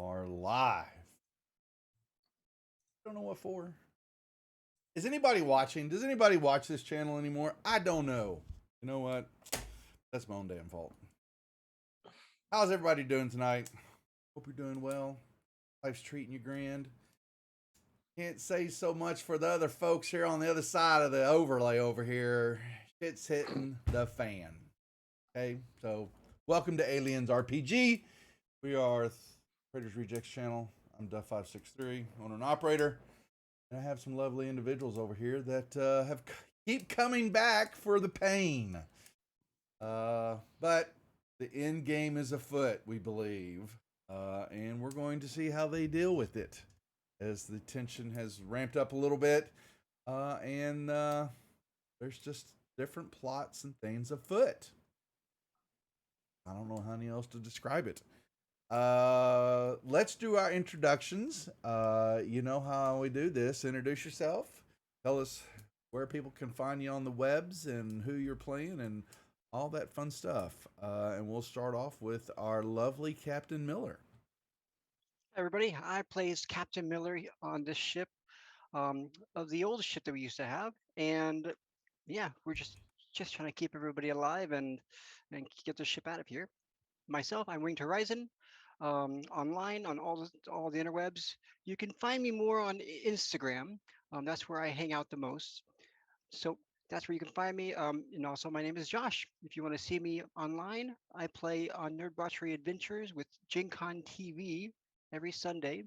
are live. Don't know what for. Is anybody watching? Does anybody watch this channel anymore? I don't know. You know what? That's my own damn fault. How's everybody doing tonight? Hope you're doing well. Life's treating you grand. Can't say so much for the other folks here on the other side of the overlay over here. Shit's hitting the fan. Okay, so welcome to Aliens RPG. We are Traders Rejects channel. I'm Duff563, owner and operator. And I have some lovely individuals over here that keep coming back for the pain. But the end game is afoot, we believe. And we're going to see how they deal with it as the tension has ramped up a little bit. And there's just different plots and things afoot. I don't know how else to describe it. Let's do our introductions. You know how we do this. Introduce yourself. Tell us where people can find you on the webs and who you're playing and all that fun stuff. And we'll start off with our lovely Captain Miller. Hi everybody, I plays Captain Miller on this ship, of the old ship that we used to have, and yeah, we're just trying to keep everybody alive and get the ship out of here. Myself, I'm Winged Horizon, online on all the interwebs. You can find me more on Instagram. That's where I hang out the most. So that's where you can find me. And also, my name is Josh. If you want to see me online, I play on Nerd Botchery Adventures with Gen Con TV every Sunday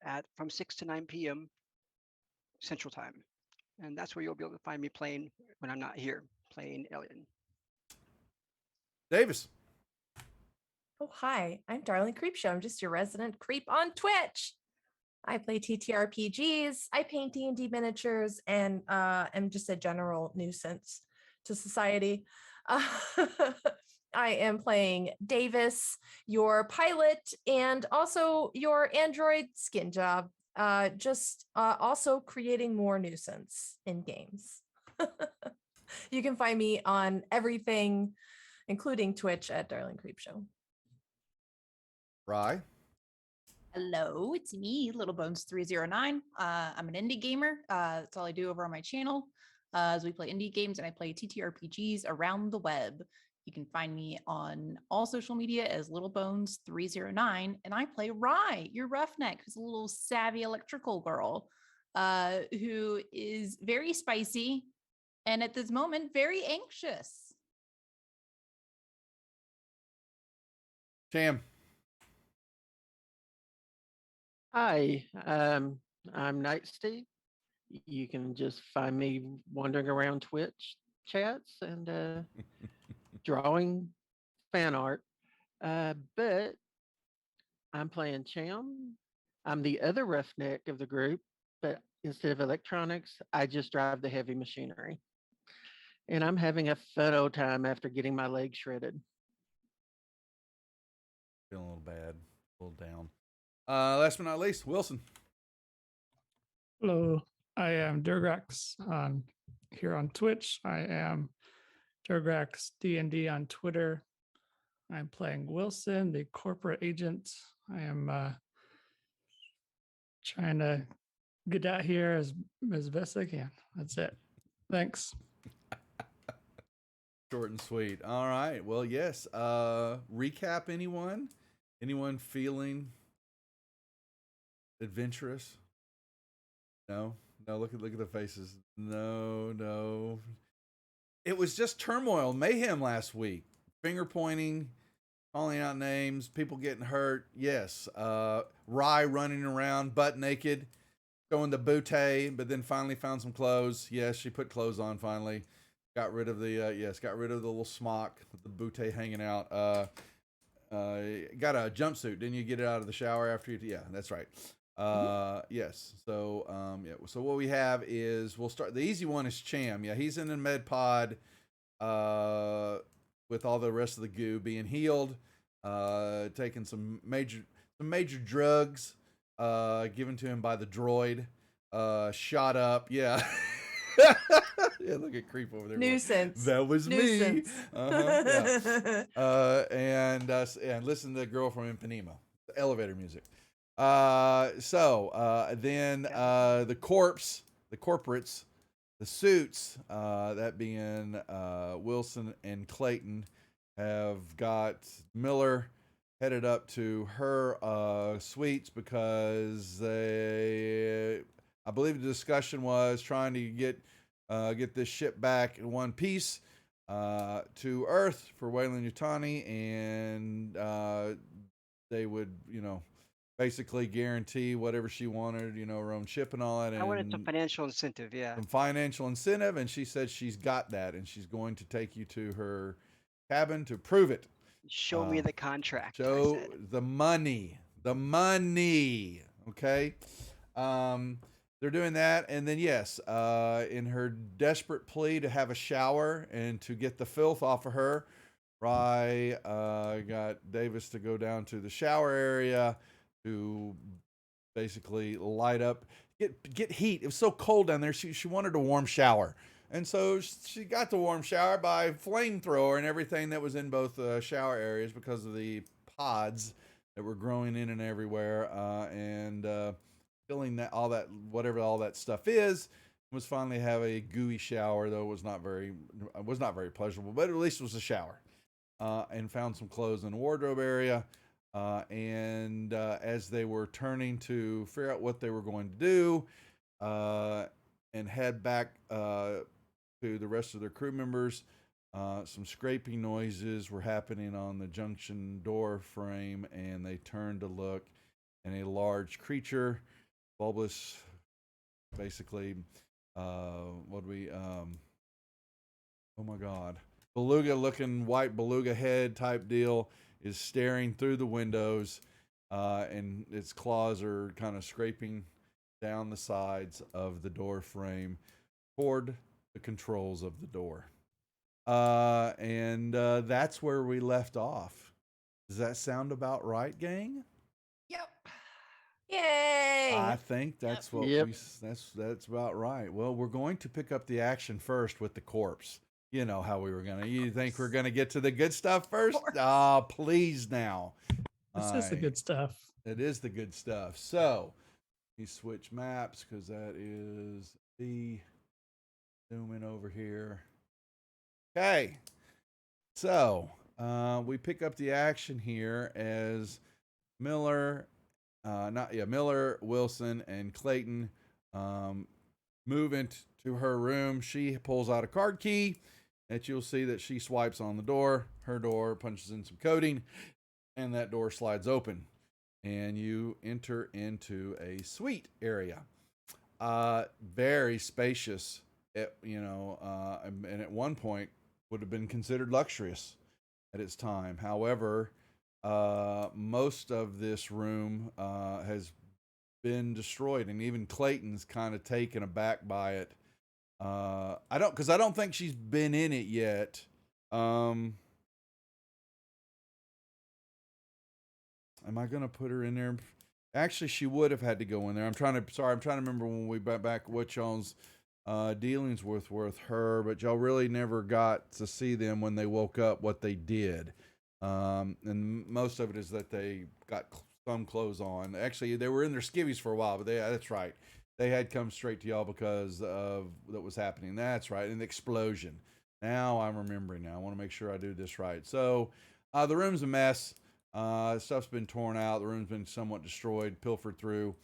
at from 6 to 9 p.m. Central Time. And that's where you'll be able to find me playing when I'm not here, playing Alien. Davis. Oh, hi. I'm Darling Creepshow. I'm just your resident creep on Twitch. I play TTRPGs, I paint D&D miniatures, and am just a general nuisance to society. I am playing Davis, your pilot, and also your android skin job. Also creating more nuisance in games. You can find me on everything, including Twitch at Darling Creepshow. Rye. Hello, it's me, Little Bones 309. I'm an indie gamer. That's all I do over on my channel. As we play indie games and I play TTRPGs around the web. You can find me on all social media as Little Bones 309, and I play Rye, your roughneck, who's a little savvy electrical girl, who is very spicy and at this moment very anxious. Cham. Hi, I'm Night Steve. You can just find me wandering around Twitch chats and drawing fan art. But I'm playing Cham. I'm the other roughneck of the group, but instead of electronics, I just drive the heavy machinery. And I'm having a fun old time after getting my leg shredded. Feeling a little bad, a little down. Last but not least, Wilson. Hello, I am Durgrax here on Twitch. I am Durgrax D&D on Twitter. I'm playing Wilson, the corporate agent. I am trying to get out here as best I can. That's it. Thanks. Short and sweet. All right. Well, yes. Recap, anyone? Anyone feeling adventurous? No. Look at the faces. No. It was just turmoil, mayhem last week. Finger pointing, calling out names, people getting hurt. Yes. Rye running around butt naked, going to bootay, but then finally found some clothes. Yes, she put clothes on finally. Got rid of the little smock with the bootay hanging out. Got a jumpsuit. Didn't you get it out of the shower after you? Yeah, that's right. Yes. So, So what we have is we'll start. The easy one is Cham. Yeah, he's in the med pod, with all the rest of the goo being healed, taking some major drugs, given to him by the droid, shot up. Yeah. Yeah, look at creep over there. Nuisance. That was Nuisance. me. Yeah. And listen to the girl from Ipanema. Elevator music. Then the corporates, the suits, that being Wilson and Clayton, have got Miller headed up to her suites because I believe the discussion was trying to get this ship back in one piece to Earth for Wayland Yutani, and they would, basically guarantee whatever she wanted, her own ship and all that. And I wanted some financial incentive. Yeah. some financial incentive, and she said she's got that, and she's going to take you to her cabin to prove it. Show me the contract. I Show said. the money. Okay. They're doing that, and then yes, in her desperate plea to have a shower and to get the filth off of her, Rye got Davis to go down to the shower area to basically light up, get heat. It was so cold down there. She wanted a warm shower, and so she got the warm shower by flamethrower and everything that was in both shower areas because of the pods that were growing in and everywhere, and filling that whatever all that stuff is. Was finally have a gooey shower, though it was not very pleasurable, but at least it was a shower. And found some clothes in the wardrobe area. And as they were turning to figure out what they were going to do and head back to the rest of their crew members, some scraping noises were happening on the junction door frame, and they turned to look, and a large creature, bulbous, basically, oh my God, beluga looking, white beluga head type deal, is staring through the windows, and its claws are kind of scraping down the sides of the door frame toward the controls of the door. And that's where we left off. Does that sound about right, gang? Yep. Yay! I think that's what Yep. that's about right. Well, we're going to pick up the action first with the corpse. You know how we were gonna. You think we're gonna get to the good stuff first? course. Oh, please now. This is the good stuff. It is the good stuff. So, you switch maps because that is the zoom in over here. Okay. So, we pick up the action here as Miller, Wilson, and Clayton move into her room. She pulls out a card key that you'll see that she swipes on the door. Her door punches in some coding, and that door slides open, and you enter into a suite area. Very spacious, and at one point would have been considered luxurious at its time. However, most of this room has been destroyed, and even Clayton's kind of taken aback by it. I don't think she's been in it yet. Am I gonna put her in there? Actually, she would have had to go in there. I'm trying to remember when we got back what y'all's dealings with her, but y'all really never got to see them when they woke up, what they did. And most of it is that they got some clothes on. Actually, they were in their skivvies for a while, but that's right. They had come straight to y'all because of that was happening. That's right. An explosion. Now I'm remembering now. I want to make sure I do this right. So the room's a mess. Stuff's been torn out. The room's been somewhat destroyed, pilfered through.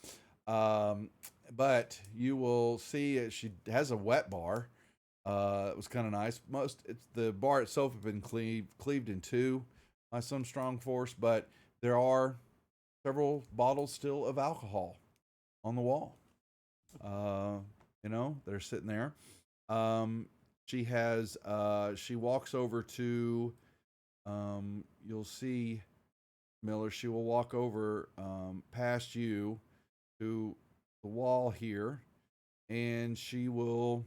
But you will see she has a wet bar. It was kind of nice. The bar itself had been cleaved in two by some strong force, but there are several bottles still of alcohol on the wall. They're sitting there. She walks over to, you'll see Miller, she will walk over past you to the wall here, and she will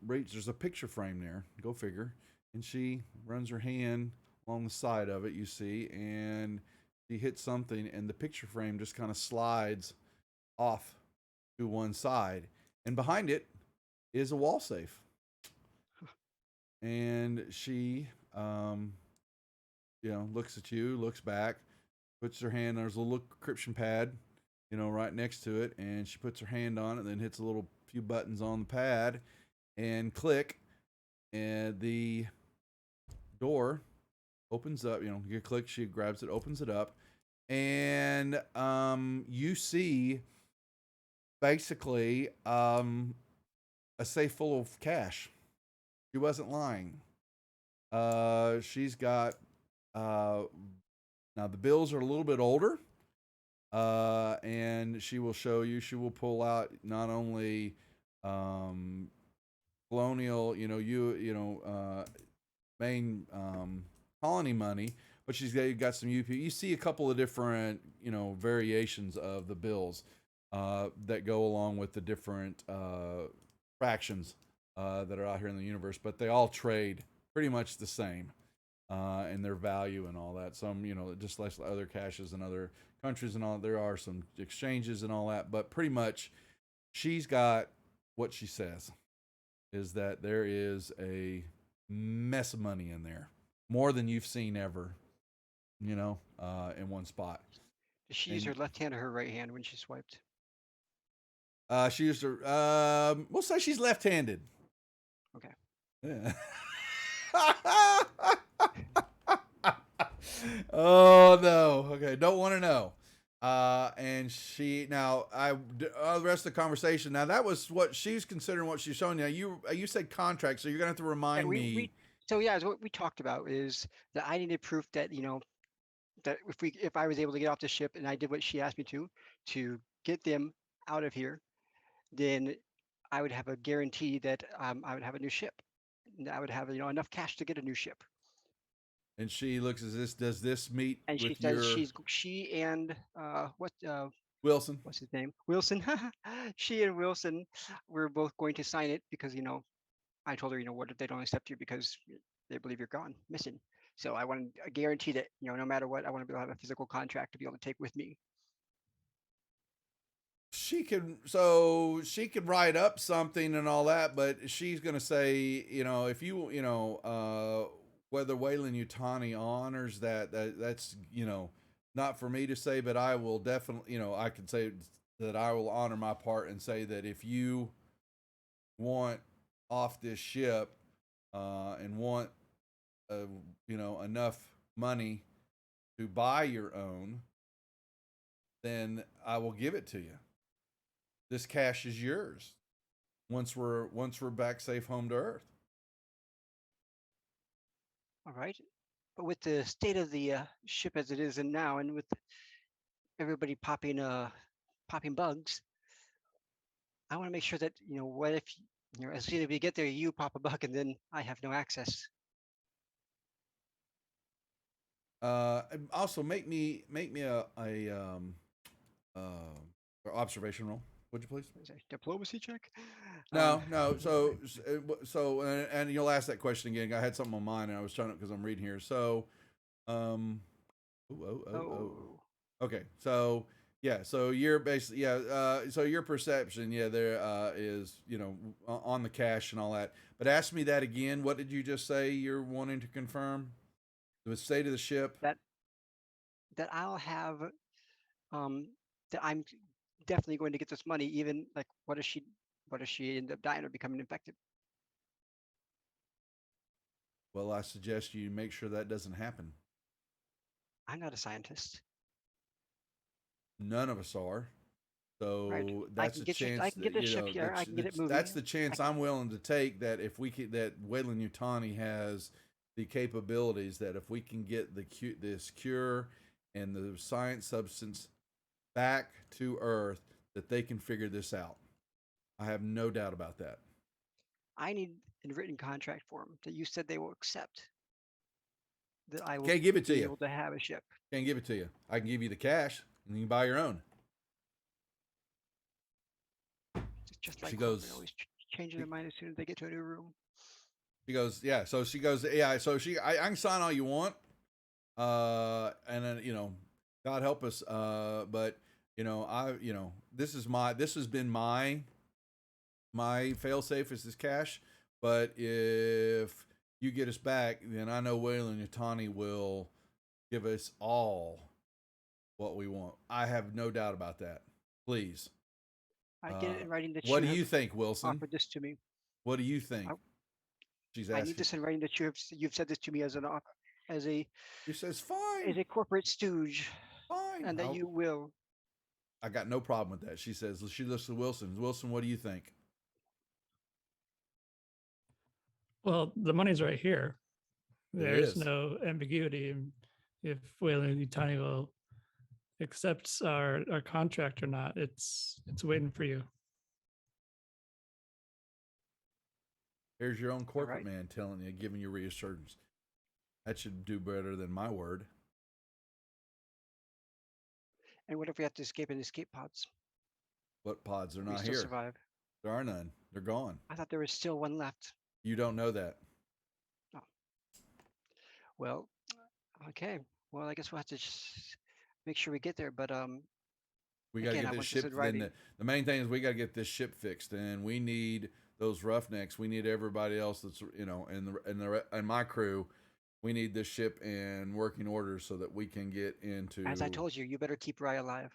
reach. There's a picture frame there. Go figure. And she runs her hand along the side of it, you see, and she hits something, and the picture frame just kind of slides off to one side, and behind it is a wall safe. And she looks at you, looks back, puts her hand. There's a little encryption pad, right next to it, and she puts her hand on it, and then hits a little few buttons on the pad, and click, and the door opens up. You click, she grabs it, opens it up, and you see basically a safe full of cash. She wasn't lying. She's got now the bills are a little bit older, and she will show you. She will pull out not only colonial, main colony money, but she's got some UP. You see a couple of different variations of the bills that go along with the different fractions that are out here in the universe, but they all trade pretty much the same in their value and all that. Some, just like other caches in other countries and all. There are some exchanges and all that, but pretty much she's got what she says is that there is a mess of money in there, more than you've seen ever, in one spot. Does she use her left hand or her right hand when she swiped? She used her. We'll say she's left-handed. Okay. Yeah. Oh no. Okay, don't want to know. And she now the rest of the conversation. Now that was what she's considering. What she's showing you. You said contract, so you're gonna have to remind me. So yeah, what we talked about is that I needed proof that that if I was able to get off the ship and I did what she asked me to get them out of here, then I would have a guarantee that I would have a new ship. And I would have enough cash to get a new ship. And she looks at this. Does this meet And she with says your she and Wilson? what's his name? Wilson. She and Wilson were both going to sign it because I told her what if they don't accept you because they believe you're gone, missing. So I wanted a guarantee that no matter what, I want to be able to have a physical contract to be able to take with me. She could write up something and all that, but she's gonna say, if whether Wayland Yutani honors that's not for me to say, but I will definitely, I can say that I will honor my part and say that if you want off this ship and want enough money to buy your own, then I will give it to you. This cash is yours once we're back safe home to Earth. All right, but with the state of the ship as it is and now, and with everybody popping bugs, I want to make sure that what if as soon as we get there, you pop a bug and then I have no access. Also make me a observation roll, would you please? Diplomacy check? No. So and you'll ask that question again. I had something on mine and I was trying to, because I'm reading here. So, okay. So yeah. So you're basically so your perception, there is on the cash and all that. But ask me that again. What did you just say? You're wanting to confirm the state of the ship. That I'll have that I'm definitely going to get this money, even like what if she end up dying or becoming infected? Well, I suggest you make sure that doesn't happen. I'm not a scientist. None of us are. So right. that's a chance. I can get the ship here. I can get it moving. That's the chance I'm willing to take. That if we can, that Wayland Yutani has the capabilities. That if we can get this cure and the science substance back to Earth, that they can figure this out. I have no doubt about that. I need a written contract form that you said they will accept. That I will Can't give it to be you. able to have a ship. Can't give it to you. I can give you the cash, and you can buy your own. Just like she goes, always changing their mind as soon as they get to a new room. She goes, yeah. So she goes, yeah. So I can sign all you want, and then God help us. But this has been my fail-safe is this cash. But if you get us back, then I know Wayland Yutani will give us all what we want. I have no doubt about that. Please. I get it in writing that What you do you have think, Wilson? offered this to me. What do you think? I, She's I asking. need this in writing that you've said this to me as an offer, as a She says, fine. as a corporate stooge, Fine. and that you will. I got no problem with that. She says, she looks at Wilson. Wilson, what do you think? Well, the money's right here. It There's is. no ambiguity in if Wayland Yutani will accepts our contract or not. It's waiting for you. Here's your own corporate right. man telling you, giving you reassurance. That should do better than my word. And what if we have to escape in escape pods? What pods? They're We not still here. survive. There are none. They're gone. I thought there was still one left. You don't know that. Oh. Well, okay. Well, I guess we'll have to just make sure we get there. But we got to again, get I this want this ship. in writing. Then the main thing is we got to get this ship fixed, and we need those roughnecks. We need everybody else that's and my crew. We need this ship in working order so that we can get into. As I told you, you better keep Rye alive.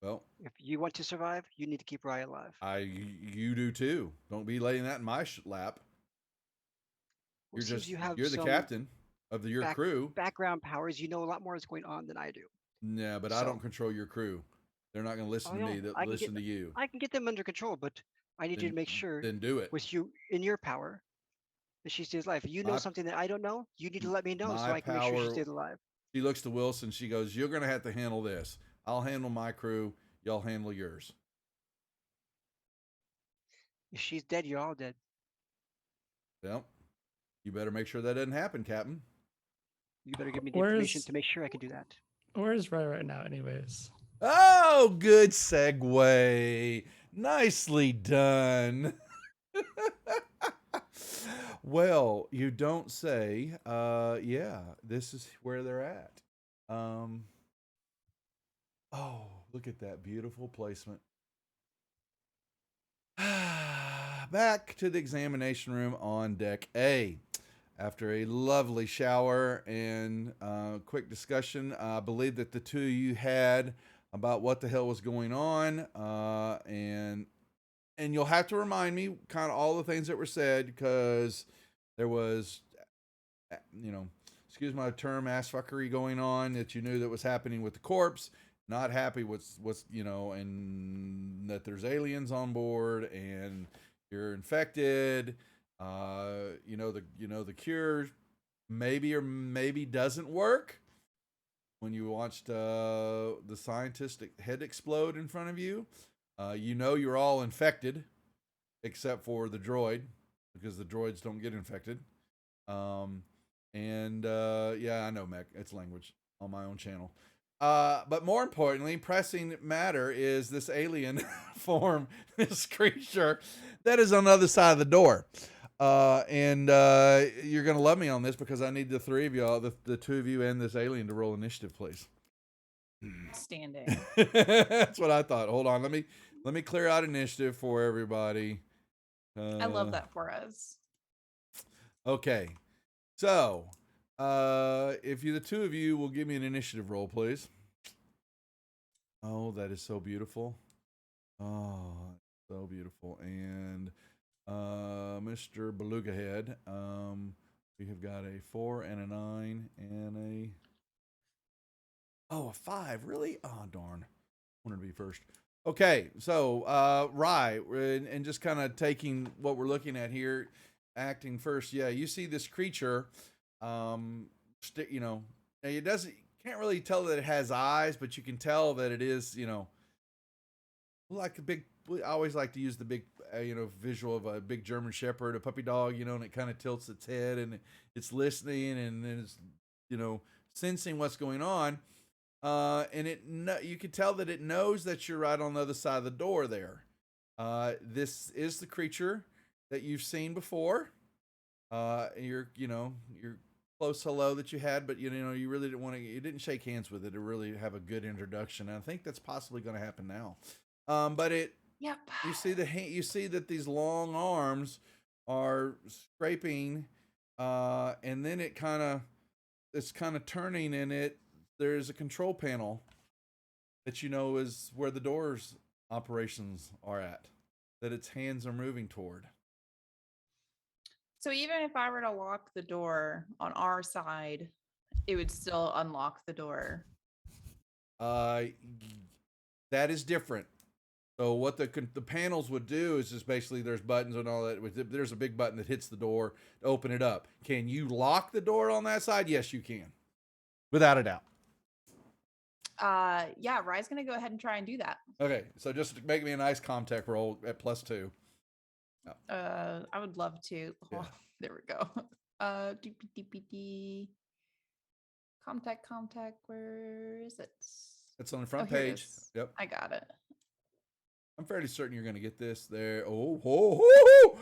Well, if you want to survive, you need to keep Rye alive. You do too. Don't be laying that in my lap. Well, You're just you have you're the captain of your crew. Background powers. You know a lot more is going on than I do. Yeah, but I don't control your crew. They're not going to listen to me. They'll listen to you. I can get them under control, but I need you to make sure. Then do it. With you in your power, that she stays alive. If you know something that I don't know, you need to let me know so I can make sure she stays alive. She looks to Wilson. She goes, "You're going to have to handle this. I'll handle my crew. Y'all handle yours." If she's dead, you're all dead. Well, you better make sure that doesn't happen, Captain. You better give me the information to make sure I can do that. Where's Rye right now, anyways? Oh, good segue. Nicely done. Well, you don't say. Yeah, this is where they're at. Oh, look at that beautiful placement. Back to the examination room on deck A. After a lovely shower and quick discussion, I believe that the two of you had about what the hell was going on, and you'll have to remind me kind of all the things that were said, because there was, excuse my term, ass fuckery going on that you knew that was happening with the corpse. Not happy with what's, and that there's aliens on board and you're infected. The cure maybe or maybe doesn't work. When you watched the scientist head explode in front of you, you're all infected except for the droid, because the droids don't get infected. Yeah, I know, Mech. It's language on my own channel. But more importantly, pressing matter is this alien form, this creature that is on the other side of the door. You're going to love me on this, because I need the three of y'all, the two of you and this alien, to roll initiative, please. Standing. That's what I thought. Hold on. Let me clear out initiative for everybody. I love that for us. Okay. So, if the two of you will give me an initiative roll, please. Oh, that is so beautiful. Oh, so beautiful. And Mr. Beluga Head, we have got a 4 and a 9 and a 5. Really? Oh, darn. I wanted to be first. Okay, so Rye, and just kind of taking what we're looking at here, acting first. Yeah, you see this creature. It doesn't. Can't really tell that it has eyes, but you can tell that it is, like a big. I always like to use the big, visual of a big German Shepherd, a puppy dog, and it kind of tilts its head and it's listening and it's, sensing what's going on. And you can tell that it knows that you're right on the other side of the door there. This is the creature that you've seen before. Your close hello that you had, but you really didn't want to. You didn't shake hands with it to really have a good introduction. And I think that's possibly going to happen now. But Yep. You see that these long arms are scraping, and then it's kind of turning, and it there's a control panel that you know is where the doors operations are at, that its hands are moving toward. So even if I were to lock the door on our side, it would still unlock the door. That is different. So what the panels would do is just basically there's buttons and all that. There's a big button that hits the door to open it up. Can you lock the door on that side? Yes, you can, without a doubt. Yeah, Rye's gonna go ahead and try and do that. Okay, so just make me a nice contact roll at +2. I would love to. Yeah. Oh, there we go. DPDPD. Contact. Where is it? It's on the front here it page. is. Yep. I got it. I'm fairly certain you're going to get this there. Oh.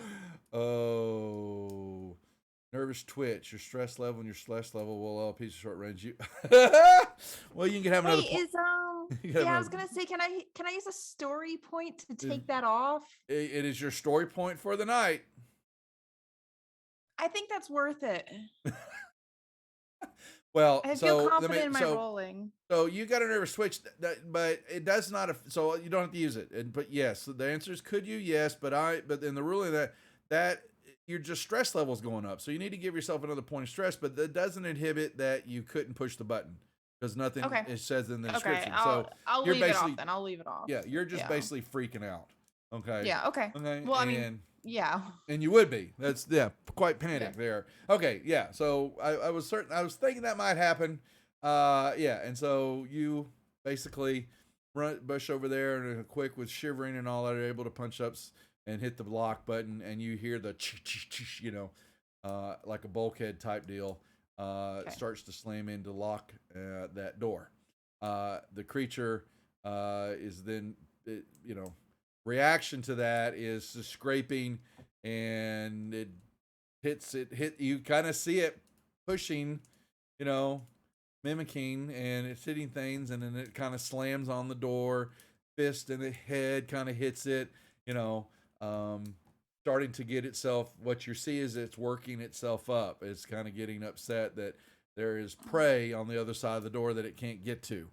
Nervous twitch. Your stress level and your stress level will all piece of short range. You. Well, you can have another. Hey, yeah, I was gonna say, can I use a story point to take that off? It is your story point for the night. I think that's worth it. Well, I feel confident in my so, rolling. So you got a nervous twitch, but it does not. So you don't have to use it. But yes, the answer is could you? Yes, but in the ruling that your just stress level is going up, so you need to give yourself another point of stress. But that doesn't inhibit that you couldn't push the button because nothing it says in the description. Okay, I'll you're leave it basically off then. I'll leave it off. Yeah, you're just basically freaking out. Okay. Yeah. Okay. Okay. Well, I mean, yeah. And you would be. That's quite panicked there. Okay, yeah. So I was certain. I was thinking that might happen. Yeah. And so you basically bush over there and quick with shivering and all that are able to punch up and hit the lock button, and you hear the like a bulkhead type deal starts to slam in to lock that door. The creature is then reaction to that is the scraping, and it hit you kind of see it pushing, mimicking, and it's hitting things, and then it kind of slams on the door, fist in the head kind of hits it, starting to get itself, what you see is it's working itself up. It's kind of getting upset that there is prey on the other side of the door that it can't get to.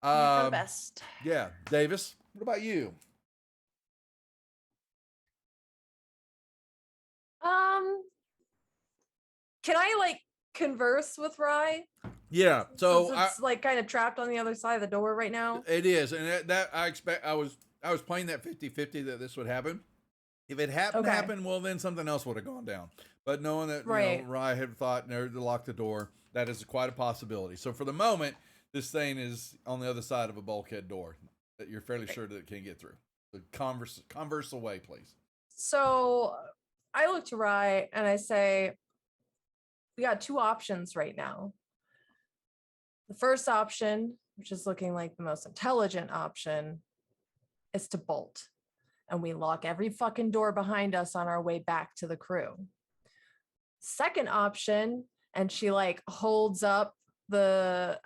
For the best. Yeah, Davis, what about you? Can I converse with Rye? Yeah, so Since it's kind of trapped on the other side of the door right now. It is, and that I expect. I was playing that 50-50 that this would happen. If it happened to happen, well, then something else would have gone down. But knowing that Rye had thought never to lock the door, that is quite a possibility. So for the moment, this thing is on the other side of a bulkhead door that you're fairly sure that it can't get through. So converse away, please. So I look to Rye and I say, we got two options right now. The first option, which is looking like the most intelligent option, is to bolt. And we lock every fucking door behind us on our way back to the crew. Second option, and she holds up the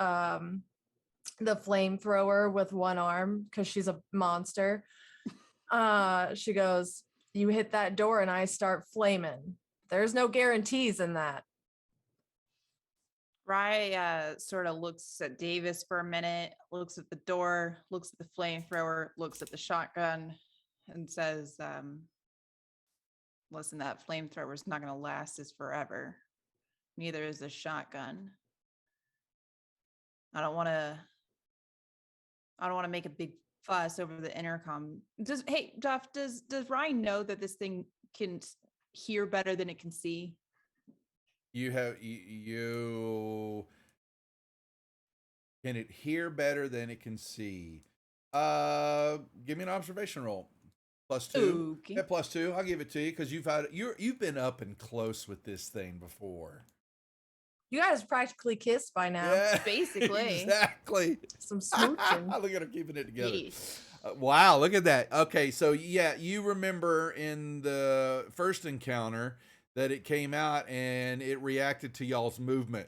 flamethrower with one arm because she's a monster. She goes, you hit that door and I start flaming. There's no guarantees in that. Rye sort of looks at Davis for a minute, looks at the door, looks at the flamethrower, looks at the shotgun, and says, listen, that flamethrower is not going to last us forever. Neither is the shotgun. I don't want to make a big fuss over the intercom. Hey, Duff, does Ryan know that this thing can hear better than it can see? Can it hear better than it can see? Give me an observation roll. +2. Okay. Yeah, +2. I'll give it to you because you've been up and close with this thing before. You guys practically kissed by now. Yeah, basically. Exactly. Some smooching. Look at her keeping it together. Yes. Wow, look at that. Okay, so yeah, you remember in the first encounter that it came out and it reacted to y'all's movement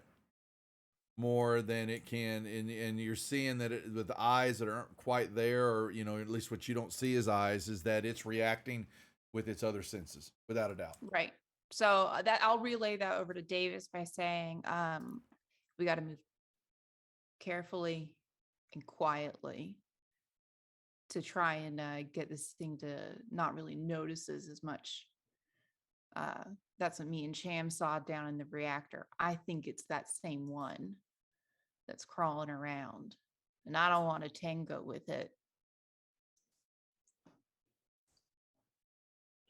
more than it can, and you're seeing that with the eyes that aren't quite there, or at least what you don't see as eyes, is that it's reacting with its other senses, without a doubt. Right. So that I'll relay that over to Davis by saying, we got to move. carefully and quietly to try and get this thing to not really notice us as much. That's what me and Cham saw down in the reactor. I think it's that same one that's crawling around, and I don't want to tango with it.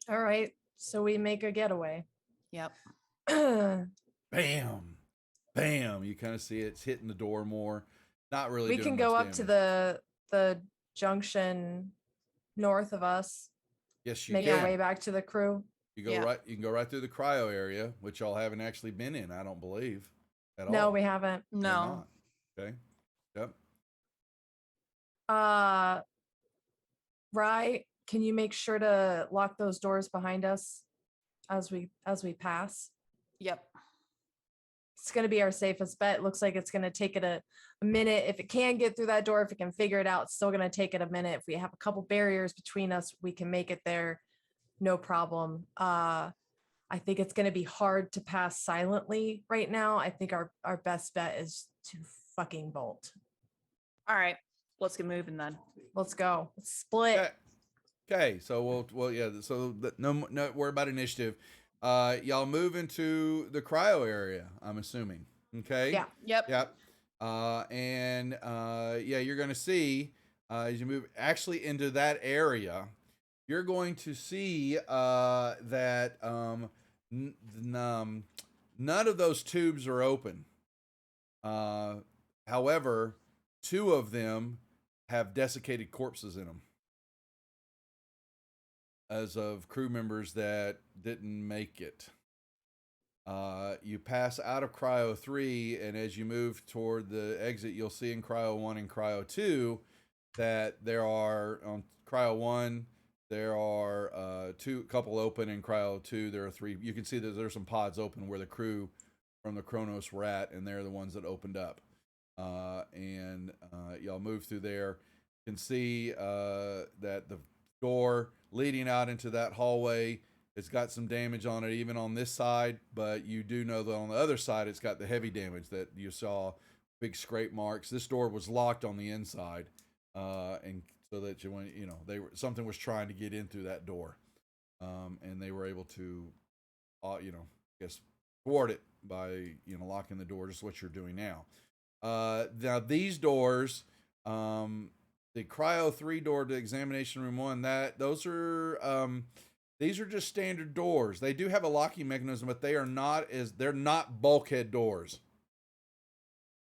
All right. So we make a getaway. Yep. Bam, bam. You kind of see it's hitting the door more. Not really. We doing can go much up to damage. the junction north of us. Yes, you Make can. our way back to the crew. You go Yeah. right. You can go right through the cryo area, which y'all haven't actually been in. I don't believe at all. No, we haven't. You're No. not. Okay. Yep. Rye, can you make sure to lock those doors behind us as we pass? Yep. It's going to be our safest bet. It looks like it's going to take it a minute. If it can get through that door, if it can figure it out, it's still going to take it a minute. If we have a couple barriers between us, we can make it there. No problem. I think it's going to be hard to pass silently right now. I think our best bet is to fucking bolt. All right. Let's get moving then. Let's go. Let's split. Okay. So yeah. So no worry about initiative. Y'all move into the cryo area. I'm assuming. Okay. Yeah. Yep. Yep. Yeah, you're going to see as you move actually into that area, you're going to see that none of those tubes are open. However, 2 of them have desiccated corpses in them, as of crew members that didn't make it. You pass out of Cryo 3, and as you move toward the exit, you'll see in Cryo 1 and Cryo 2 that there are, on Cryo 1, there are 2 couple open, in Cryo 2, there are 3. You can see that there's some pods open where the crew from the Kronos were at, and they're the ones that opened up. Y'all move through there. You can see that the door leading out into that hallway, it's got some damage on it, even on this side, but you do know that on the other side, it's got the heavy damage that you saw, big scrape marks. This door was locked on the inside, and so that something was trying to get in through that door, and they were able to, thwart it by locking the door, just what you're doing now. Now these doors, the Cryo 3 door to examination room 1, these are just standard doors. They do have a locking mechanism, but they're not bulkhead doors.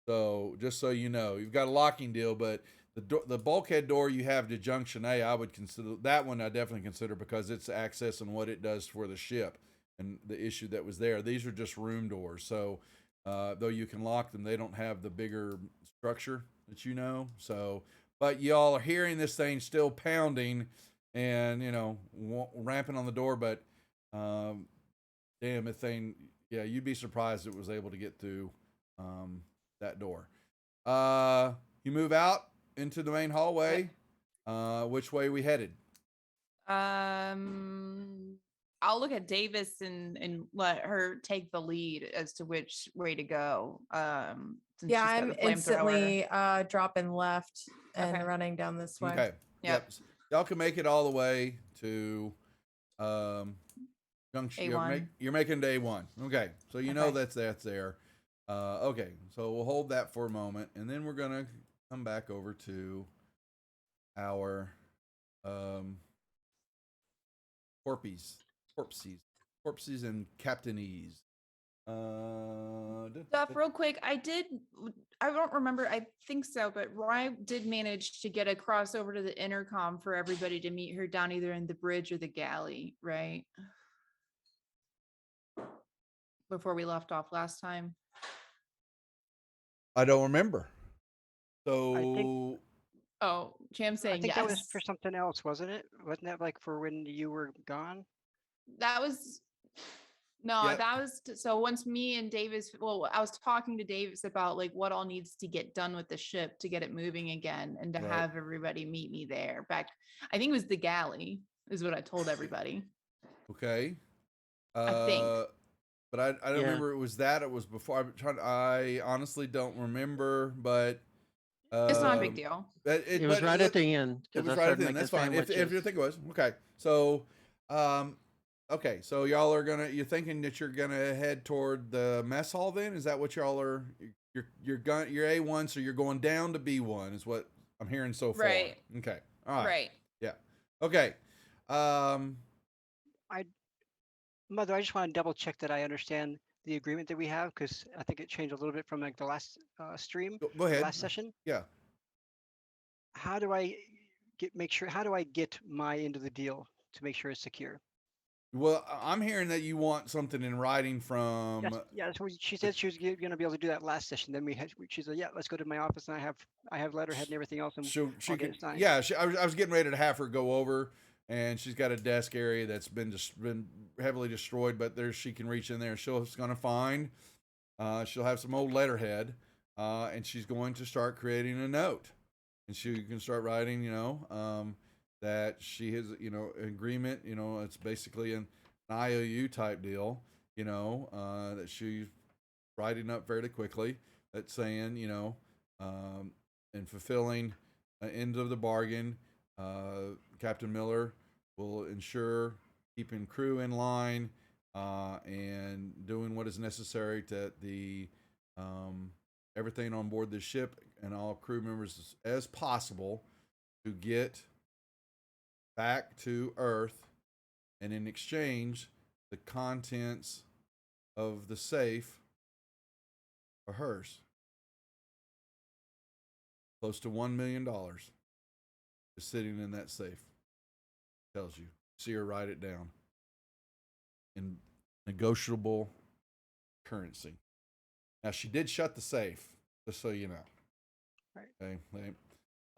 So just so you know, you've got a locking deal, but the bulkhead door you have to Junction A, I would consider that one. I definitely consider, because it's access and what it does for the ship and the issue that was there. These are just room doors. So though you can lock them, they don't have the bigger structure that you know. So, but y'all are hearing this thing still pounding and ramping on the door, but damn, the thing, yeah, you'd be surprised it was able to get through that door. You move out into the main hallway. Which way we headed? I'll look at Davis and let her take the lead as to which way to go. Since Yeah, she's got I'm the flamethrower. instantly dropping left and Okay. running down this way. Okay. Yep. Y'all can make it all the way to Junction. A1. You're making it to A1. Okay. So you know Okay. that's there. Okay. So we'll hold that for a moment, and then we're gonna come back over to our corpses and captainese. Stuff real quick. I don't remember. I think so, but Rye did manage to get a crossover to the intercom for everybody to meet her down either in the bridge or the galley, right? Before we left off last time. I don't remember. So I think- Oh, Cham's saying I think yes. that was for something else, wasn't it? Wasn't that like for when you were gone? That was no, Yeah. that was so once me and Davis, well, I was talking to Davis about like what all needs to get done with the ship to get it moving again and to Right. have everybody meet me there. Back, I think it was the galley, is what I told everybody. Okay. I think. but I don't Yeah. remember it was that. It was before. I honestly don't remember, but It's not a big um, deal. It was right at the end It because was I right at started the end. making That's fine. If sandwiches. you think it was okay, so okay, so y'all are gonna. You're thinking that you're gonna head toward the mess hall. Then is that what y'all are? You're A1, so you're going down to B1 is what I'm hearing so far. Right. Okay. All right. Right. Yeah. Okay. Um. Mother, I just want to double check that I understand the agreement that we have because I think it changed a little bit from like the last stream, Go ahead. last session. Yeah. How do I make sure? How do I get my end of the deal to make sure it's secure? Well, I'm hearing that you want something in writing from. Yeah, that's what she said she was going to be able to do that last session. Then she said, yeah, let's go to my office and I have letterhead and everything else, and She I'll get could. it signed. Yeah. I was getting ready to have her go over, and she's got a desk area that's been heavily destroyed, but there she can reach in there. She's going to find. She'll have some old letterhead, and she's going to start creating a note, and she can start writing. That she has, agreement. It's basically an IOU type deal. That she's writing up fairly quickly. That's saying, and fulfilling end of the bargain. Captain Miller will ensure keeping crew in line and doing what is necessary to the everything on board the ship and all crew members as possible to get back to Earth, and in exchange, the contents of the safe are hers. Close to $1 million is sitting in that safe. Tells you. See her write it down in negotiable currency. Now she did shut the safe, just so you know. Right. Okay.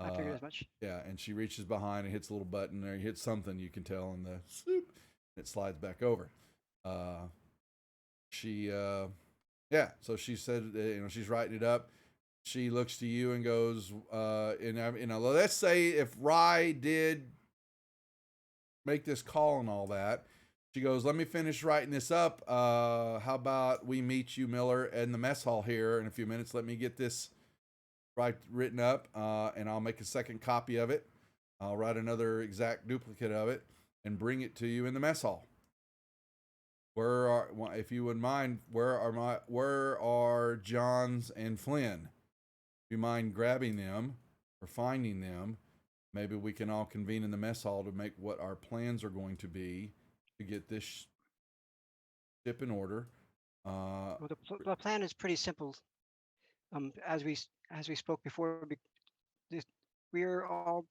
I figured as much. Yeah, and she reaches behind and hits a little button there. He hits something you can tell, and the swoop, it slides back over. So she said, she's writing it up. She looks to you and goes, let's say if Rye did make this call and all that, she goes, let me finish writing this up. How about we meet you, Miller, in the mess hall here in a few minutes? Let me get this written up, and I'll make a second copy of it. I'll write another exact duplicate of it and bring it to you in the mess hall. If you wouldn't mind, where are Johns and Flynn? If you mind grabbing them or finding them, maybe we can all convene in the mess hall to make what our plans are going to be to get this ship in order. Well, the plan is pretty simple. As we spoke before, we're all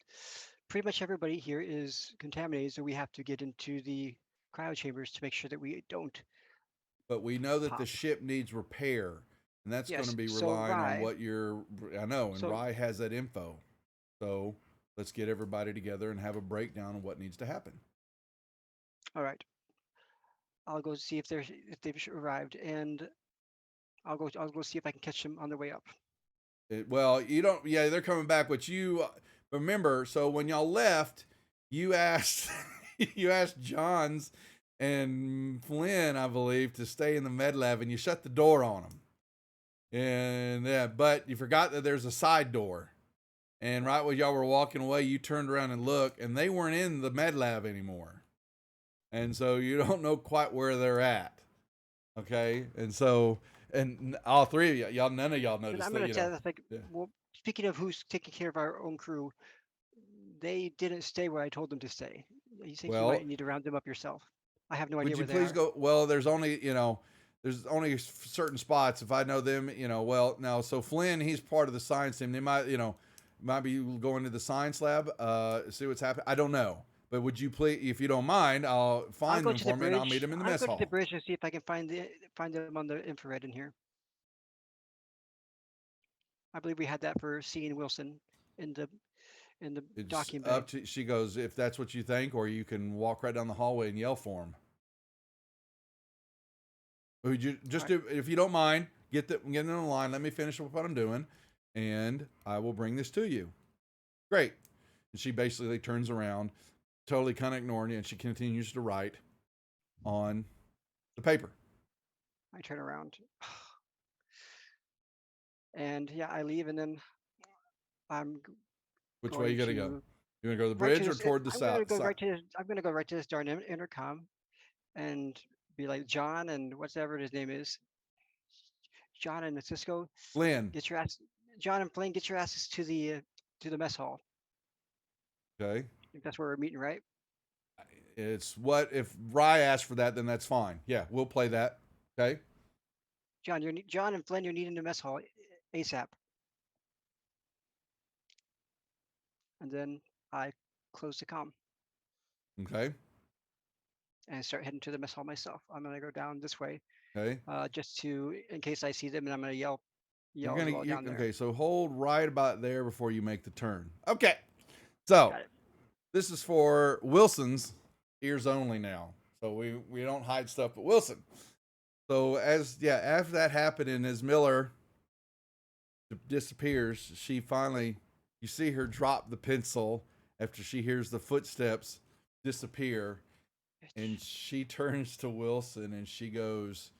pretty much everybody here is contaminated, so we have to get into the cryo chambers to make sure that we don't. But we know that pop. the ship needs repair, and that's going Yes, to be so relying on Rye- what I know, and so- Rye has that info. So let's get everybody together and have a breakdown of what needs to happen. All right. I'll go see if they've arrived, and I'll go see if I can catch them on their way up. You don't. Yeah, they're coming back, but you remember. So when y'all left, you asked you asked Johns and Flynn, I believe, to stay in the med lab, and you shut the door on them. And but you forgot that there's a side door. And right when y'all were walking away, you turned around and looked, and they weren't in the med lab anymore. And so you don't know quite where they're at. Okay, and so. And all three of y'all, none of y'all noticed I'm that. going to tell you, yeah. well, speaking of who's taking care of our own crew, they didn't stay where I told them to stay. You think you might need to round them up yourself? I have no idea Would you where please they are. go? Well, there's only certain spots. If I know them, well, now, so Flynn, he's part of the science team. They might be going to the science lab, see what's happening. I don't know. But would you please, if you don't mind, I'll find them for me and I'll meet them in the mess hall. I'll go to the bridge and see if I can find them on the infrared in here. I believe we had that for seeing Wilson in the docking bay. She goes, if that's what you think, or you can walk right down the hallway and yell for him. Would you if you don't mind, get in the line, let me finish what I'm doing, and I will bring this to you. Great. And she basically turns around, totally kind of ignoring you, and she continues to write on the paper. I turn around. And yeah, I leave, and then I'm Which way going you gotta go? to You gonna go to the right to bridge or this. toward the I'm gonna south go side? right to this. I'm gonna go right to this darn intercom and be like, John and whatever his name is, John and Cisco, Flynn. get your ass, John and Flynn, get your asses to the mess hall. Okay. I think that's where we're meeting, right? It's what if Rye asked for that, then that's fine. Yeah, we'll play that. Okay. John, John and Flynn, you're needing the mess hall ASAP. And then I close the comm Okay. and start heading to the mess hall myself. I'm gonna go down this way, Okay. just to in case I see them, and I'm gonna yell You're as gonna well down there. okay. So hold right about there before you make the turn. Okay. So Got it. this is for Wilson's ears only now. So we don't hide stuff, but Wilson. So after that happened and as Miller disappears, she finally you see her drop the pencil after she hears the footsteps disappear, and she turns to Wilson and she goes,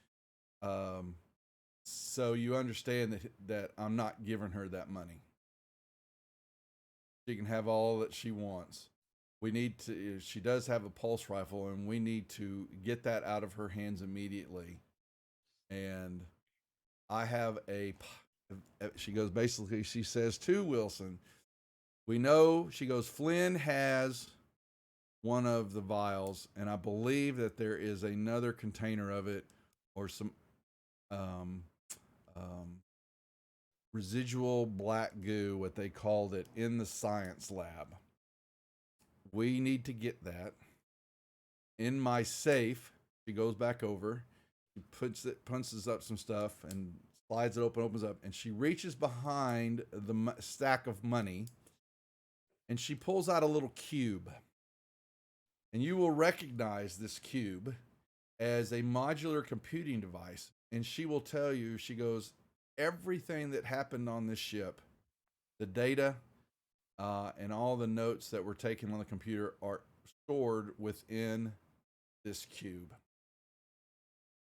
so you understand that I'm not giving her that money. She can have all that she wants. We need to. She does have a pulse rifle, and we need to get that out of her hands immediately. And I have a. She goes basically. She says to Wilson, "We know." She goes. Flynn has one of the vials, and I believe that there is another container of it, or some um, residual black goo, what they called it, in the science lab. We need to get that in my safe. She goes back over, she punches up some stuff and slides it open, opens up, and she reaches behind the stack of money and she pulls out a little cube. And you will recognize this cube as a modular computing device. And she will tell you, she goes, everything that happened on this ship, the data, and all the notes that were taken on the computer are stored within this cube.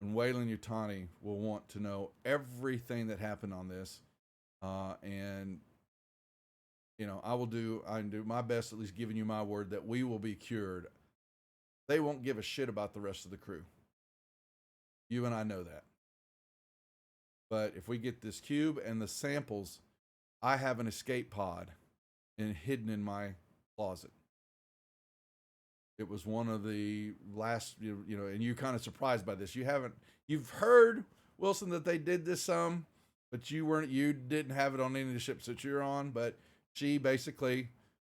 And Wayland Yutani will want to know everything that happened on this. And, I can do my best, at least giving you my word that we will be cured. They won't give a shit about the rest of the crew. You and I know that. But if we get this cube and the samples, I have an escape pod hidden in my closet. It was one of the last, and you're kind of surprised by this. You've heard, Wilson, that they did this some, but you didn't have it on any of the ships that you're on. But she basically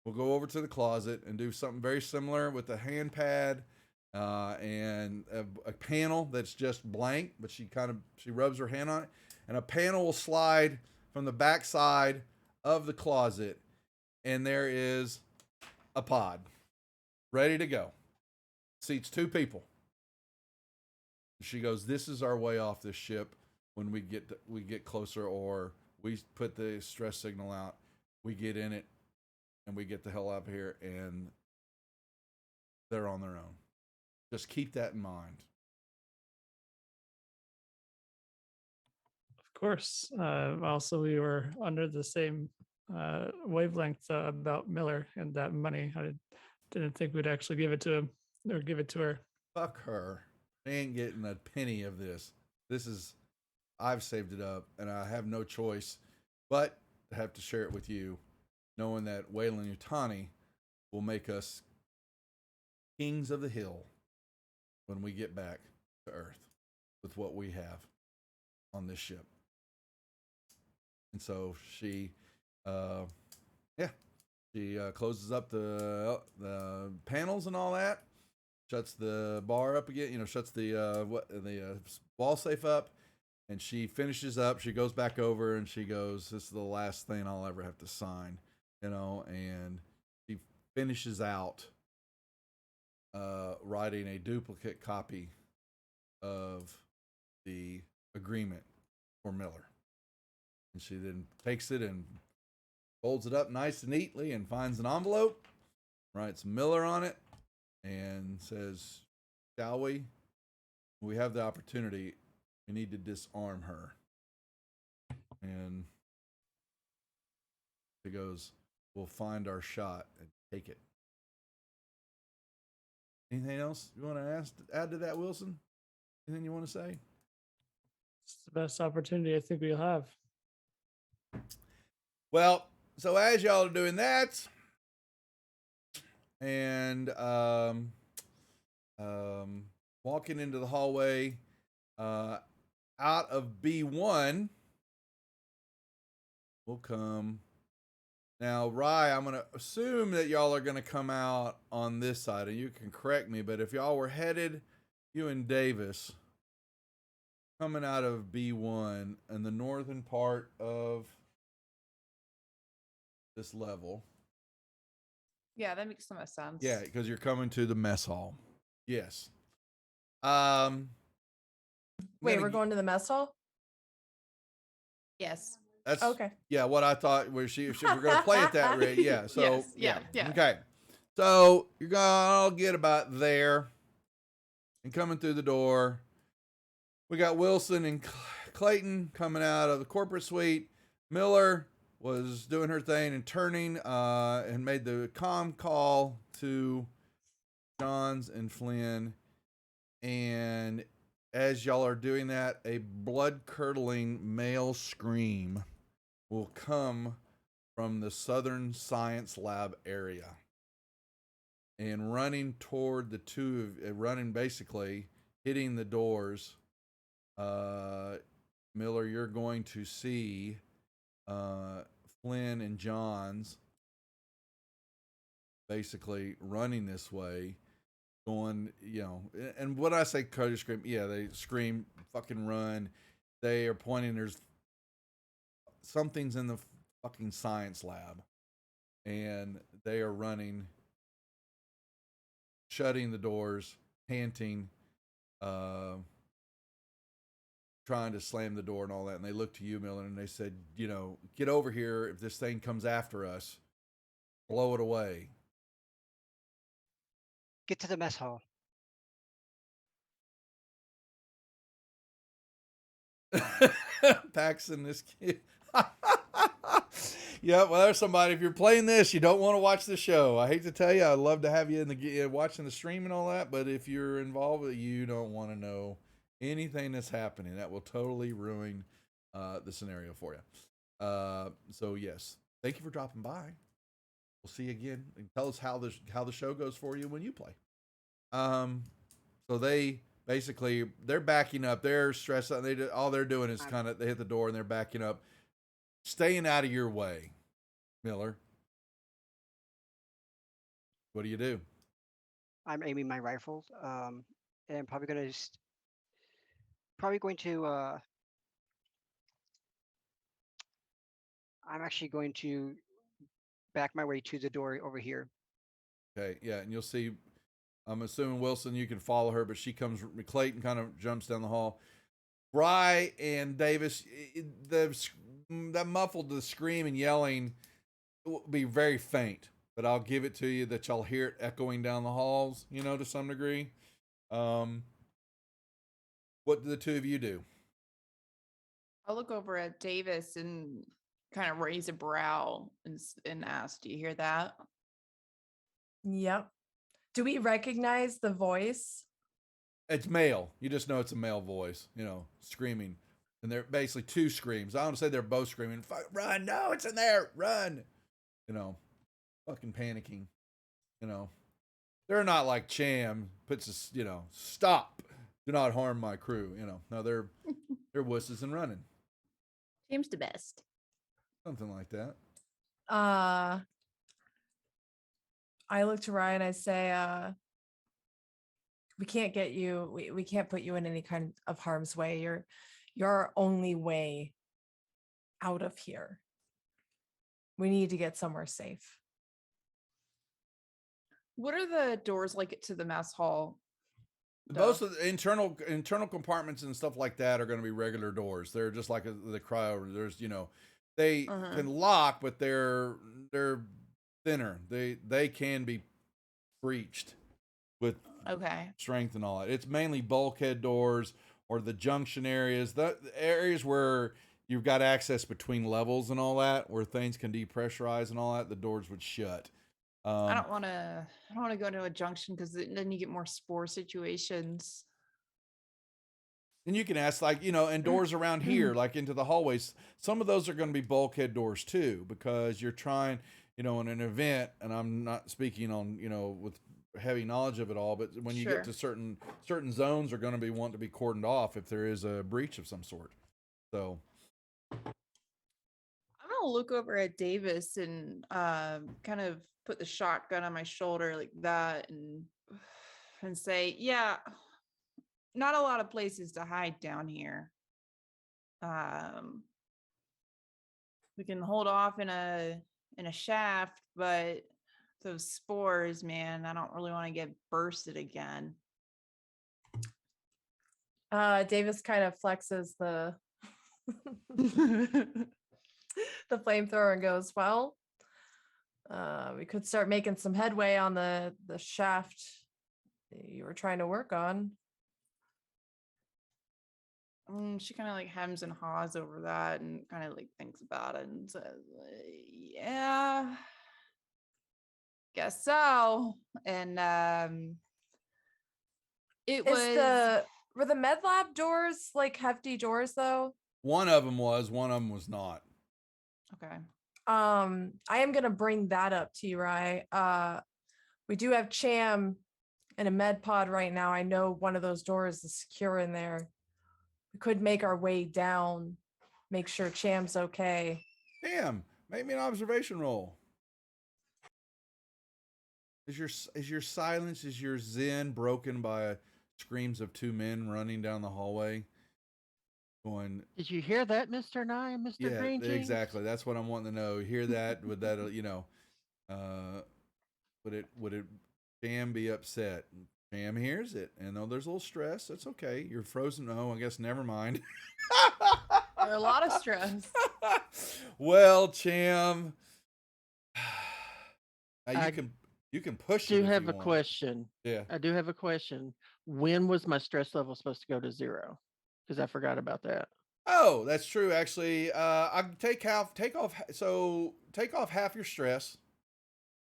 will go over to the closet and do something very similar with a hand pad and a panel that's just blank, but she rubs her hand on it, and a panel will slide from the back side of the closet, and there is a pod ready to go. Seats 2 people. She goes, "This is our way off this ship. When we get closer, or we put the stress signal out, we get in it, and we get the hell out of here, and they're on their own. Just keep that in mind." Of course. Also, we were under the same wavelength about Miller and that money. I didn't think we'd actually give it to him or give it to her. Fuck her. They ain't getting a penny of this. I've saved it up, and I have no choice but to have to share it with you, knowing that Wayland Yutani will make us kings of the hill when we get back to Earth with what we have on this ship. And so she, she closes up the panels and all that, shuts the bar up again, shuts the wall safe up, and she finishes up. She goes back over and she goes, "This is the last thing I'll ever have to sign," and she finishes out writing a duplicate copy of the agreement for Miller. And she then takes it and folds it up nice and neatly and finds an envelope, writes Miller on it, and says, "Shall we? We have the opportunity We need to disarm her. And he goes, we'll find our shot and take it. Anything else you want to add to that, Wilson? Anything you want to say? It's the best opportunity I think we'll have. Well, so as y'all are doing that, and walking into the hallway, out of B1 will come. Now, Rye, I'm going to assume that y'all are going to come out on this side, and you can correct me, but if y'all were headed, you and Davis, coming out of B1 in the northern part of this level. Yeah, that makes so much sense. Yeah, because you're coming to the mess hall. Yes. Wait, we're going to the mess hall? Yes. That's Okay. Yeah, what I thought was if we're gonna play it that way, yeah. So Yes, yeah. Okay. So you're gonna all get about there, and coming through the door, we got Wilson and Clayton coming out of the corporate suite. Miller was doing her thing and turning, and made the comm call to Johns and Flynn. And as y'all are doing that, a blood-curdling male scream will come from the Southern Science Lab area. And running toward the two of running, basically hitting the doors. Miller, you're going to see Flynn and Johns basically running this way, going, and what I say, Cody scream, yeah, they scream, fucking run. They are pointing, there's something's in the fucking science lab, and they are running, shutting the doors, panting, trying to slam the door and all that. And they look to you, Miller, and they said, get over here. If this thing comes after us, blow it away. Get to the mess hall. Paxton, this kid. Yeah, well, there's somebody. If you're playing this, you don't want to watch the show. I hate to tell you, I'd love to have you in the watching the stream and all that, but if you're involved, you don't want to know anything that's happening. That will totally ruin the scenario for you. So yes, thank you for dropping by. We'll see you again, and tell us how the show goes for you when you play. So they basically, they're backing up. They're stressed out. All they're doing is they hit the door and they're backing up, staying out of your way. Miller, what do you do? I'm aiming my rifle, and probably going to. I'm actually going to back my way to the door over here. Okay, yeah, and you'll see. I'm assuming Wilson, you can follow her, but she comes. Clayton kind of jumps down the hall. Bry and Davis, that muffled the scream and yelling will be very faint, but I'll give it to you that y'all hear it echoing down the halls, to some degree. What do the two of you do? I'll look over at Davis and kind of raise a brow and ask, do you hear that? Yep. Do we recognize the voice? It's male. You just know it's a male voice, screaming. And they're basically two screams. I don't say they're both screaming, run, no, it's in there, run. Fucking panicking. They're not like Cham puts us, stop, do not harm my crew. No, they're wusses and running. Cham's the best. Something like that. I look to Ryan. I say, we can't get you. We can't put you in any kind of harm's way. You're our only way out of here. We need to get somewhere safe. What are the doors like to the mess hall? Most of the internal compartments and stuff like that are going to be regular doors. They're just like the cryo. There's, they can lock, but they're thinner. They can be breached with strength and all that. It's mainly bulkhead doors or the junction areas, the areas where you've got access between levels and all that, where things can depressurize and all that, the doors would shut. I don't want to. I don't want to go into a junction because then you get more spore situations. And you can ask, like, and doors around here, like into the hallways, some of those are going to be bulkhead doors too, because you're trying, in an event, and I'm not speaking on, with heavy knowledge of it all, but when you get to certain zones are going to be wanting to be cordoned off if there is a breach of some sort. So I'm gonna look over at Davis and kind of put the shotgun on my shoulder like that and say, yeah, not a lot of places to hide down here. We can hold off in a shaft, but those spores, man, I don't really want to get bursted again. Davis kind of flexes the the flamethrower and goes, well, we could start making some headway on the shaft you were trying to work on. She kind of like hems and haws over that and kind of like thinks about it and says, yeah, guess so. And were the med lab doors like hefty doors though? one of them was not. Okay. I am gonna bring that up to you, Rye. We do have Cham in a med pod right now. I know one of those doors is secure in there. We could make our way down, make sure Cham's okay. Damn, make me an observation roll. Is your silence, is your zen broken by screams of two men running down the hallway? Going, did you hear that, Mr. Nye, Mr. yeah, Green Jeans? exactly. That's what I'm wanting to know. Hear that? Would that, would it Cham be upset? Cham hears it, and though there's a little stress, that's okay. You're frozen. Oh, I guess never mind. There's a lot of stress. Well, Cham, you can push it. I do have a question. Yeah, I do have a question. When was my stress level supposed to go to 0? Because I forgot about that. Oh, that's true. Actually, I take off half your stress,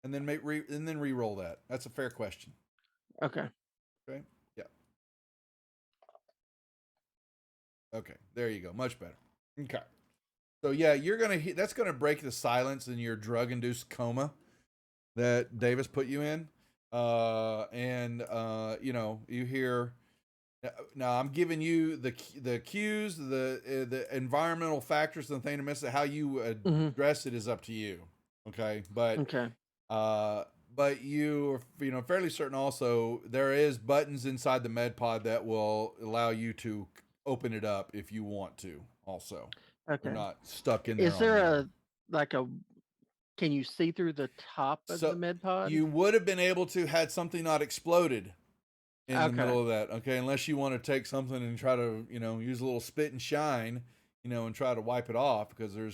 and then re-roll that. That's a fair question. Okay. Okay. Yeah. Okay. There you go. Much better. Okay. So yeah, that's gonna break the silence in your drug-induced coma that Davis put you in, you hear. Now I'm giving you the cues, the environmental factors, and the thing to miss it. How you address it is up to you. Okay, but okay. But you are fairly certain also there is buttons inside the med pod that will allow you to open it up if you want to. Also, okay, you're not stuck in there. Is there can you see through the top of the med pod? You would have been able to had something not exploded in the middle of that. Okay, unless you want to take something and try to use a little spit and shine, and try to wipe it off, because there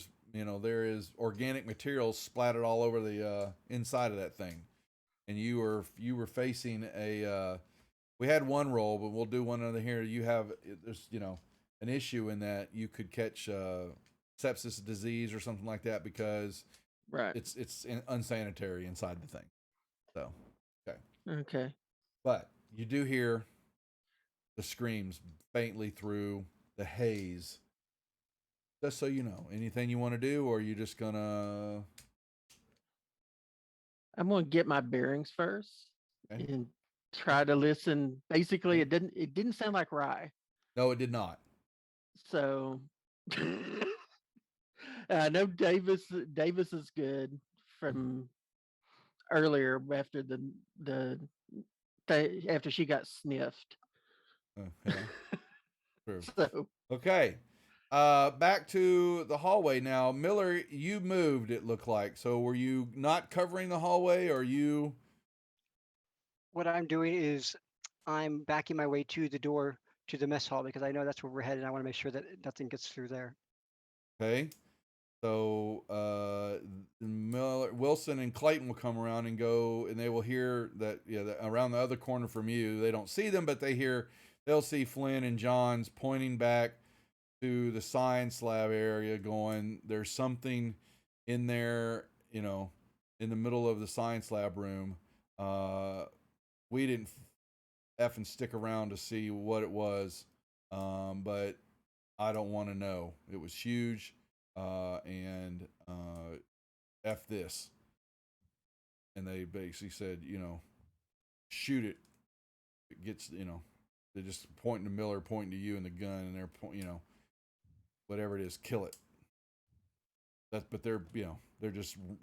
is organic materials splattered all over the inside of that thing, and you were facing a. We had one roll, but we'll do one other here. There's an issue in that you could catch sepsis disease or something like that, because it's unsanitary inside the thing. So okay. But you do hear the screams faintly through the haze. Just so you know, anything you want to do, or are you just gonna? I'm gonna get my bearings first and try to listen. Basically, it didn't sound like Rye. No, it did not. So I know Davis is good from earlier after after she got sniffed. Yeah. True. So okay. Back to the hallway now. Miller, you moved, it looked like. So were you not covering the hallway, or you? What I'm doing is I'm backing my way to the door to the mess hall, because I know that's where we're headed. I want to make sure that nothing gets through there. Okay. So Miller, Wilson, and Clayton will come around and go, and they will hear that around the other corner from you. They don't see them, but they hear they'll see Flynn and John's pointing back to the science lab area, going, "There's something in there, you know, in the middle of the science lab room. We didn't effing stick around to see what it was, but I don't want to know. It was huge, and F this." And they basically said, you know, shoot it. It gets, you know, they're just pointing to Miller, pointing to you and the gun, and they're, you know, whatever it is, kill it. But they're, you know,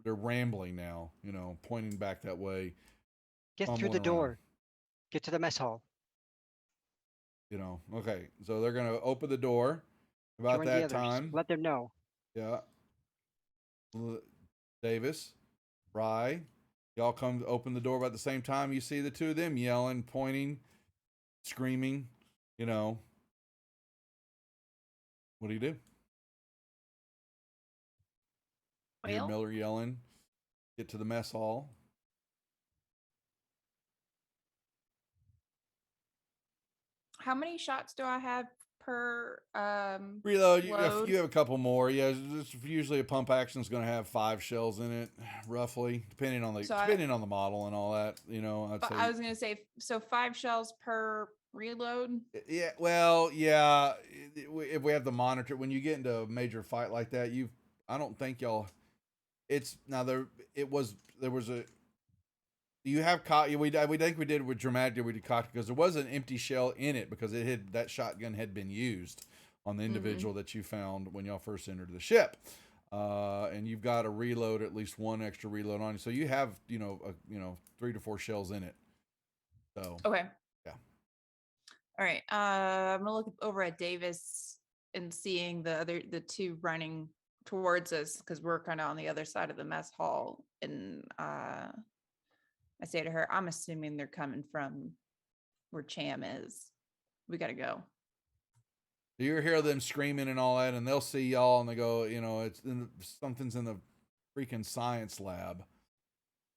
they're rambling now, you know, pointing back that way. Get through fumbling the around, door. Get to the mess hall. You know, okay. So they're going to open the door about Join the that others. time. Let them know. Yeah. Davis, Rye, y'all come to open the door about the same time. You see the two of them yelling, pointing, screaming, you know. What do? You hear Well, Miller yelling, get to the mess hall. how many shots do I have per Reload. load? You have a couple more. Yeah, usually a pump action is going to have 5 shells in it, roughly, depending on the model and all that. You know, I'd say. I was gonna say, so 5 shells per reload. Yeah. Well, yeah. If we have the monitor, when you get into a major fight like that, I don't think y'all. It's now there. There was a. You have we think we did with dramatic. We did cocked because there was an empty shell in it because that shotgun had been used on the individual that you found when y'all first entered the ship, and you've got to reload at least one extra reload on you. So you have 3 to 4 shells in it. So Okay. Yeah. All right. I'm gonna look over at Davis and seeing the two running towards us because we're kind of on the other side of the mess hall, and I say to her, I'm assuming they're coming from where Cham is. We got to go. you hear them screaming and all that, and they'll see y'all and they go, something's in the freaking science lab,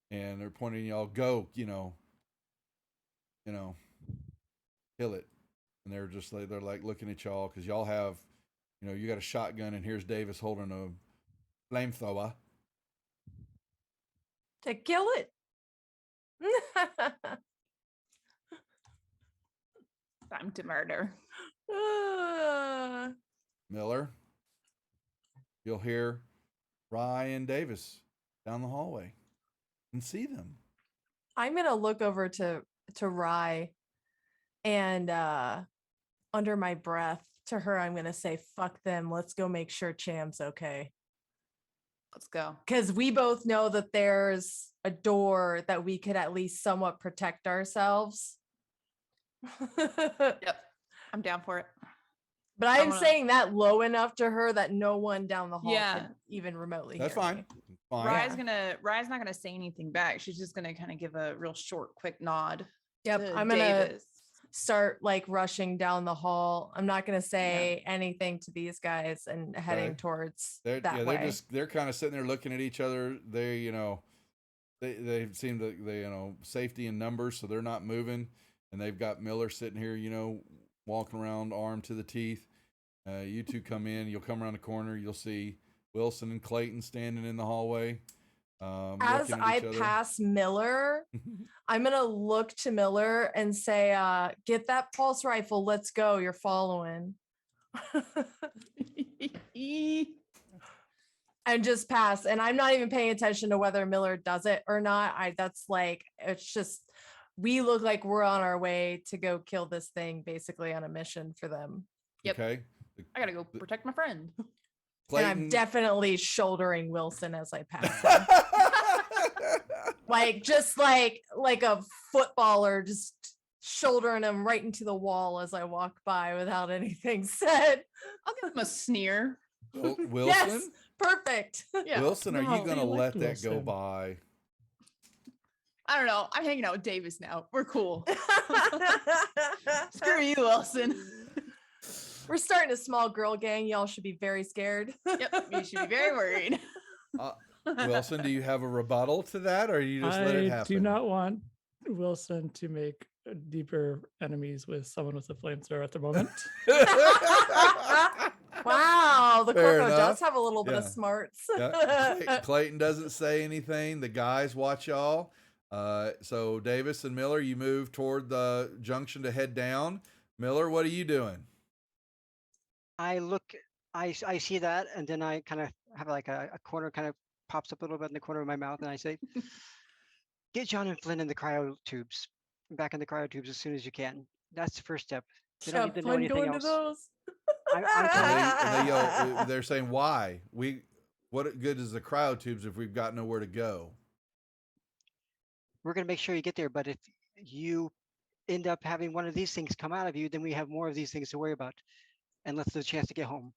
and they're pointing y'all, go, kill it. And they're just like, they're like looking at y'all because y'all have, you got a shotgun, and here's Davis holding a flamethrower To kill it. Time to murder. Miller. You'll hear Rye and Davis down the hallway and see them. I'm gonna look over to Rye, and under my breath to her, I'm gonna say, "Fuck them. Let's go make sure Cham's okay." Let's go. Because we both know that there's a door that we could at least somewhat protect ourselves. Yep. I'm down for it. But I'm saying that low enough to her that no one down the hall Yeah. could even remotely That's hear fine. me. Fine. Rye's not gonna say anything back. She's just gonna kind of give a real short, quick nod. Yep, to I'm gonna Davis. start like rushing down the hall. I'm not gonna say anything to these guys and heading towards that way. They're kind of sitting there looking at each other. They they seem to safety in numbers, so they're not moving, and they've got Miller sitting here, walking around armed to the teeth. You two come in. You'll come around the corner. You'll see Wilson and Clayton standing in the hallway. As I pass Miller, I'm gonna look to Miller and say, "Get that pulse rifle. Let's go. You're following." And just pass. And I'm not even paying attention to whether Miller does it or not. It's just, we look like we're on our way to go kill this thing, basically on a mission for them. Yep. Okay. I gotta go protect my friend. Clayton. And I'm definitely shouldering Wilson as I pass him. like a footballer, just shouldering him right into the wall as I walk by without anything said. I'll give him a sneer. Wilson? Yes, perfect. Yeah. Wilson, are you No, going to you like let that go Wilson. by? I don't know. I'm hanging out with Davis now. We're cool. Screw you, Wilson. We're starting a small girl gang. Y'all should be very scared. Yep. You should be very worried. Wilson, do you have a rebuttal to that, or you just let it I happen? do not want Wilson to make deeper enemies with someone with a flamethrower at the moment. Wow, the Fair Corpo enough. does have a little bit of Yeah. smarts. Yeah. Clayton doesn't say anything. The guys watch y'all. So Davis and Miller, you move toward the junction to head down. Miller, what are you doing? I look, I see that, and then I kind of have like a corner kind of pops up a little bit in the corner of my mouth, and I say, "Get John and Flynn in the cryo tubes, back in the cryo tubes as soon as you can. That's the first step. They don't Yeah, need to know fun anything going to else." those. I'm And telling you, they yell. They're saying, "Why? What good is the cryotubes if we've got nowhere to go?" we're gonna make sure you get there. But if you end up having one of these things come out of you, then we have more of these things to worry about, and less of a chance to get home.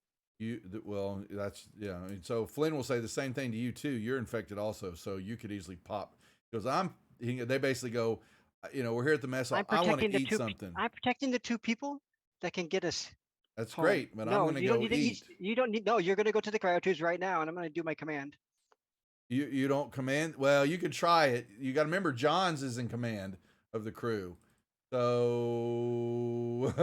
Well, that's yeah. I mean, so Flynn will say the same thing to you too. You're infected also, so you could easily pop. Because they basically go, we're here at the mess hall. I want to eat something. I'm protecting the two people that can get us That's home. great, but I'm No, going to you don't go need to eat. You don't need. No, you're gonna go to the cryotubes right now, and I'm gonna do my command. You don't command. Well, you could try it. You got to remember, Johns is in command of the crew, so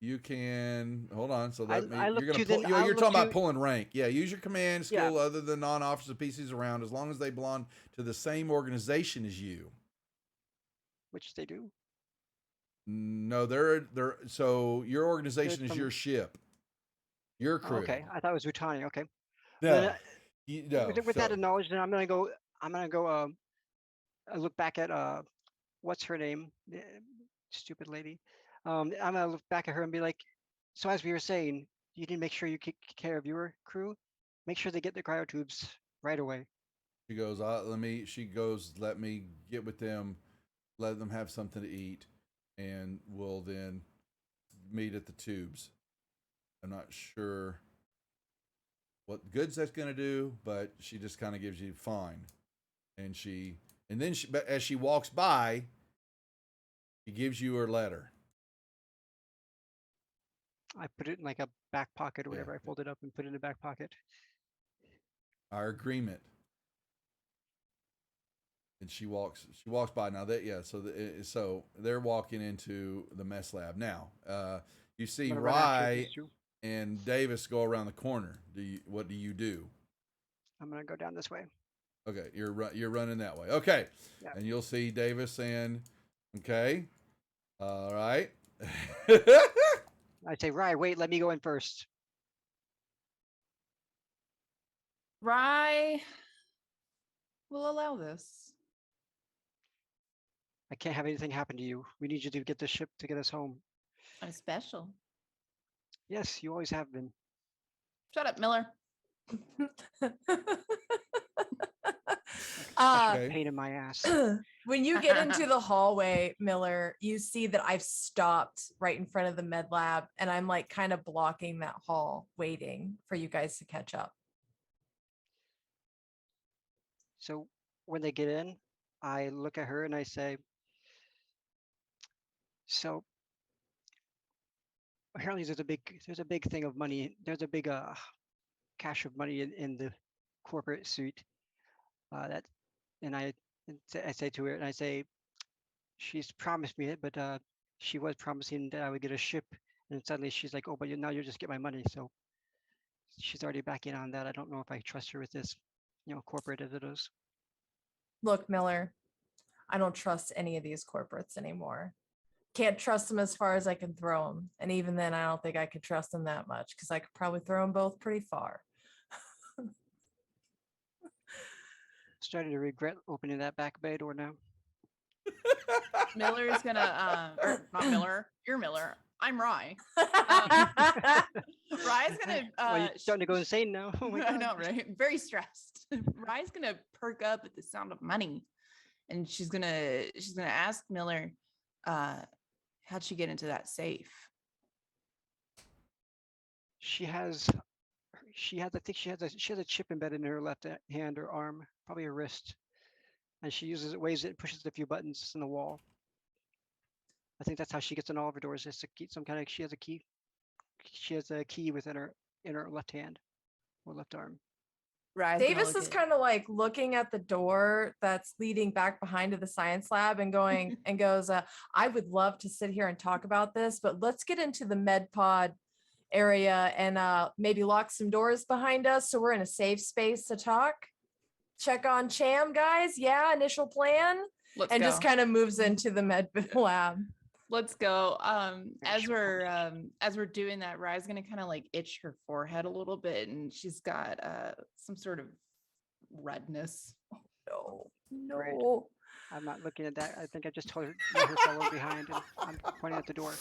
you can hold on. So I let me. look You're gonna to pull. the- You're, I'll you're look talking about to- pulling rank. Yeah, use your command Yeah. skill other than non-officer PCs around, as long as they belong to the same organization as you. Which they do. No, they're. So your organization is from- your ship, your Oh, crew. okay, I thought it was Utani. Okay. No, Then, no. with that so- knowledge, then I'm gonna go. I look back at what's her name? The stupid lady. I'm gonna look back at her and be like, so as we were saying, you need to make sure you take care of your crew. Make sure they get the cryotubes right away. She goes, she goes, let me get with them, let them have something to eat, and we'll then meet at the tubes. I'm not sure what goods that's going to do, but she just kind of gives you fine. But as she walks by, she gives you her letter. I put it in like a back pocket or Yeah. whatever. I fold it up and put it in the back pocket. Our agreement. And she walks by now. So they're walking into the mess lab now. You see I'm gonna run after Rye these two. and Davis go around the corner. What do you do? I'm gonna go down this way. Okay, you're running that way. Okay, Yeah. and you'll see Davis and okay, all right. I say, Rye, wait, let me go in first. Rye will allow this. I can't have anything happen to you. We need you to get the ship to get us home. I'm special. Yes, you always have been. Shut up, Miller. Okay. Pain in my ass. When you get into the hallway, Miller, you see that I've stopped right in front of the med lab and I'm like kind of blocking that hall, waiting for you guys to catch up. So when they get in, I look at her and I say, so apparently there's a big thing of money. There's a big cache of money in the corporate suite. That and I say to her and I say, she's promised me it, but she was promising that I would get a ship, and suddenly she's like, oh, but now you just get my money. So she's already backing on that. I don't know if I trust her with this, corporate as it is. Look, Miller, I don't trust any of these corporates anymore. Can't trust them as far as I can throw them. And even then, I don't think I could trust them that much because I could probably throw them both pretty far. Starting to regret opening that back bay door now. Miller's gonna, or not Miller, you're Miller. I'm Rye. Rye's gonna, Well, you're starting to go insane now. Oh my I God. know, right? Very stressed. Rye's gonna perk up at the sound of money, and she's gonna ask Miller, how'd she get into that safe? She has, I think she has a chip embedded in her left hand or arm, probably her wrist, and she uses it, waves it, and pushes a few buttons in the wall. I think that's how she gets in all of her doors. Is to keep some kind of, she has a key. She has a key within her in her left hand or left arm. Rye's gonna Davis look is at- kind of like looking at the door that's leading back behind to the science lab and going and goes, I would love to sit here and talk about this, but let's get into the med pod area and maybe lock some doors behind us so we're in a safe space to talk. Check on Cham, guys. Yeah, initial plan. Let's And go. just kind of moves into the med lab. Let's go. As sure, we're doing that, Rye's gonna kind of like itch her forehead a little bit, and she's got some sort of redness. No, Great. no. I'm not looking at that. I think I just told her let her follow behind, and I'm pointing at the door.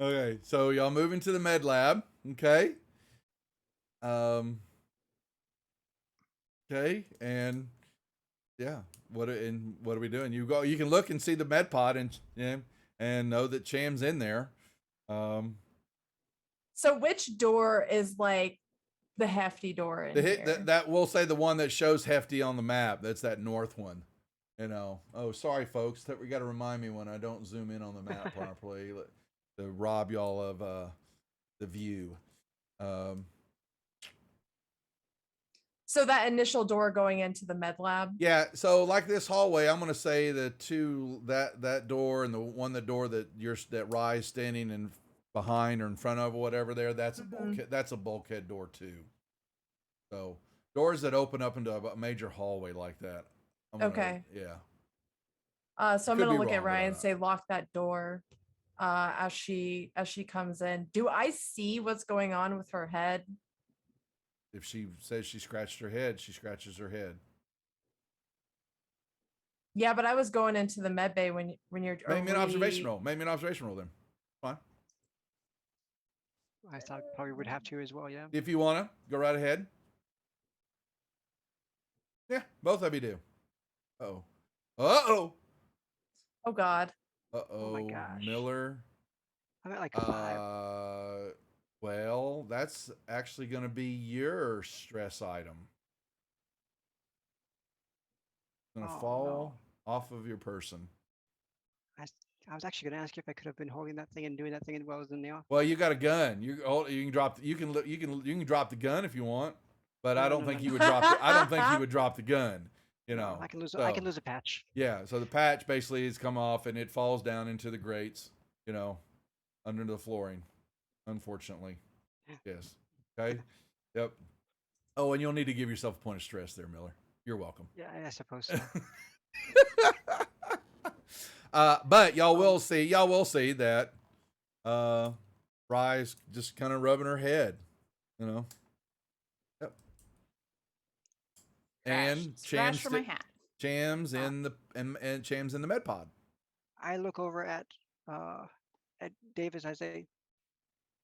Okay, so y'all move into the med lab. Okay. Okay, and yeah, what are we doing? You can look and see the med pod and know that Cham's in there. So which door is like the hefty door in here? That we'll say the one that shows Hefty on the map. That's that north one. Oh, sorry, folks. That we got to remind me when I don't zoom in on the map properly to rob y'all of the view. So that initial door going into the med lab. Yeah. So like this hallway, I'm gonna say that that door and the door that Rye's standing in behind or in front of or whatever there. That's a bulkhead. That's a bulkhead door too. So doors that open up into a major hallway like that. Okay. Yeah. So I'm Could gonna be look wrong, at but Ryan and say lock that door as she comes in. Do I see what's going on with her head? If she says she scratched her head, she scratches her head. Yeah, but I was going into the med bay when you're Make me an observation roll. Make me an observation roll then. Fine. I thought probably would have to as well. Yeah. If you wanna, go right ahead. Yeah, both of you do. Uh-oh. Uh-oh. Oh God. Uh-oh. Oh my gosh. Miller. I'm at like a 5. Well, that's actually going to be your stress item. It's going to Oh, fall off of your person. I was actually going to ask you if I could have been holding that thing and doing that thing while I was in the office. Well, you got a gun. You can drop. You can drop the gun if you want, but I don't think you would drop. I don't think you would drop the gun. You know, I can lose. so, I can lose a patch. Yeah. So the patch basically has come off and it falls down into the grates. You know, under the flooring. Unfortunately. Yes. Okay. Yep. Oh, and you'll need to give yourself a point of stress there, Miller. You're welcome. Yeah, I suppose so. But y'all will see that Rye's just kind of rubbing her head, you know. Yep. And Scratch for my hat. Cham's in the and Cham's in the med pod. I look over at Davis. I say,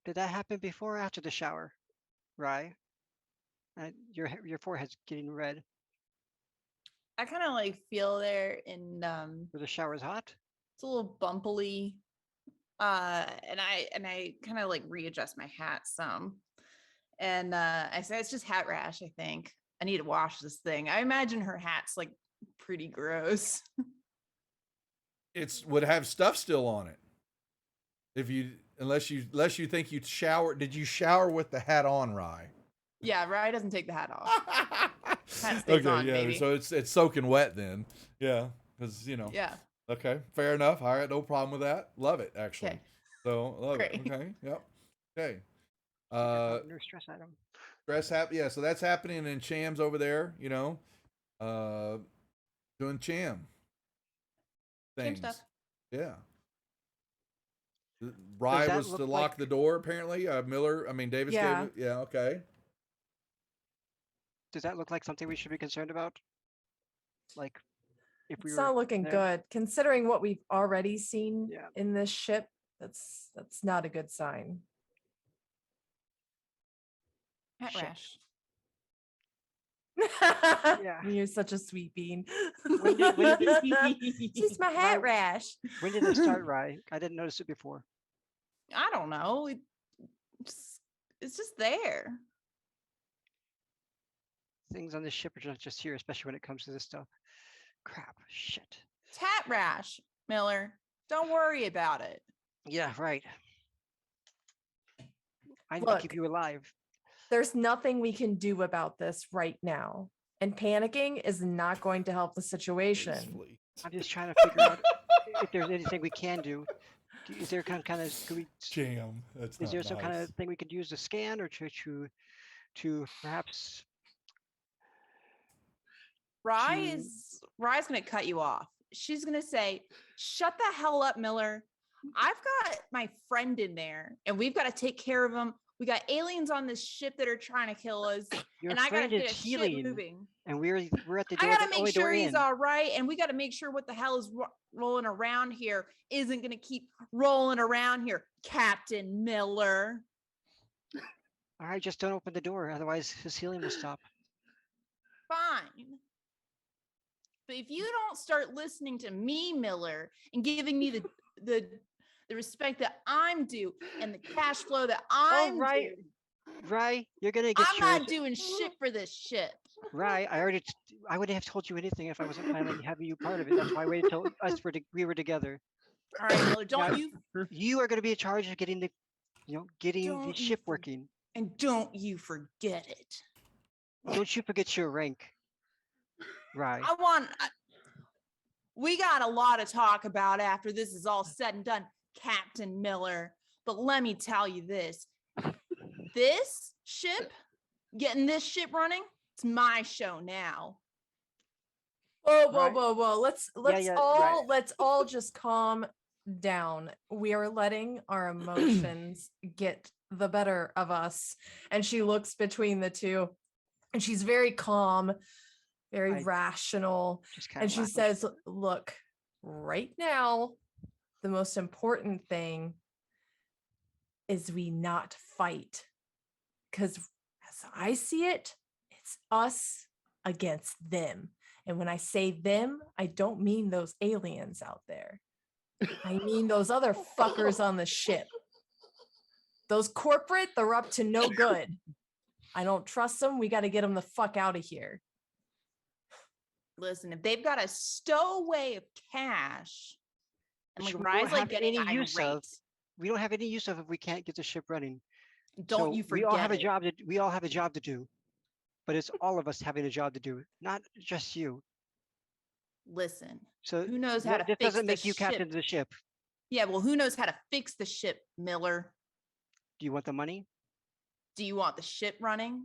"Did that happen before or after the shower, Rye? Your forehead's getting red. I kind of like feel there, and Were the showers hot? it's a little bumpily. And I kind of like readjust my hat some, and I say it's just hat rash. I think I need to wash this thing. I imagine her hat's like pretty gross. It's would have stuff still on it. Unless you think you showered. Did you shower with the hat on, Rye? Yeah, Rye doesn't take the hat off. Hat stays Okay, on, yeah. baby. So it's soaking wet then. Yeah, because Yeah. Okay, fair enough. All right, no problem with that. Love it actually. Okay. So love it. Great. Okay. Yep. Okay. No stress item. Yeah. So that's happening in Cham's over there. You know, doing Cham things. stuff. Yeah. Rye that was to look lock like- the door apparently. Davis Yeah. gave it. Yeah. Okay. Does that look like something we should be concerned about? Like, if we It's were not looking there? good considering what we've already seen Yeah. in this ship. That's not a good sign. Hat Shit. rash. Yeah. You're such a sweet bean. When She's my hat Why- rash. When did it start, Rye? I didn't notice it before. I don't know. It's just there. Things on this ship are not just here, especially when it comes to this stuff. Crap. Shit. It's hat rash, Miller. Don't worry about it. Yeah, right. I need to Look. keep you alive. There's nothing we can do about this right now. And panicking is not going to help the situation. Gracefully. I'm just trying to figure out if there's anything we can do. Is there kind of could we? Jam. That's Is not there some kind nice. of thing we could use to scan or to perhaps? Rye's gonna cut you off. She's gonna say, "Shut the hell up, Miller. I've got my friend in there, and we've got to take care of him. We got aliens on this ship that are trying to kill us, Your and I gotta friend get is a ship healing, moving. and we're at the I door. gotta The make only door sure he's in. all right, and we gotta make sure what the hell is rolling around here isn't gonna keep rolling around here, Captain Miller." All right, just don't open the door, otherwise his healing will stop. Fine. But if you don't start listening to me, Miller, and giving me the respect that I'm due and the cash flow that I'm right. due, Rye, you're gonna get I'm yours. not doing shit for this ship. Rye, I wouldn't have told you anything if I wasn't planning on having you part of it. That's why I waited till we were together. All right, Miller, don't Now, you You are going to be in charge of getting the Don't you ship for- working. and don't you forget it. Don't you forget your rank, Rye. We got a lot to talk about after this is all said and done, Captain Miller. But let me tell you this. This ship, getting this ship running, it's my show now. Whoa, Right. whoa. Let's yeah, all right. let's all just calm down. We are letting our emotions get the better of us. And she looks between the two, and she's very calm, very I rational. Just kind And of she says, look, right now, the most important thing is we not fight. Because as I see it, it's us against them. And when I say them, I don't mean those aliens out there. I mean those other fuckers on the ship. Those corporate, they're up to no good. I don't trust them. We got to get them the fuck out of here. Listen, if they've got a stowaway of cash, and Which like we Rye's don't like have getting any use of. irate, we don't have any use of if we can't get the ship running. don't So you we all have forget a it. job. We all have a job to do, but it's all of us having a job to do, not just you. Listen, So who knows how to this fix doesn't the make you captain ship? of the ship. Yeah, well, who knows how to fix the ship, Miller? Do you want the money? Do you want the ship running?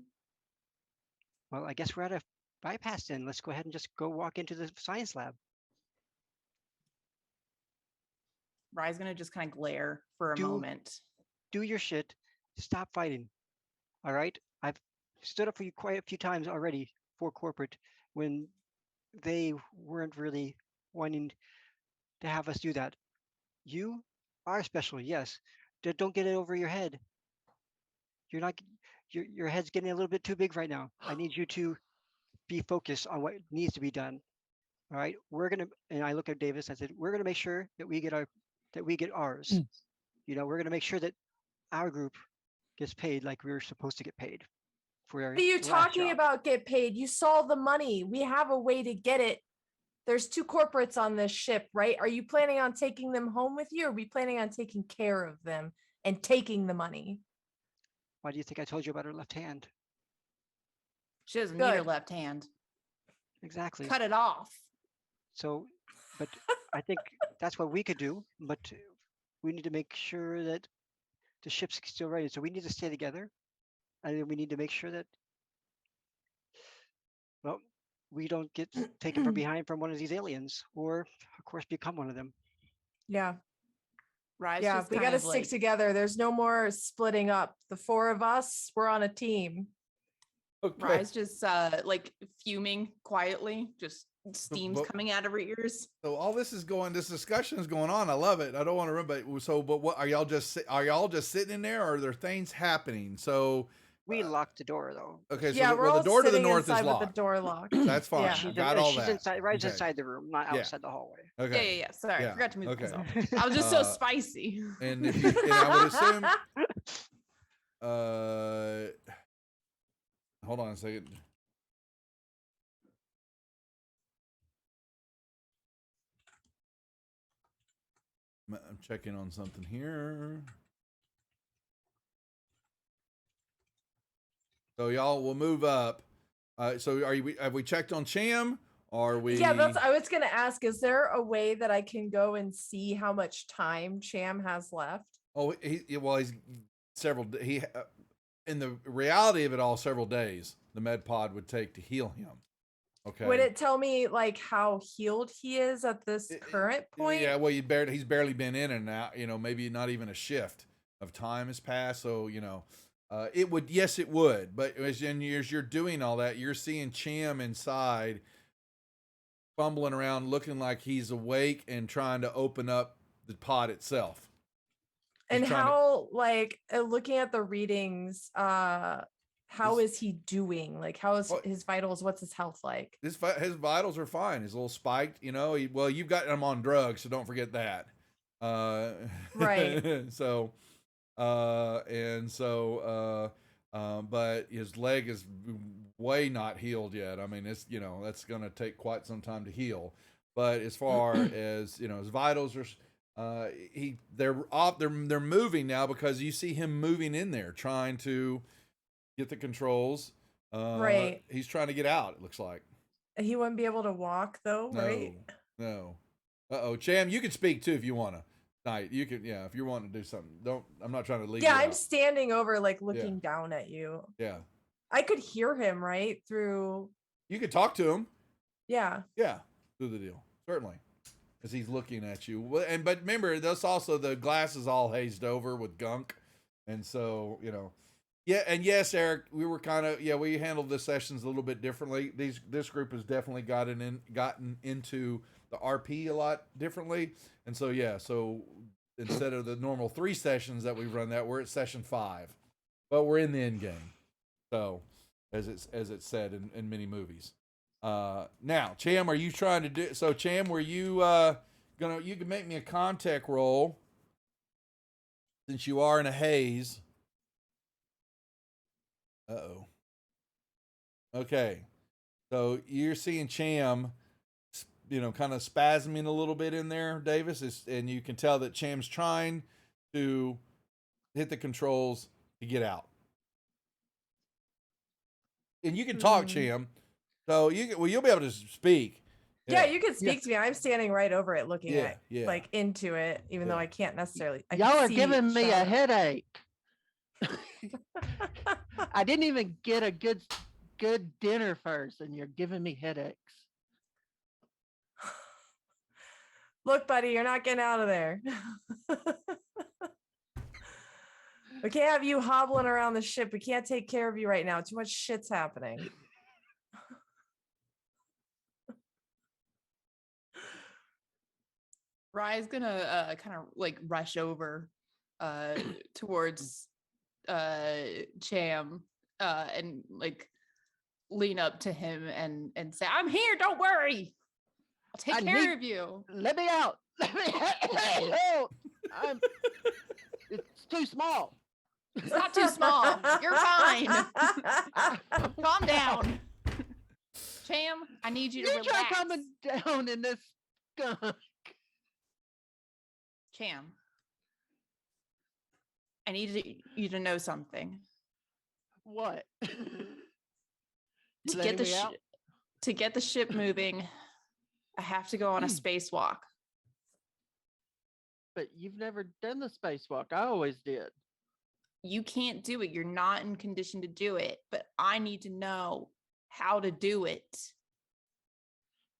Well, I guess we're at a bypass then. Let's go ahead and just go walk into the science lab. Rye's gonna just kind of glare for a Do- moment. Do your shit. Stop fighting. All right? I've stood up for you quite a few times already for corporate when they weren't really wanting to have us do that. You are special, yes. Don't get it over your head. You're not. Your head's getting a little bit too big right now. I need you to be focused on what needs to be done. All right, and I look at Davis. I said, we're gonna make sure that we get ours. We're gonna make sure that our group gets paid like we were supposed to get paid for our What are you last talking job. about? Get paid? You saw the money. We have a way to get it. There's 2 corporates on this ship, right? Are you planning on taking them home with you, or are we planning on taking care of them and taking the money? Why do you think I told you about her left hand? She doesn't need her Good. left hand. Exactly. Cut it off. So, but I think that's what we could do. But we need to make sure that the ship's still ready. So we need to stay together, and then we need to make sure that, well, we don't get taken from behind from one of these aliens, or of course become one of them. Yeah. Rye's Yeah, just we kind got to of stick like, together. There's no more splitting up. The 4 of us, we're on a team. Okay. Rye's just like fuming quietly, just steam's but- coming out of her ears. So all this discussion is going on. I love it. I don't want to run, but what are y'all just sitting in there, or are there things happening? So We locked the door though. okay, so Yeah, the, we're well, all the door to the sitting north is inside with locked. the door locked. That's fine. Yeah. I got all she's that. inside, right Okay. inside the room, not Yeah. outside the hallway. Okay. Yeah. Sorry, Yeah, I forgot to move okay. myself. I was just so Uh, spicy. And I would assume. Hold on a second. I'm checking on something here. So y'all will move up. So have we checked on Cham? Are we? Yeah, I was gonna ask, is there a way that I can go and see how much time Cham has left? Oh, he's several. In the reality of it all, several days the med pod would take to heal him. Okay. Would it tell me like how healed he is at this current point? Yeah, well, he's barely been in and out. Maybe not even a shift of time has passed. So it would. Yes, it would. But as you're doing all that, you're seeing Cham inside, fumbling around, looking like he's awake and trying to open up the pod itself. And how, looking at the readings, how is he doing? Like, how is his vitals? What's his health like? His vitals are fine. He's a little spiked, you've got him on drugs, so don't forget that. Right. But his leg is way not healed yet. I mean, it's, that's going to take quite some time to heal. But as far as, his vitals are, they're moving now because you see him moving in there, trying to get the controls. Right. He's trying to get out, it looks like. He wouldn't be able to walk though, right? No. Cham, you can speak too if you want to. Night, you can, if you're wanting to do something. I'm not trying to leave. Yeah, you I'm out. standing over, looking down at you. Yeah. I could hear him right through. You could talk to him. Yeah. Yeah. Do the deal. Certainly. As he's looking at you. But remember, that's also the glass is all hazed over with gunk. And so, yeah. And yes, Eric, we were we handled the sessions a little bit differently. This group has definitely gotten into the RP a lot differently. And so, so instead of the normal 3 sessions that we've run we're at session 5, but we're in the end game. So as it's said in many movies. Now, Cham, are you trying to do, so Cham, were you, you can make me a contact roll since you are in a haze. Uh-oh. Okay. So you're seeing Cham, kind of spasming a little bit in there, Davis, and you can tell that Cham's trying to hit the controls to get out. And you can talk, Cham. So you'll be able to speak. Yeah, you can speak to me. I'm standing right over it, looking at into it, even though I can't necessarily. Y'all are giving me a headache. I didn't even get a good dinner first, and you're giving me headaches. Look, buddy, you're not getting out of there. We can't have you hobbling around the ship. We can't take care of you right now. Too much shit's happening. Rye's gonna kind of rush over towards Cham and lean up to him and say, "I'm here, don't worry. I'll take care of you. Let me out. Let me out. It's too small. It's not too small. You're fine. Calm down. Cham, I need you to relax. Try coming down in this skunk. Cham, I need you to know something. What? To get the ship moving, I have to go on a spacewalk. But you've never done the spacewalk. I always did. You can't do it. You're not in condition to do it, but I need to know how to do it.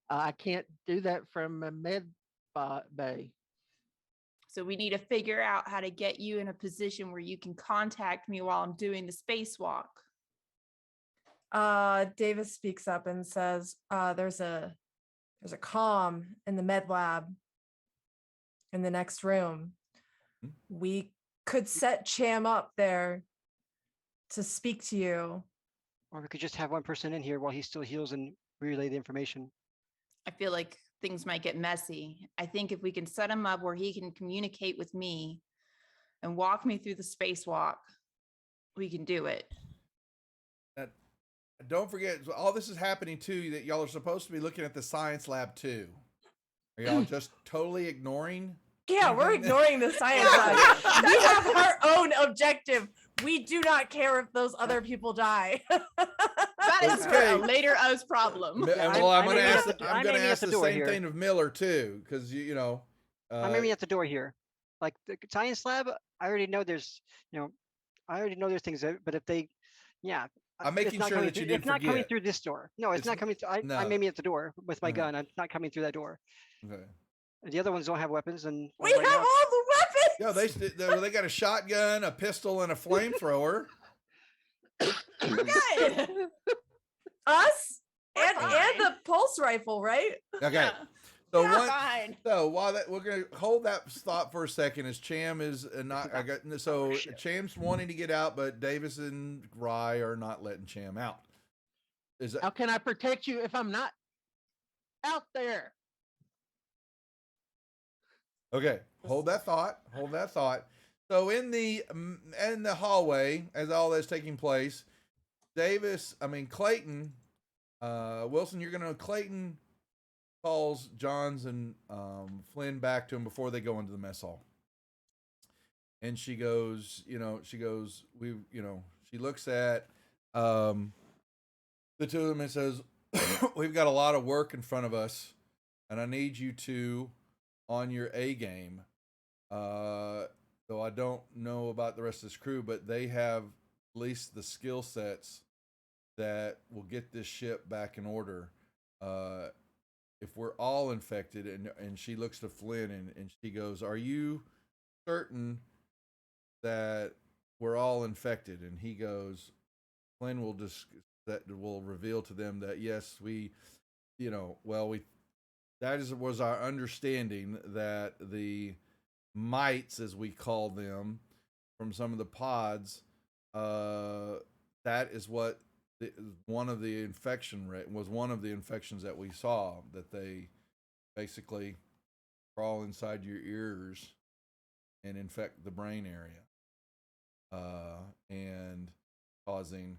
I can't do that from a med bay. So we need to figure out how to get you in a position where you can contact me while I'm doing the spacewalk. Davis speaks up and says, there's a comm in the med lab in the next room. We could set Cham up there to speak to you. Or we could just have one person in here while he still heals and relay the information. I feel like things might get messy. I think if we can set him up where he can communicate with me and walk me through the spacewalk, we can do it. Don't forget, all this is happening too, that y'all are supposed to be looking at the science lab too. Are y'all just totally ignoring? Yeah, we're ignoring the science lab. We have our own objective. We do not care if those other people die. That is Okay. a later us problem. And I'm- well, I'm I'm going to aiming ask. at the- I'm I'm going to aiming at ask the the door same here. thing of Miller too, because you know. I'm aiming at the door here. Like the science lab, I already know there's, I already know there's things, but if they, yeah. I'm it's making not sure coming that you through- didn't It's not coming forget. through this door. No, it's It's not coming through. I'm no. aiming at the door with my Uh-huh. gun. I'm not coming through that door. Okay. The other ones don't have weapons, and We right have now, all the weapons. Yeah, they got a shotgun, a pistol, and a flamethrower. Good. Us We're and fine. the pulse rifle, right? Okay. Yeah. So Yeah. one. Fine. So while that we're gonna hold that thought for a second, as Cham is not. I got so Oh, shit. Cham's wanting to get out, but Davis and Rye are not letting Cham out. Is that How can I protect you if I'm not out there? okay? Hold that thought. Hold that thought. So in the hallway, as all that's taking place, Clayton, Wilson, you're gonna Clayton calls Johns and Flynn back to him before they go into the mess hall. And she goes, she looks at the two of them and says, we've got a lot of work in front of us, and I need you to on your A game. Though I don't know about the rest of this crew, but they have at least the skill sets that will get this ship back in order. If we're all infected, and she looks to Flynn and she goes, are you certain that we're all infected? And he goes, Flynn will will reveal to them that yes, was our understanding that the mites, as we call them, from some of the pods, that is what one of the infections that we saw, that they basically crawl inside your ears and infect the brain area, and causing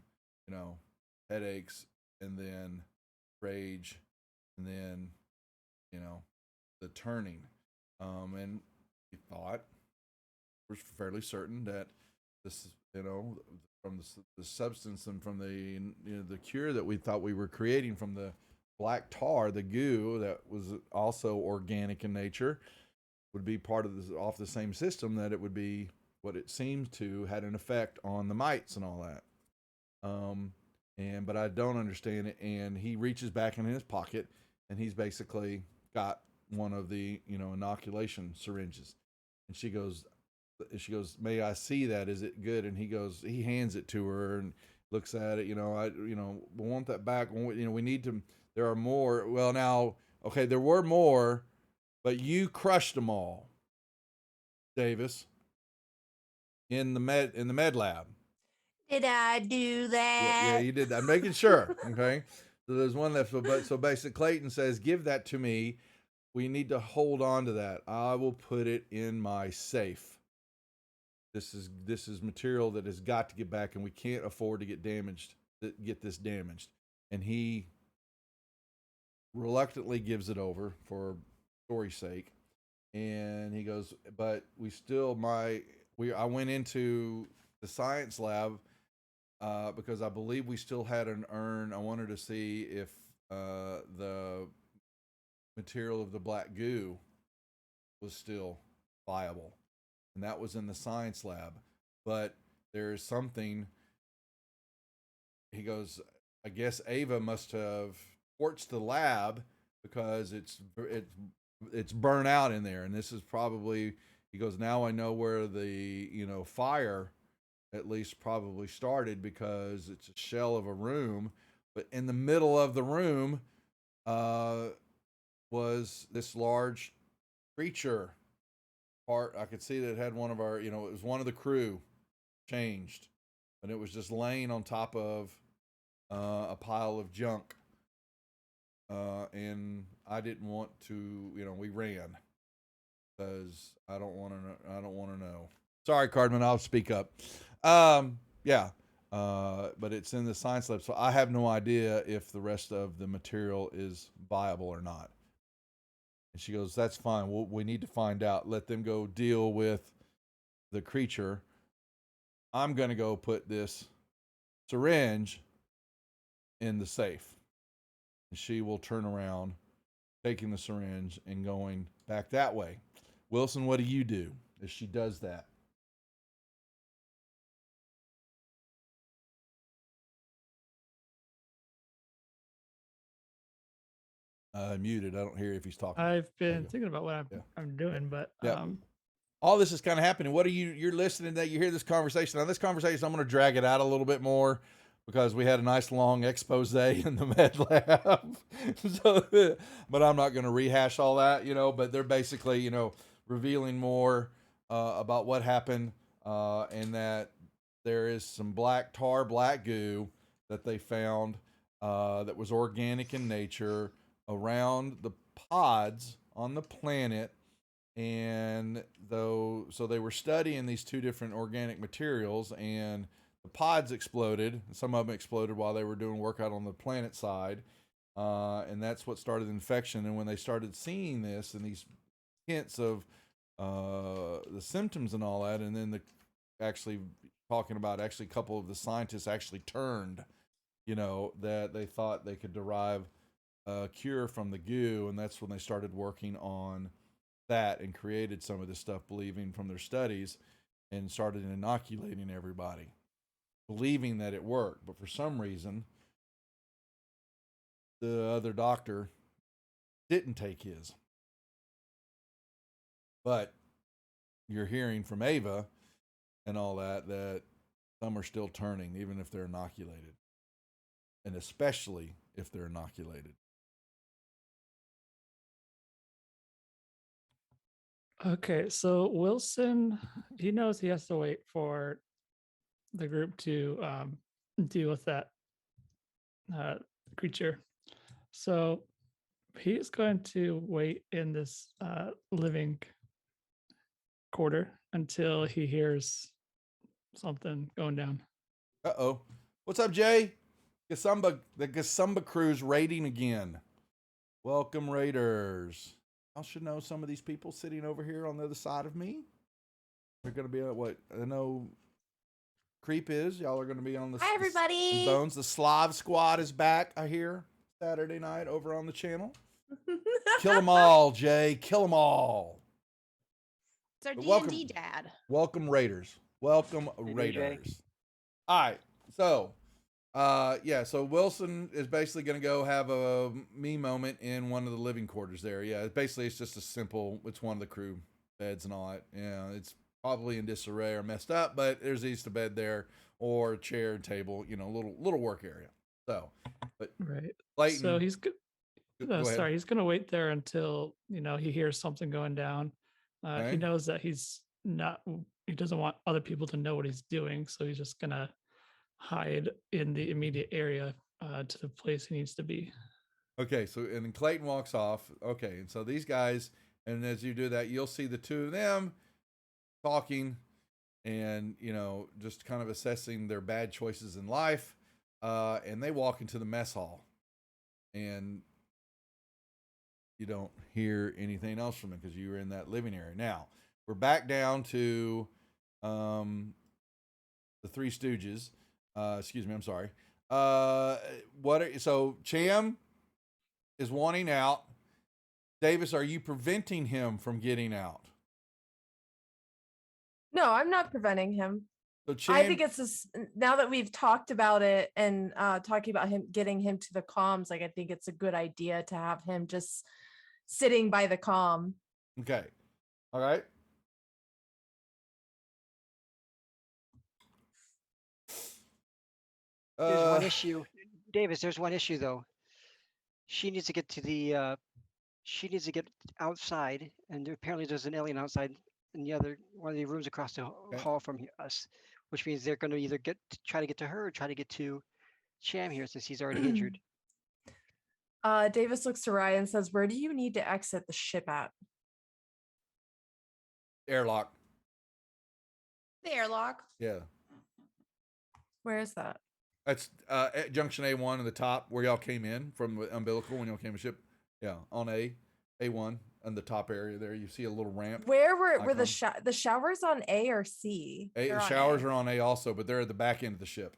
headaches, and then rage, and then the turning, and we thought, we're fairly certain that this, from the substance and from the cure that we thought we were creating from the black tar, the goo that was also organic in nature, would be part of off the same system, that it would be what it seems to had an effect on the mites and all that. But I don't understand it. And he reaches back in his pocket, and he's basically got one of the inoculation syringes. And she goes, may I see that? Is it good? And he hands it to her and looks at it. We want that back. We need to. There are more. Well, now, okay, there were more, but you crushed them all, Davis, in the med lab. Did I do that? Yeah, you did that. I'm making sure. Okay, so there's one left. So basically, Clayton says, "Give that to me. We need to hold on to that. I will put it in my safe. This is material that has got to get back, and we can't afford to get this damaged." And he reluctantly gives it over for story's sake. And he goes, but I went into the science lab because I believe we still had an urn. I wanted to see if the material of the black goo was still viable. And that was in the science lab. But there is something, he goes, I guess Ava must have torched the lab because it's burnt out in there. And this is probably, he goes, now I know where the fire at least probably started, because it's a shell of a room, but in the middle of the room was this large creature part. I could see that it had one of our, it was one of the crew changed, and it was just laying on top of a pile of junk. And I didn't want to, we ran because I don't want to know. Sorry, Cardman, I'll speak up. Yeah. But it's in the science lab, so I have no idea if the rest of the material is viable or not. And she goes, that's fine. We need to find out. Let them go deal with the creature. I'm going to go put this syringe in the safe. And she will turn around, taking the syringe and going back that way. Wilson, what do you do as she does that? Muted. I don't hear if he's talking. I've There you been go. thinking about what Yeah. I'm doing, but Yeah. All this is kind of happening. What are you're listening that you hear this conversation. Now this conversation, I'm going to drag it out a little bit more because we had a nice long expose in the med lab. So, but I'm not going to rehash all that, but they're basically, revealing more about what happened and that there is some black goo that they found that was organic in nature around the pods on the planet. And so they were studying these two different organic materials, and the pods exploded. Some of them exploded while they were doing work out on the planet side, and that's what started the infection. And when they started seeing this and these hints of the symptoms and all that, and then actually talking about a couple of the scientists actually turned, that they thought they could derive a cure from the goo, and that's when they started working on that and created some of this stuff, believing from their studies, and started inoculating everybody, believing that it worked. But for some reason, the other doctor didn't take his. But you're hearing from Ava and all that some are still turning, even if they're inoculated, and especially if they're inoculated. okay. So Wilson, he knows he has to wait for the group to deal with that uh, creature. So he's going to wait in this living quarter until he hears something going down. Uh-oh. What's up, Jay? The Gasumba crew's raiding again. Welcome, Raiders. I should know some of these people sitting over here on the other side of me. They're going to be at what I know Creep is. Y'all are going to be on the Hi, everybody. Bones. The Slav Squad is back, I hear, Saturday night over on the channel. Kill them all, Jay. Kill them all. It's our But D&D dad. Welcome, Raiders. Welcome, Hey, DJ. Raiders. All right. So, so Wilson is basically going to go have a me moment in one of the living quarters there. Yeah, it's just it's one of the crew beds and all that. Yeah, it's probably in disarray or messed up, but there's east of bed there or a chair and table, little work area. So, but Right. Clayton, So he's good. go ahead. Sorry, he's going to wait there until he hears something going down. Okay. He knows that he's not. He doesn't want other people to know what he's doing, so he's just gonna hide in the immediate area to the place he needs to be. Okay, so and then Clayton walks off. Okay, and so these guys, and as you do that, you'll see the two of them talking, and just kind of assessing their bad choices in life. And they walk into the mess hall, and you don't hear anything else from them because you were in that living area. Now we're back down to the Three Stooges. Excuse me, I'm sorry. So Cham is wanting out. Davis, are you preventing him from getting out? No, I'm not preventing him. So Cham, I think it's this, now that we've talked about it and talking about him getting him to the comms, like I think it's a good idea to have him just sitting by the comm. okay. All right. There's one issue, Davis. There's one issue though. She needs to get to the. She needs to get outside, and apparently there's an alien outside in the other one of the rooms across the hall from us, which means they're going to either try to get to her or try to get to Cham here since he's already injured. Davis looks to Ryan and says, "Where do you need to exit the ship at?" Airlock. The airlock. Yeah. Where is that? That's at Junction A1 in the top where y'all came in from the umbilical when y'all came to ship. Yeah, on A1. on the top area there. You see a little ramp. Where were icon. the showers on A or C? The They're on showers A. are on A also, but they're at the back end of the ship.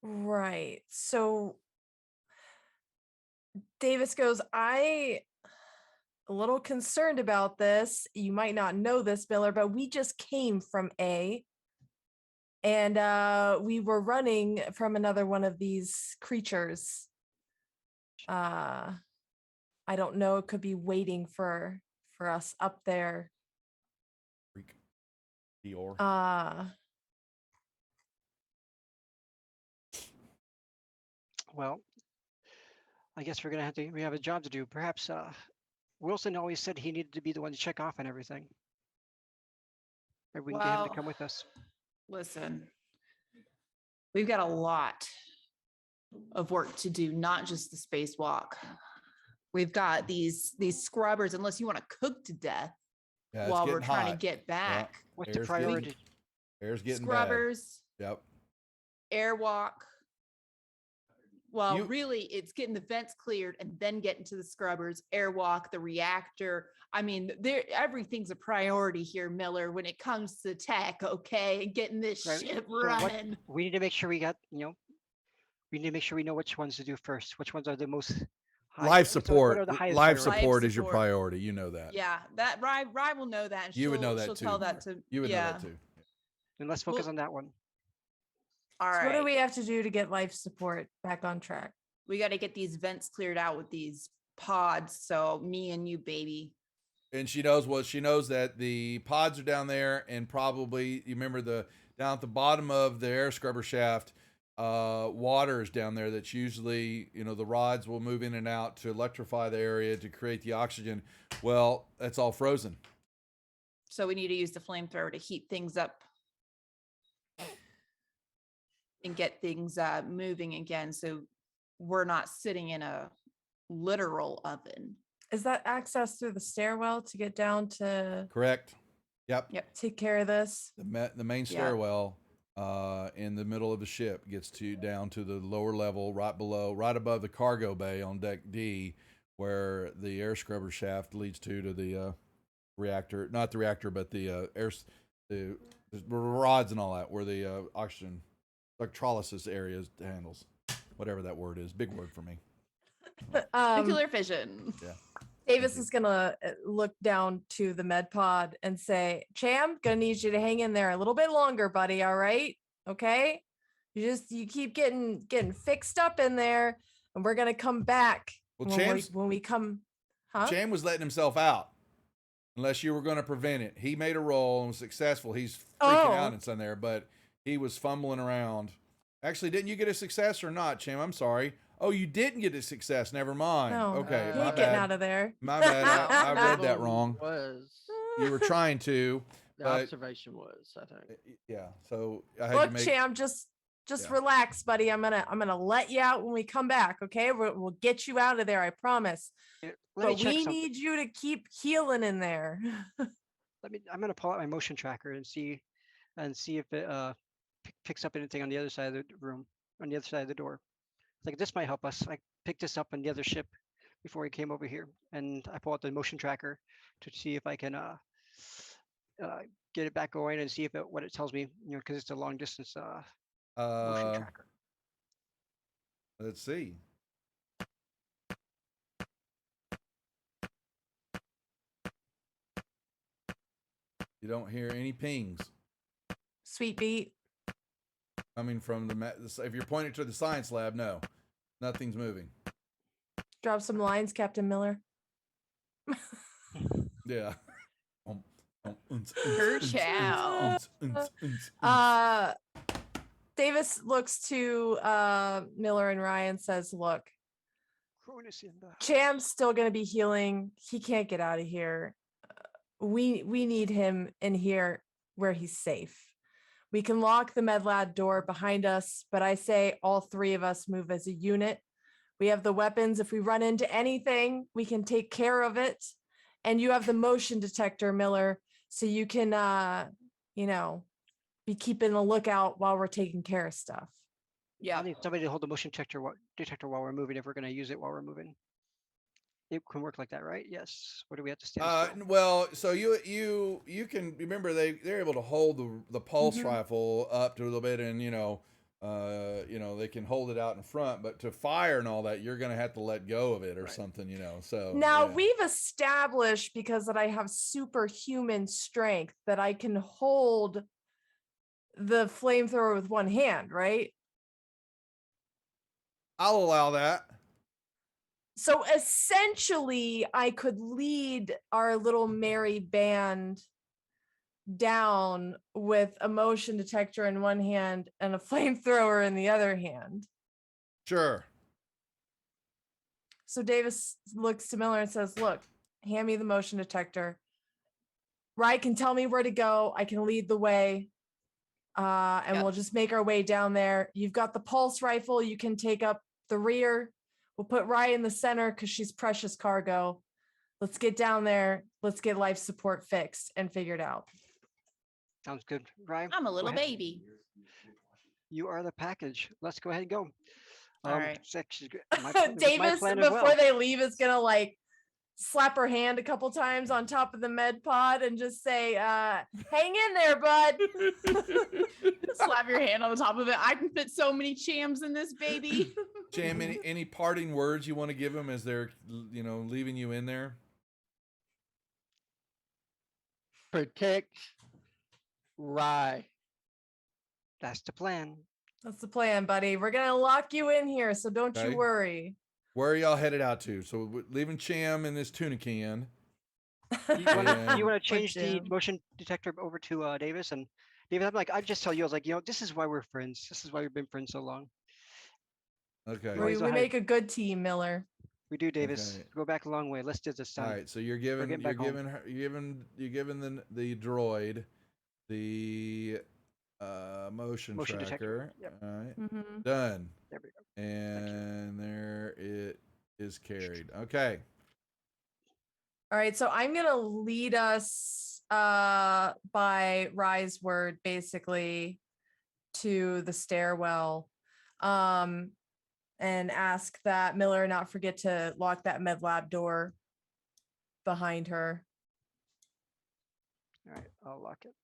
Right. So Davis goes, I a little concerned about this. You might not know this, Miller, but we just came from A. And we were running from another one of these creatures. I don't know, it could be waiting for us up there. Freak. Dior. Well, I guess we're gonna have to. We have a job to do. Perhaps Wilson always said he needed to be the one to check off on everything. Maybe we can get him to Well, come with us. listen, we've got a lot of work to do, not just the spacewalk. We've got these scrubbers, unless you want to cook to death Yeah, it's while we're getting trying to hot. get back. What's the Air's priority? Air's getting Scrubbers, bad. Yep. airwalk. Well, You- really, it's getting the vents cleared and then getting to the scrubbers, airwalk, the reactor. I mean, everything's a priority here, Miller, when it comes to tech, okay? And getting this Right, ship so what- running. We need to make sure we got, we need to make sure we know which ones to do first. Which ones are the most high, Life what support. are the highest Life priority? support is your support. priority. You know that. Yeah, that Rye will know that. And You would know that she'll too. tell that to You would yeah. know that too. And let's focus Well- on that one. All So right. what do we have to do to get life support back on track? We got to get these vents cleared out with these pods. So me and you, baby. And she knows what she knows that the pods are down there, and probably you remember down at the bottom of the air scrubber shaft, water is down there. That's usually the rods will move in and out to electrify the area to create the oxygen. Well, that's all frozen. So we need to use the flamethrower to heat things up and get things moving again. So we're not sitting in a literal oven. Is that access through the stairwell to get down to Correct. Yep. Yep. take care of this? The main stairwell in the middle of the ship gets down to the lower level, right above the cargo bay on deck D, where the air scrubber shaft leads to the reactor. Not the reactor, but the the rods and all that, where the oxygen electrolysis area handles. Whatever that word is, big word for me. Nuclear fission. Yeah. Davis Thank you. is gonna look down to the med pod and say, Cham, gonna need you to hang in there a little bit longer, buddy. All right. Okay. You keep getting fixed up in there, and we're gonna come back Well, when we come. Huh? Cham was letting himself out, unless you were going to prevent it. He made a roll and was successful. He's freaking out and in there, but he was fumbling around. Actually, didn't you get a success or not, Cham? I'm sorry. Oh, you didn't get a success. Never mind. No, Okay, he my ain't getting bad. out of there. My bad. I read that Observation wrong. Was You were trying to, the but observation was, I think. yeah. So I had Look, to make. Cham, just Yeah. relax, buddy. I'm gonna let you out when we come back. Okay, we'll get you out of there. I promise. Let me But check we something. need you to keep healing in there. I'm gonna pull out my motion tracker and see if it picks up anything on the other side of the room, on the other side of the door. Like, this might help us. I picked this up on the other ship before we came over here, and I pull out the motion tracker to see if I can get it back going and see if what it tells me, because it's a long distance motion tracker. Let's see. You don't hear any pings Sweet beat. coming from if you're pointing to the science lab, no, nothing's moving. Drop some lines, Captain Miller. Yeah. Chow. Davis looks to Miller and Ryan, says, look, Cronus in the Cham's still gonna be healing. He can't get out of here. We need him in here where he's safe. We can lock the med lab door behind us, but I say all three of us move as a unit. We have the weapons. If we run into anything, we can take care of it. And you have the motion detector, Miller, so you can be keeping a lookout while we're taking care of stuff. Yeah. I need somebody to hold the motion detector while we're moving, if we're going to use it while we're moving. It can work like that, right? Yes. What do we have to stand still? Well, so you can remember they're able to hold the pulse Mhm. rifle up to a little bit, and they can hold it out in front, but to fire and all that, you're gonna have to let go of it or Right. something, So Now yeah. we've established, because that I have superhuman strength, that I can hold the flamethrower with one hand, right? I'll allow that. So essentially, I could lead our little merry band down with a motion detector in one hand and a flamethrower in the other hand. Sure. So Davis looks to Miller and says, "Look, hand me the motion detector. Rye can tell me where to go. I can lead the way. And Yeah. we'll just make our way down there. You've got the pulse rifle. You can take up the rear. We'll put Rye in the center because she's precious cargo. Let's get down there. Let's get life support fixed and figured out." Sounds good. Right. I'm a little baby. You are the package. Let's go ahead and go. All right. It's actually my, it was my Davis, plan as before well. they leave, is gonna like slap her hand a couple times on top of the med pod and just say, "Hang in there, bud." Slap your hand on the top of it. I can fit so many chams in this baby. Jam, any parting words you want to give them as they're leaving you in there? Protect Rye. That's the plan. That's the plan, buddy. We're gonna lock you in here, so don't Okay. you worry. Where are y'all headed out to? So we're leaving Cham in this tuna can. You want to And- change the Jim. motion detector over to Davis, and Davis, I'm like, I just tell you, I was like, this is why we're friends. This is why we've been friends so long. Okay. Well, We, he's we a high- make a good team, Miller. We do, Davis. Okay. Go back a long way. Let's do this All time. right. So you're giving getting back home. you're giving the droid the motion Motion tracker. detector. Yep. All right. Mhm. Done. There we go. And there it is carried. Okay. All right, so I'm gonna lead us by Rye's word, basically, to the stairwell, and ask that Miller not forget to lock that med lab door behind her. All right, I'll lock it.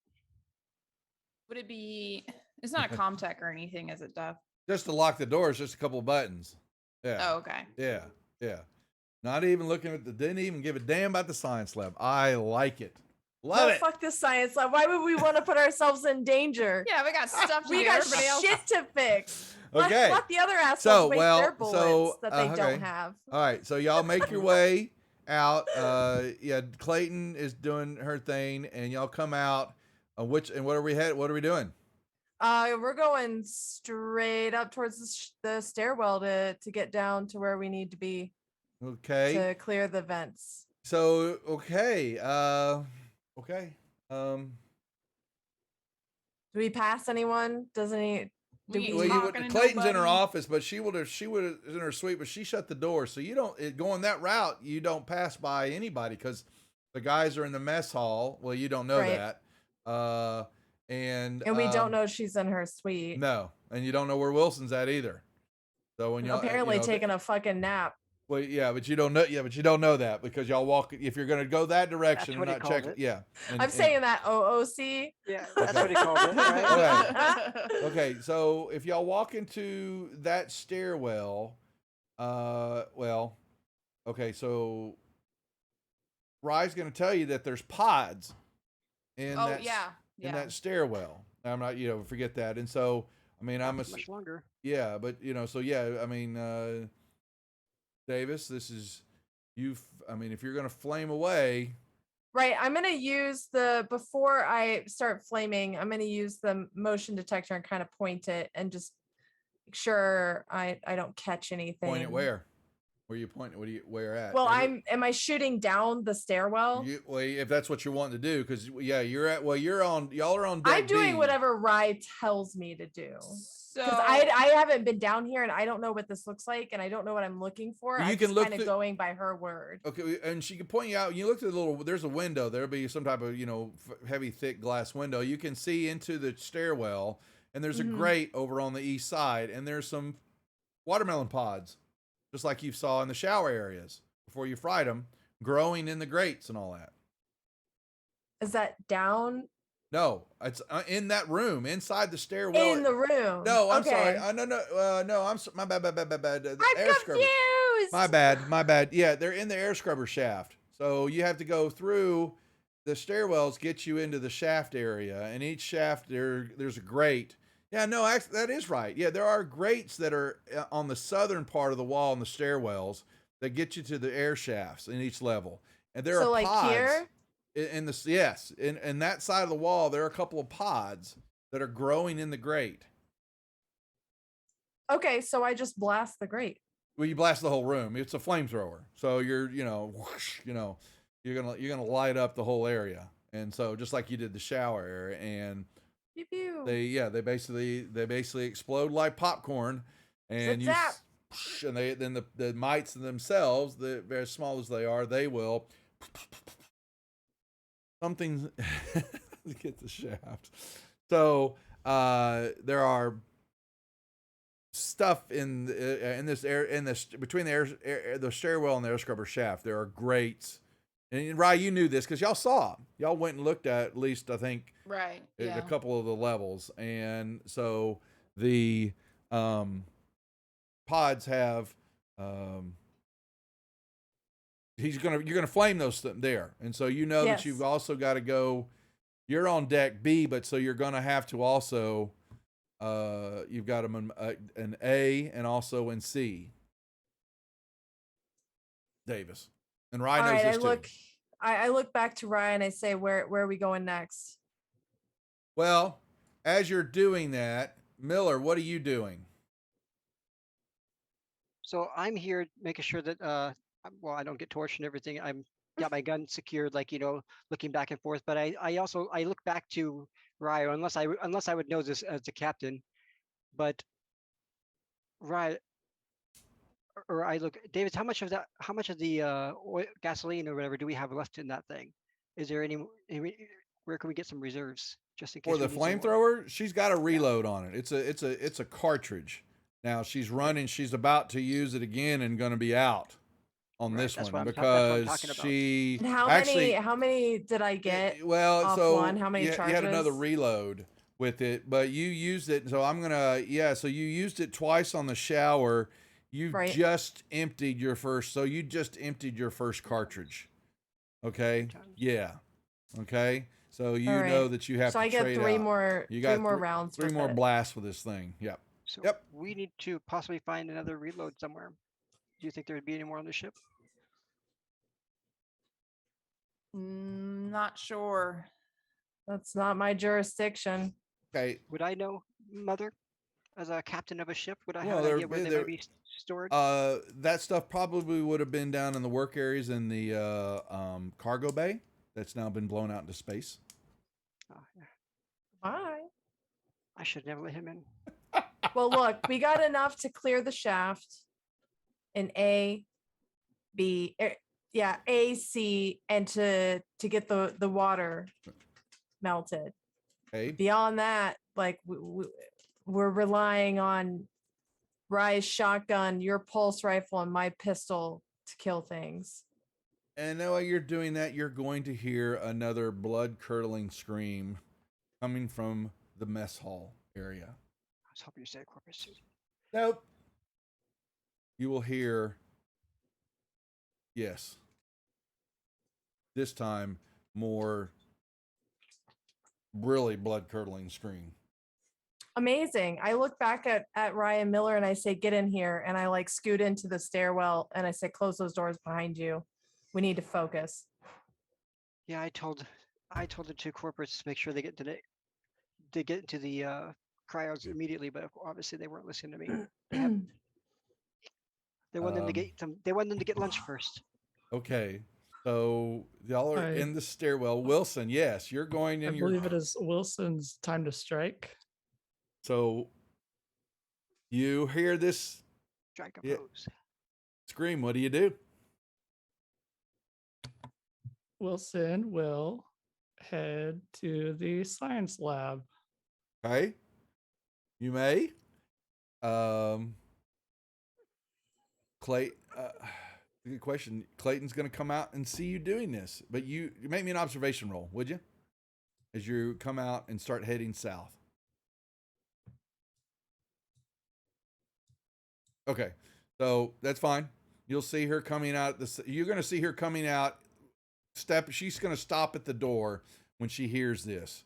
Would it be? It's not a Comtech or anything, is it, Duff? Just to lock the door is just a couple of buttons. Yeah. Oh, okay. Yeah. Yeah. Not even looking at didn't even give a damn about the science lab. I like it. Love No, it. fuck this science lab. Why would we want to put ourselves in danger? Yeah, we got stuff to We do. got Everybody else. shit to fix. Okay. Let the other assholes So, waste well, their bullets so, that they okay. don't have. All right. So y'all make your way out. Yeah, Clayton is doing her thing, and y'all come out. What are we What are we doing? We're going straight up towards the stairwell to get down to where we need to be Okay. to clear the vents. So okay. Okay. Do we pass anyone? Doesn't he? Do We we? ain't Well, talking to Clayton's in her nobody. office, but she would have in her suite, but she shut the door, so you don't going that route. You don't pass by anybody because the guys are in the mess hall. Well, you don't know Right. that, and we don't know she's in her suite. No, and you don't know where Wilson's at either. So when y'all Apparently taking a fucking nap. well, yeah, but you don't know. Yeah, but you don't know that because y'all walk. If you're gonna go that direction, what and he not called check. it. Yeah, I'm saying that OOC. Yeah, that's what he called it. Right? Okay, so if y'all walk into that stairwell, well, okay, so Rye's going to tell you that there's pods in Oh, that yeah. in Yeah. that stairwell. I'm not, forget that. And so, I mean, I'm a Much longer. yeah, but so yeah, I mean, Davis, this is you. I mean, if you're going to flame away, Right. I'm going to use before I start flaming, I'm going to use the motion detector and kind of point it and just make sure I don't catch anything. point it where? Where you point? Where at? Well, am I shooting down the stairwell? Well, if that's what you're wanting to do, because yeah, y'all are on deck I'm doing D. whatever Rye tells me to do. So Because I haven't been down here and I don't know what this looks like and I don't know what I'm looking for. You I'm can just look kind of through- going by her word. Okay, and she can point you out. You look at there's a window. There'll be some type of, heavy, thick glass window. You can see into the stairwell, and there's a Mhm. grate over on the east side, and there's some watermelon pods, just like you saw in the shower areas. before you fried them, growing in the grates and all that. Is that down No, it's in that room inside the stairwell. in the room? No, I'm sorry. Okay. No. My bad. The I'm air scrubber. confused. My bad. Yeah, they're in the air scrubber shaft. So you have to go through the stairwells, get you into the shaft area, and each shaft there's a grate. Yeah, no, actually, that is right. Yeah, there are grates that are on the southern part of the wall in the stairwells that get you to the air shafts in each level, and there So are like pods here? in the yes in that side of the wall. There are a couple of pods that are growing in the grate. Okay, so I just blast the grate. Well, you blast the whole room. It's a flamethrower, so you're whoosh, you're gonna light up the whole area, and so just like you did the shower area, and Pew pew. they basically explode like popcorn, and Zip zap. and then the mites themselves, the very small as they are, they will something get the shaft. So there are stuff in this air in this between the stairwell and the air scrubber shaft. There are grates, and Rye, you knew this because y'all saw 'em. Y'all went and looked at least I think Right. a Yeah. couple of the levels, and so the pods have you're gonna flame those there, and so you know that you've Yes. also got to go. You're on deck B, but so you're gonna have to also you've got them in A and also in C. Davis and Ryan All knows right, this too. I look back to Ryan. I say, where are we going next? Well, as you're doing that, Miller, what are you doing? So I'm here making sure that well, I don't get torched and everything. I'm got my gun secured, like looking back and forth. But I also I look back to Ryo, unless I would know this as the captain. But Ryo, or I look, David, how much of the gasoline or whatever do we have left in that thing? Is there where can we get some reserves just in case For the we need some more? flamethrower, she's got a reload on it. It's a cartridge. Now she's running. She's about to use it again and going to be out on Right, this that's one what I'm because talking about. she And actually how many did I get? well, off so one? How many you had another charges? reload with it, but you used it. So I'm gonna So you used it twice on the shower. You Right. just emptied your first. So you just emptied your first cartridge. Okay. Times. Yeah. Okay. So you All know right. that you have So to I get trade three out. more You three got more rounds. three with more it. blasts with this thing. Yep. So Yep. we need to possibly find another reload somewhere. Do you think there would be any more on the ship? Not sure. That's not my jurisdiction. Okay. Would I know, Mother, as a captain of a ship? Would I have Well, an idea where they might be stored? That stuff probably would have been down in the work areas in the cargo bay that's now been blown out into space. Oh, yeah. Bye. I should never let him in. Well, look, we got enough to clear the shaft in A, B, A, C, and to get the water melted. Okay. Beyond that, like we're relying on Rye's shotgun, your pulse rifle, and my pistol to kill things. And while you're doing that, you're going to hear another blood-curdling scream coming from the mess hall area. I was hoping you said a corporate suit. Nope. You will hear, yes, this time more really blood-curdling scream. Amazing. I look back at Ryan Miller and I say, get in here. And I like scoot into the stairwell and I say, close those doors behind you. We need to focus. Yeah, I told the two corporates to make sure they get into the cryos immediately, but obviously they weren't listening to me. They want them to get They want them to get lunch first. Okay. So y'all are in the stairwell. Wilson, yes, you're going in I believe it is Wilson's time to strike. So you hear this Strike a pose. scream. What do you do? Wilson will head to the science lab. Okay. You may. Clay, Good question. Clayton's going to come out and see you doing this, but you make me an observation roll, would you? As you come out and start heading south. Okay, so that's fine. You'll see her coming out. You're going to see her coming out. She's going to stop at the door when she hears this.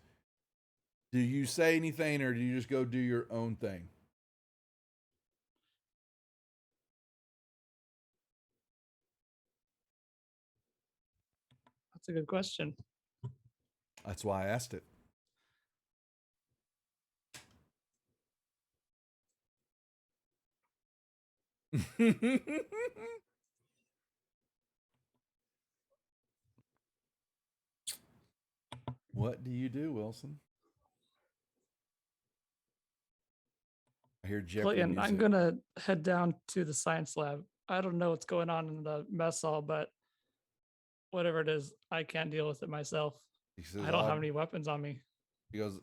Do you say anything, or do you just go do your own thing? That's a good question. That's why I asked it. What do you do, Wilson? I hear Jeopardy Clayton, music. I'm gonna head down to the science lab. I don't know what's going on in the mess hall, but whatever it is, I can't deal with it myself. He says, I don't have any weapons on me. He goes,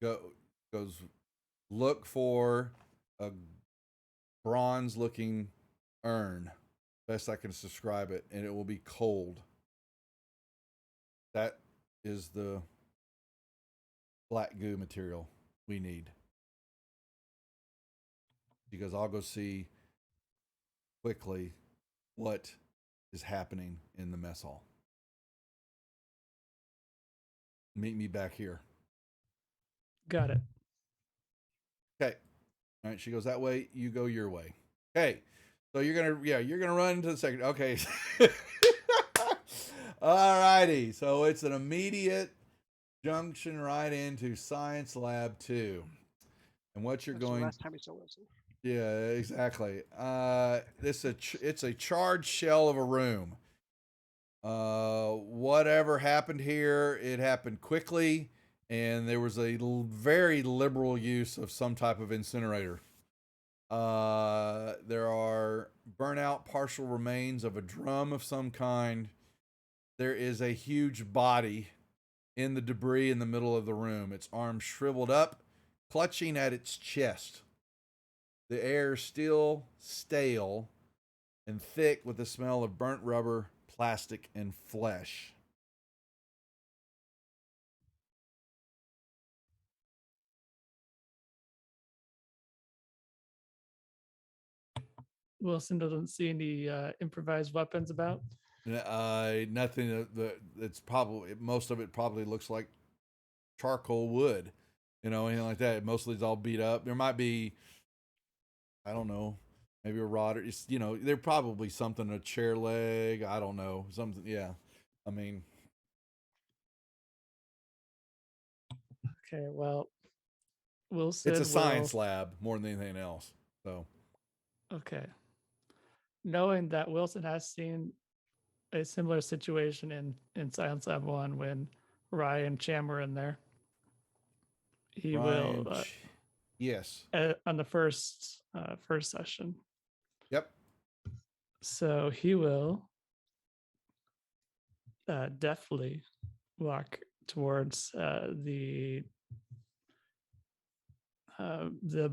goes, look for a bronze-looking urn. Best I can describe it, and it will be cold. That is the black goo material we need. Because I'll go see quickly what is happening in the mess hall. Meet me back here. Got it. Okay. All right. She goes that way. You go your way. Okay. So you're gonna run into the second. Okay. All righty. So it's an immediate junction right into Science Lab 2. And what you're That's the going. last time we saw Wilson. Yeah, exactly. It's a charred shell of a room. Whatever happened here, it happened quickly, and there was a very liberal use of some type of incinerator. There are burnout partial remains of a drum of some kind. There is a huge body in the debris in the middle of the room. Its arms shriveled up, clutching at its chest. The air still stale and thick with the smell of burnt rubber, plastic, and flesh. Wilson doesn't see any improvised weapons about. Nothing that's probably, most of it probably looks like charcoal wood, anything like that. Most of it's all beat up. There might be, I don't know, maybe a rod, or there probably something, a chair leg, I don't know, something. Yeah, I mean, Okay, well, Wilson. it's a science lab more than anything else. So Okay. Knowing that Wilson has seen a similar situation in Science Lab 1 when Ryan and Cham were in there, he will yes, on the first session. yep. So he will deftly walk towards the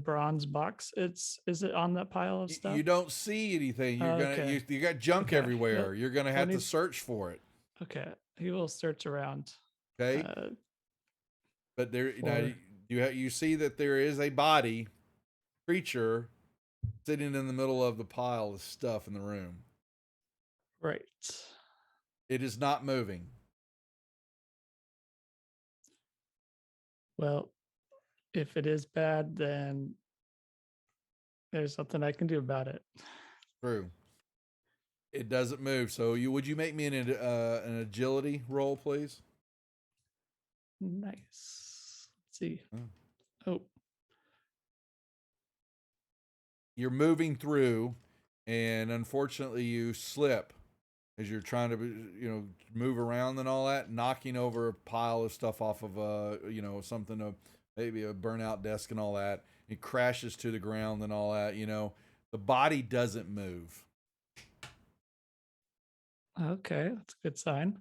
bronze box. Is it on that pile of stuff? You don't see anything. You're Okay. you got junk Okay. everywhere. You're gonna have When to he's- search for it. Okay, he will search around. Okay, but there now you see that there is a body creature sitting in the middle of the pile of stuff in the room. Right. It is not moving. Well, if it is bad, then there's something I can do about it. True. It doesn't move. So would you make me an agility roll, please? Nice. Let's see. Oh. You're moving through, and unfortunately, you slip as you're trying to, move around and all that, knocking over a pile of stuff off of something, maybe a burnout desk and all that. It crashes to the ground and all that. The body doesn't move. Okay, that's a good sign.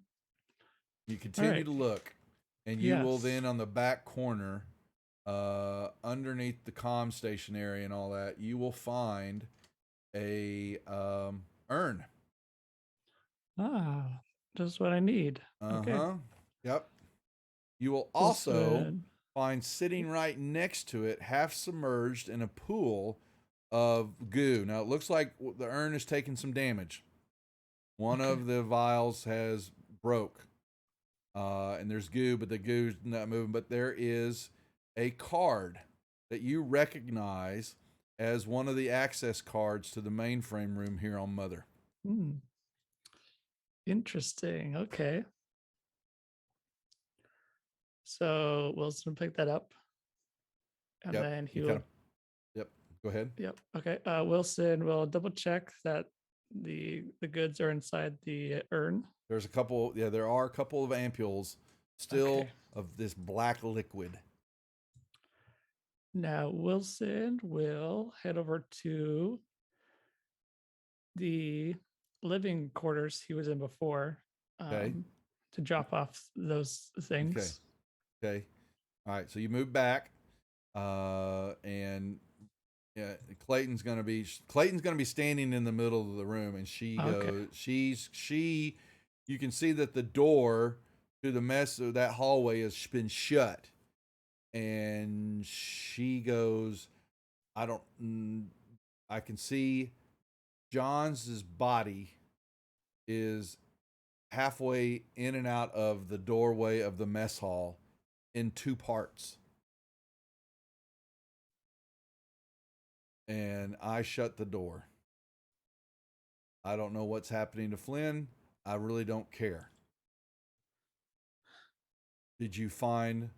You continue to look, and you will Yes. then on the back corner, underneath the comm station area and all that, you will find a urn. Ah, just what I need. Okay. Uh-huh. Yep. You will also Wilson. find sitting right next to it, half submerged in a pool of goo. Now it looks like the urn is taking some damage. One Okay. of the vials has broke. And there's goo, but the goo's not moving. But there is a card that you recognize as one of the access cards to the mainframe room here on Mother. Hmm. Interesting. Okay. So Wilson will pick that up. And Yep. then he You will. kind of. Yep. Go ahead. Yep. Okay. Wilson will double check that the goods are inside the urn. There's a couple. Yeah, there are a couple of ampules still Okay. of this black liquid. Now Wilson will head over to the living quarters he was in before, Okay. to drop off those things. Okay. All right. So you move back, and yeah, Clayton's gonna be standing in the middle of the room, and she Okay. goes. You can see that the door to the mess of that hallway has been shut, and she goes, I can see John's body is halfway in and out of the doorway of the mess hall in two parts. And I shut the door. I don't know what's happening to Flynn. I really don't care. Did you find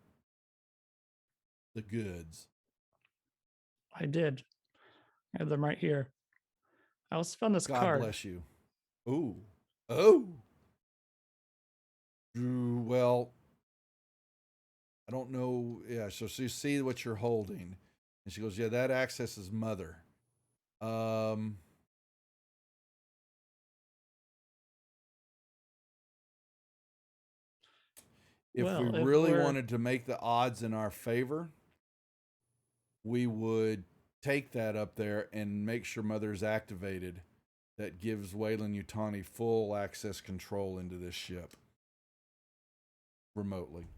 the goods? I did. I have them right here. I also found this God card. bless you. Ooh. Oh. Well, I don't know. Yeah, so you see what you're holding. And she goes, yeah, that accesses Mother. If we Well, if really we're- wanted to make the odds in our favor, we would take that up there and make sure Mother is activated. That gives Wayland Yutani full access control into this ship remotely.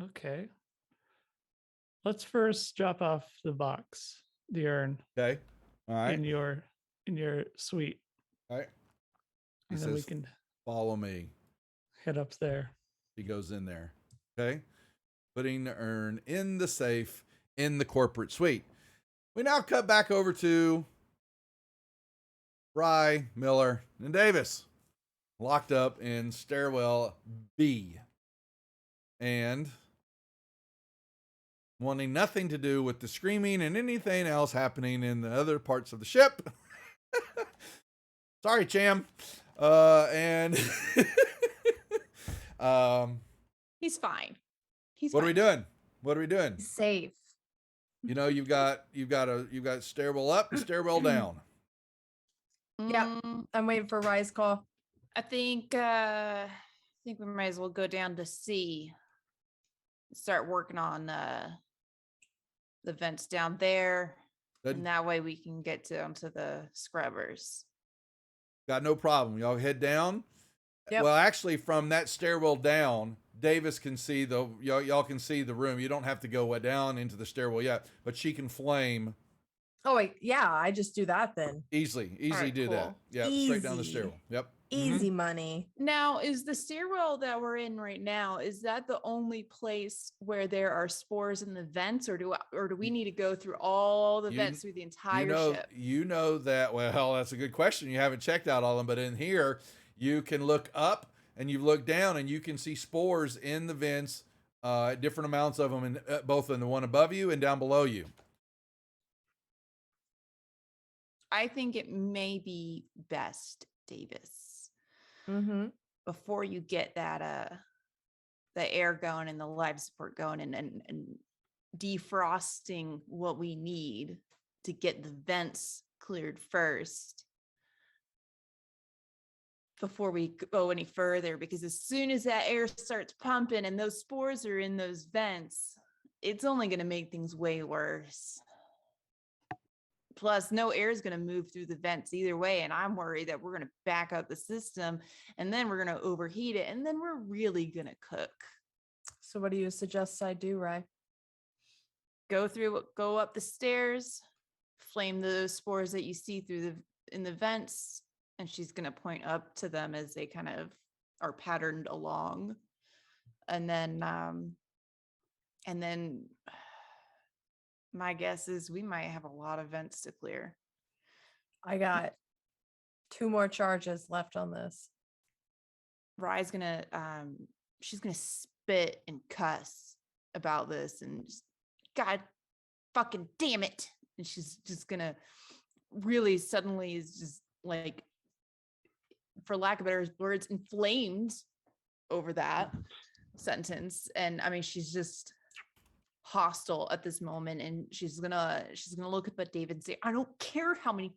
Okay. Let's first drop off the box, the urn, Okay. All right. in your suite, All right. He and then we says, can follow me. head up there. He goes in there. Okay. Putting the urn in the safe in the corporate suite. We now cut back over to Rye, Miller, and Davis, locked up in stairwell B. And wanting nothing to do with the screaming and anything else happening in the other parts of the ship. Sorry, Cham. And He's fine. He's what fine. are we doing? What are we doing? Safe. You know, you've got stairwell up and stairwell down. Yeah. Mm, I'm waiting for Rye's call. I think we might as well go down to C. Start working on the vents down there. That- And that way we can get down to the scrubbers. Got no problem. Y'all head down. Yep. Well, actually, from that stairwell down, Davis can see y'all can see the room. You don't have to go down into the stairwell yet, but she can flame Oh wait, yeah, I just do that then. easily right, do that. cool. Yeah, straight down the Easy. stairwell. Yep. Easy money. Now, is the stairwell that we're in right now, is that the only place where there are spores in the vents, or do we need to go through all the You- vents through the entire ship? You know that. Well, that's a good question. You haven't checked out all of them, but in here you can look up and you look down and you can see spores in the vents, different amounts of them, in both in the one above you and down below you. I think it may be best, Davis, Mm-hmm. before you get that the air going and the life support going and defrosting what we need to get the vents cleared first before we go any further, because as soon as that air starts pumping and those spores are in those vents, it's only going to make things way worse. Plus, no air is going to move through the vents either way. And I'm worried that we're going to back up the system and then we're going to overheat it. And then we're really going to cook. So what do you suggest I do, Rye? Go up the stairs, flame the spores that you see in the vents. And she's going to point up to them as they kind of are patterned along. And then my guess is we might have a lot of vents to clear. I got 2 more charges left on this. Rye's gonna she's gonna spit and cuss about this and just, God fucking damn it. And she's just gonna really suddenly is just like, for lack of better words, inflamed over that sentence. And I mean, she's just hostile at this moment, and she's gonna look up at David and say, I don't care how many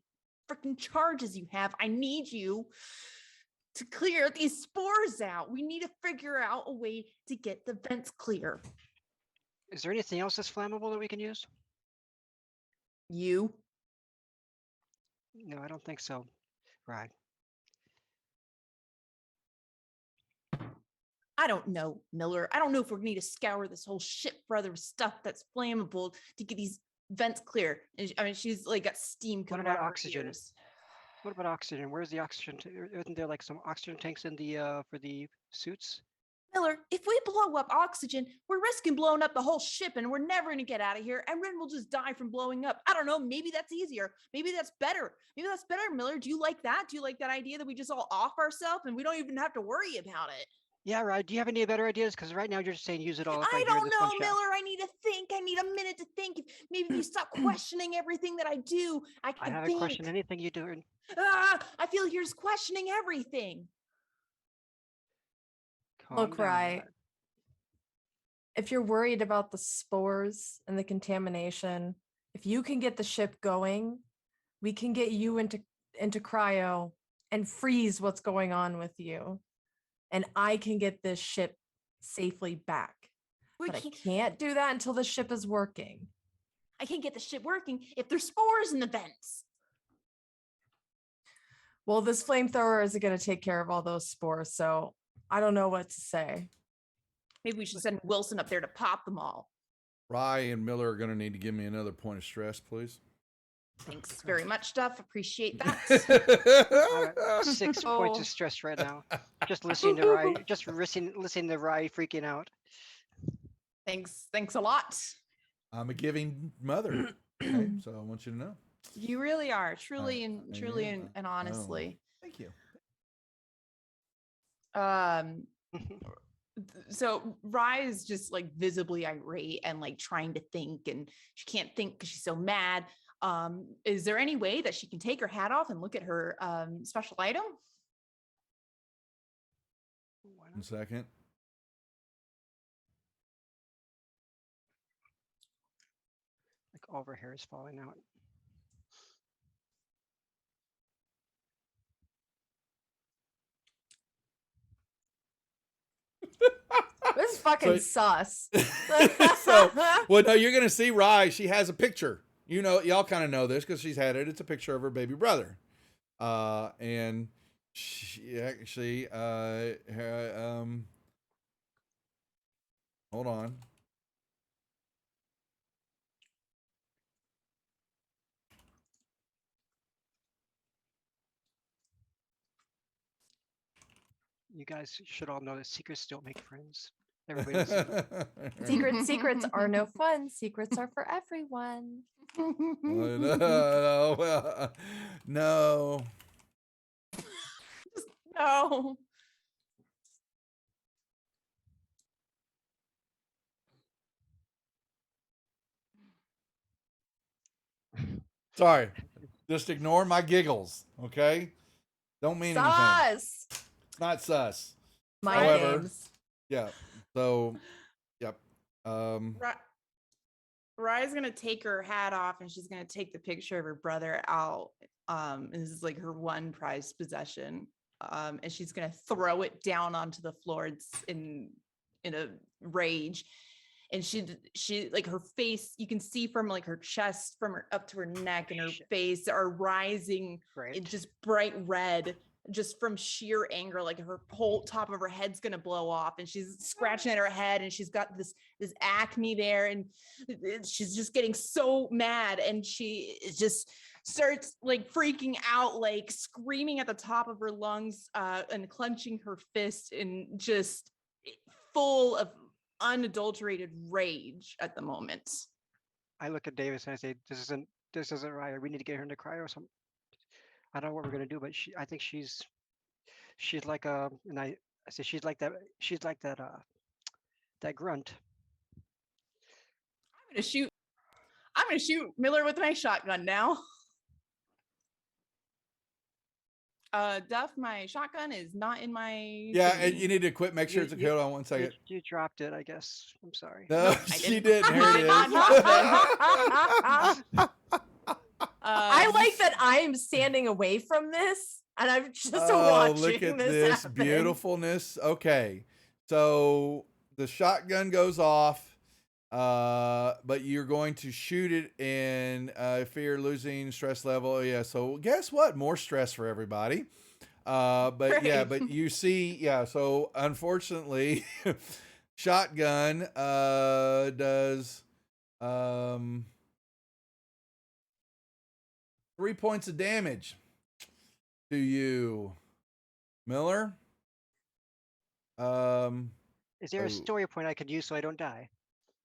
freaking charges you have, I need you to clear these spores out. We need to figure out a way to get the vents clear. Is there anything else that's flammable that we can use? You No, I don't think so. Right. I don't know, Miller. I don't know if we're going to need to scour this whole ship for other stuff that's flammable to get these vents clear. And I mean, she's like got steam coming about out of her oxygen? ears. What about oxygen? Where's the oxygen? Isn't there like some oxygen tanks in the for the suits? Miller, if we blow up oxygen, we're risking blowing up the whole ship and we're never going to get out of here. And Ren will just die from blowing up. I don't know. Maybe that's easier. Maybe that's better. Maybe that's better, Miller. Do you like that? Do you like that idea that we just all off ourselves and we don't even have to worry about it? Yeah, right. Do you have any better ideas? Because right now you're just saying use it all up I right here in don't this one know, shot. Miller. I need to think. I need a minute to think. Maybe if you stop questioning everything that I do, I can I haven't think. questioned anything you do. I feel like you're just questioning everything. Look, Calm down, Rye, Rye. if you're worried about the spores and the contamination, if you can get the ship going, we can get you into cryo and freeze what's going on with you. And I can get this ship safely back. But I can't do that until the ship is working. I can't get the ship working if there's spores in the vents. Well, this flamethrower isn't going to take care of all those spores, so I don't know what to say. Maybe we should send Wilson up there to pop them all. Rye and Miller are going to need to give me another point of stress, please. Thanks very much, Duff. Appreciate that. I'm at 6 points of stress right now. Just listening to Rye, listening to Rye freaking out. Thanks a lot. I'm a giving mother, okay? So I want you to know. You really are, truly and Oh, honestly. thank you. So Rye is just like visibly irate and like trying to think, and she can't think because she's so mad. Is there any way that she can take her hat off and look at her special item? 1 second. Like all of her hair is falling out. This is fucking sus. So, well, no, you're going to see Rye. She has a picture. You know, y'all kind of know this because she's had it. It's a picture of her baby brother. And she actually, hold on. You guys should all know that secrets don't make friends. Everybody knows that. Secrets are no fun. Secrets are for everyone. No. No. No. Sorry. Just ignore my giggles, okay? Don't mean anything. Sus. It's not sus. My However, names. Yeah. So, yep. Rye's gonna take her hat off and she's gonna take the picture of her brother out. And this is like her one prized possession. And she's gonna throw it down onto the floor. It's in a rage. and she like her face, you can see from like her chest from her up to her neck and her Shit. face are rising Right. in just bright red, just from sheer anger. Like her whole top of her head's gonna blow off, and she's scratching at her head, and she's got this acne there, and she's just getting so mad, and she just starts like freaking out, like screaming at the top of her lungs, and clenching her fist, and just full of unadulterated rage at the moment. I look at Davis and I say, this isn't right. We need to get her into cryo or something. I don't know what we're gonna do, but I think she's like and I say she's like that that grunt. I'm gonna shoot Miller with my shotgun now. Duff, my shotgun is not in my Yeah, and thingy. you need to quit. Make sure it's a You- hold on one second. You dropped it, I guess. I'm sorry. No, Nope, I she didn't. didn't. Here it I is. I Um, like that I'm standing away from this and I'm just Oh, watching look at this this happen. beautifulness. Okay, so the shotgun goes off, but you're going to shoot it in fear, losing stress level. Oh, yeah, so guess what? More stress for everybody. But yeah, Great. but you see, yeah. So unfortunately, shotgun does 3 points of damage to you, Miller. Is there Oh. a story point I could use so I don't die?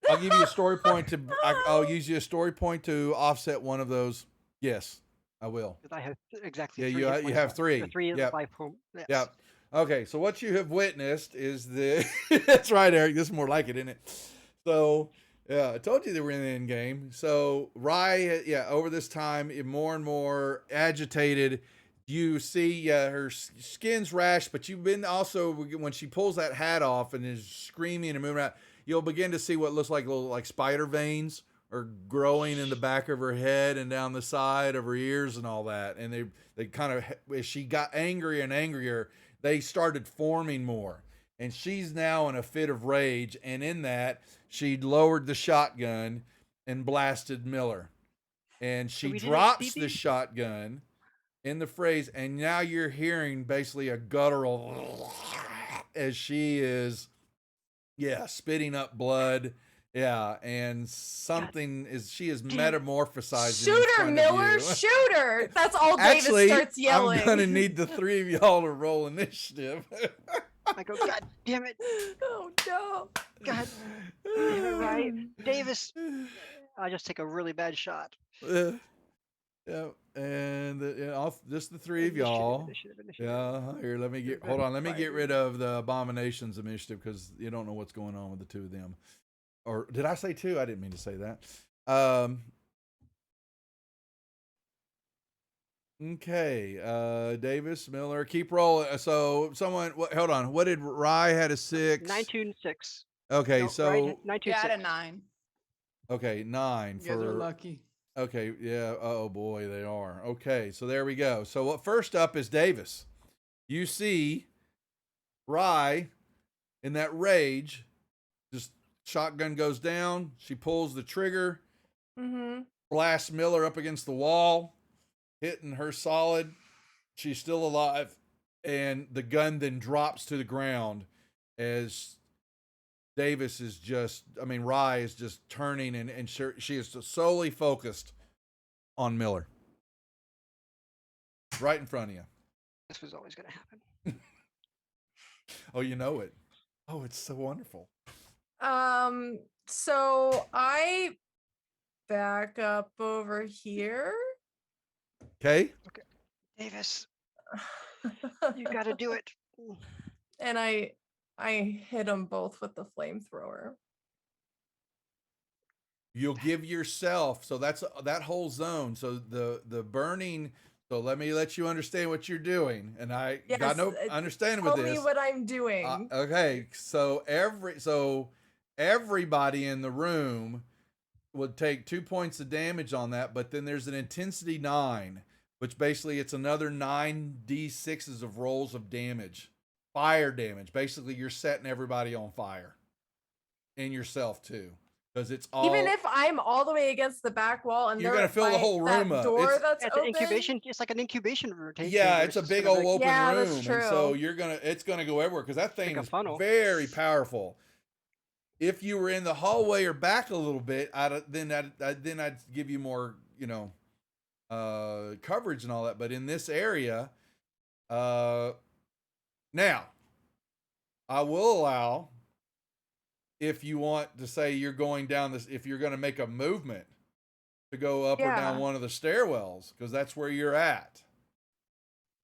I'll give you a story point to. I'll use you a story point to offset one of those. Yes, I will. 'Cause I have exactly Yeah, 3 you hit you points have left. 3. The 3 of Yep. the 5 home. Yes. Yep. Okay, so what you have witnessed is the. That's right, Eric. This is more like it, isn't it? So, yeah, I told you they were in the end game. So, Rye, yeah, over this time, more and more agitated. You see her skin's rash, but you've been also, when she pulls that hat off and is screaming and moving around, you'll begin to see what looks like little like spider veins are growing in the back of her head and down the side of her ears and all that. And they kind of, as she got angrier and angrier, they started forming more. And she's now in a fit of rage. And in that, she lowered the shotgun and blasted Miller. And she we didn't drops see the these? shotgun in the phrase. And now you're hearing basically a guttural as she is, yeah, spitting up blood. Yeah, and something is, she is metamorphosizing. Shoot in her, front of Miller! you. Shoot her! That's all Actually, Davis starts yelling. I'm gonna need the 3 of y'all to roll initiative. I go, God damn it. Oh no. God damn it, right. Davis. I just take a really bad shot. Yeah, and just the 3 of y'all. Initiative. Yeah, here, let me get, hold on, let me get rid of the abominations initiative because you don't know what's going on with the 2 of them. Or did I say 2? I didn't mean to say that. Okay, Davis, Miller, keep rolling. So someone, hold on. What did Rye had a 6? 9, 2, and 6. Okay, No, so right, 9, 2, yeah, I 6. had a 9. okay, 9 You guys are for. lucky. Okay, yeah. Oh boy, they are. Okay, so there we go. So what first up is Davis. You see Rye in that rage, just shotgun goes down. She pulls the trigger, Mm-hmm. blasts Miller up against the wall, hitting her solid. She's still alive, and the gun then drops to the ground as Davis is just, I mean, Rye is just turning, and she is solely focused on Miller. Right in front of you. This was always going to happen. Oh, you know it. Oh, it's so wonderful. So I back up over here. Okay. Davis, you got to do it. And I hit them both with the flamethrower. You'll give yourself, so that's that whole zone. So the burning, so let you understand what you're doing. And I got no understanding with Tell this. me what I'm doing. Okay, so everybody in the room would take 2 points of damage on that, but then there's an intensity 9, which basically it's another 9d6s of rolls of damage, fire damage. Basically, you're setting everybody on fire. and yourself too, because it's all. Even if I'm all the way against the back wall and You're they're gonna fill the by whole room that up. door It's- that's It's an open. incubation. It's like an incubation room. Yeah, it's a big old open Yeah, room, that's and so true. it's gonna go everywhere because that thing a is funnel. very powerful. If you were in the hallway or back a little bit, then I'd give you more, coverage and all that. But in this area, now I will allow, if you want to say you're going down this, if you're going to make a movement to go up or down Yeah. one of the stairwells, because that's where you're at.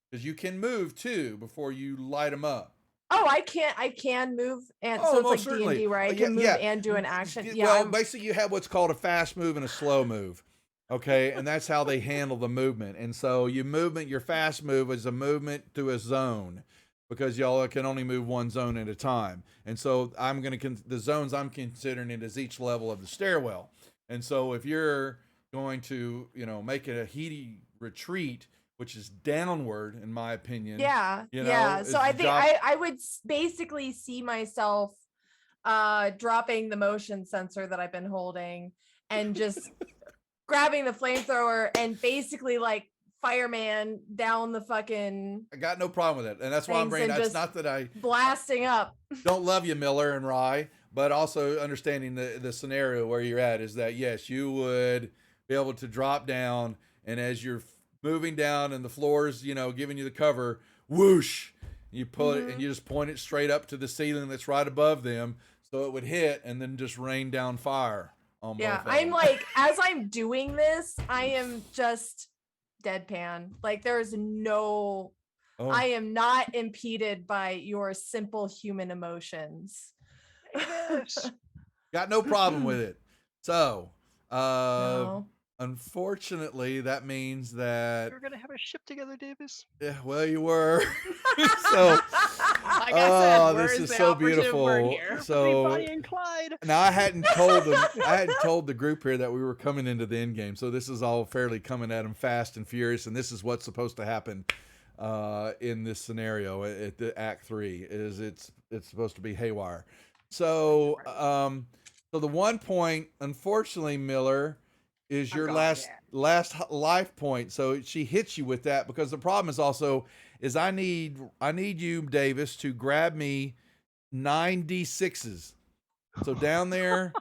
Because you can move too before you light them up. Oh, I can move, and Oh, so it's most like certainly. D&D where I Oh, can move yeah. and do an action. Yeah, Well, basically, you have what's called a fast move and a slow move. Okay, and that's how they handle the movement. And so your fast move is a movement to a zone, because y'all can only move one zone at a time. And so the zones I'm considering it as each level of the stairwell. And so if you're going to, make it a heady retreat, which is downward, in my opinion. yeah, you yeah. know, So is I the think job- I would basically see myself dropping the motion sensor that I've been holding and just grabbing the flamethrower and basically like fireman down the fucking I got no problem with it. And that's why I'm things bringing and that's just not that I blasting up. don't love you, Miller and Rye, but also understanding the scenario where you're at is that, yes, you would be able to drop down, and as you're moving down and the floor's, giving you the cover, whoosh, you put it and you just point it straight up to the ceiling that's right above them, so it would hit and then just rain down fire on Yeah, both of I'm them. like, as I'm doing this, I am just deadpan. Like there's no, Oh. I am not impeded by your simple human emotions. Yes. Got no problem with it. So, No. unfortunately, that means that, We're gonna have a ship together, Davis. yeah, well, you were. So, Like I said, this where's is the so operative word beautiful. here? So, Bonnie and Clyde. now I hadn't told them. I hadn't told the group here that we were coming into the end game. So this is all fairly coming at them fast and furious, and this is what's supposed to happen in this scenario at the Act 3. Is it's supposed to be haywire. So so the 1 point, unfortunately, Miller, is your gone, last life point. So she hits you with that, because the problem is also is I need you, Davis, to grab me 9 D6s. So down there,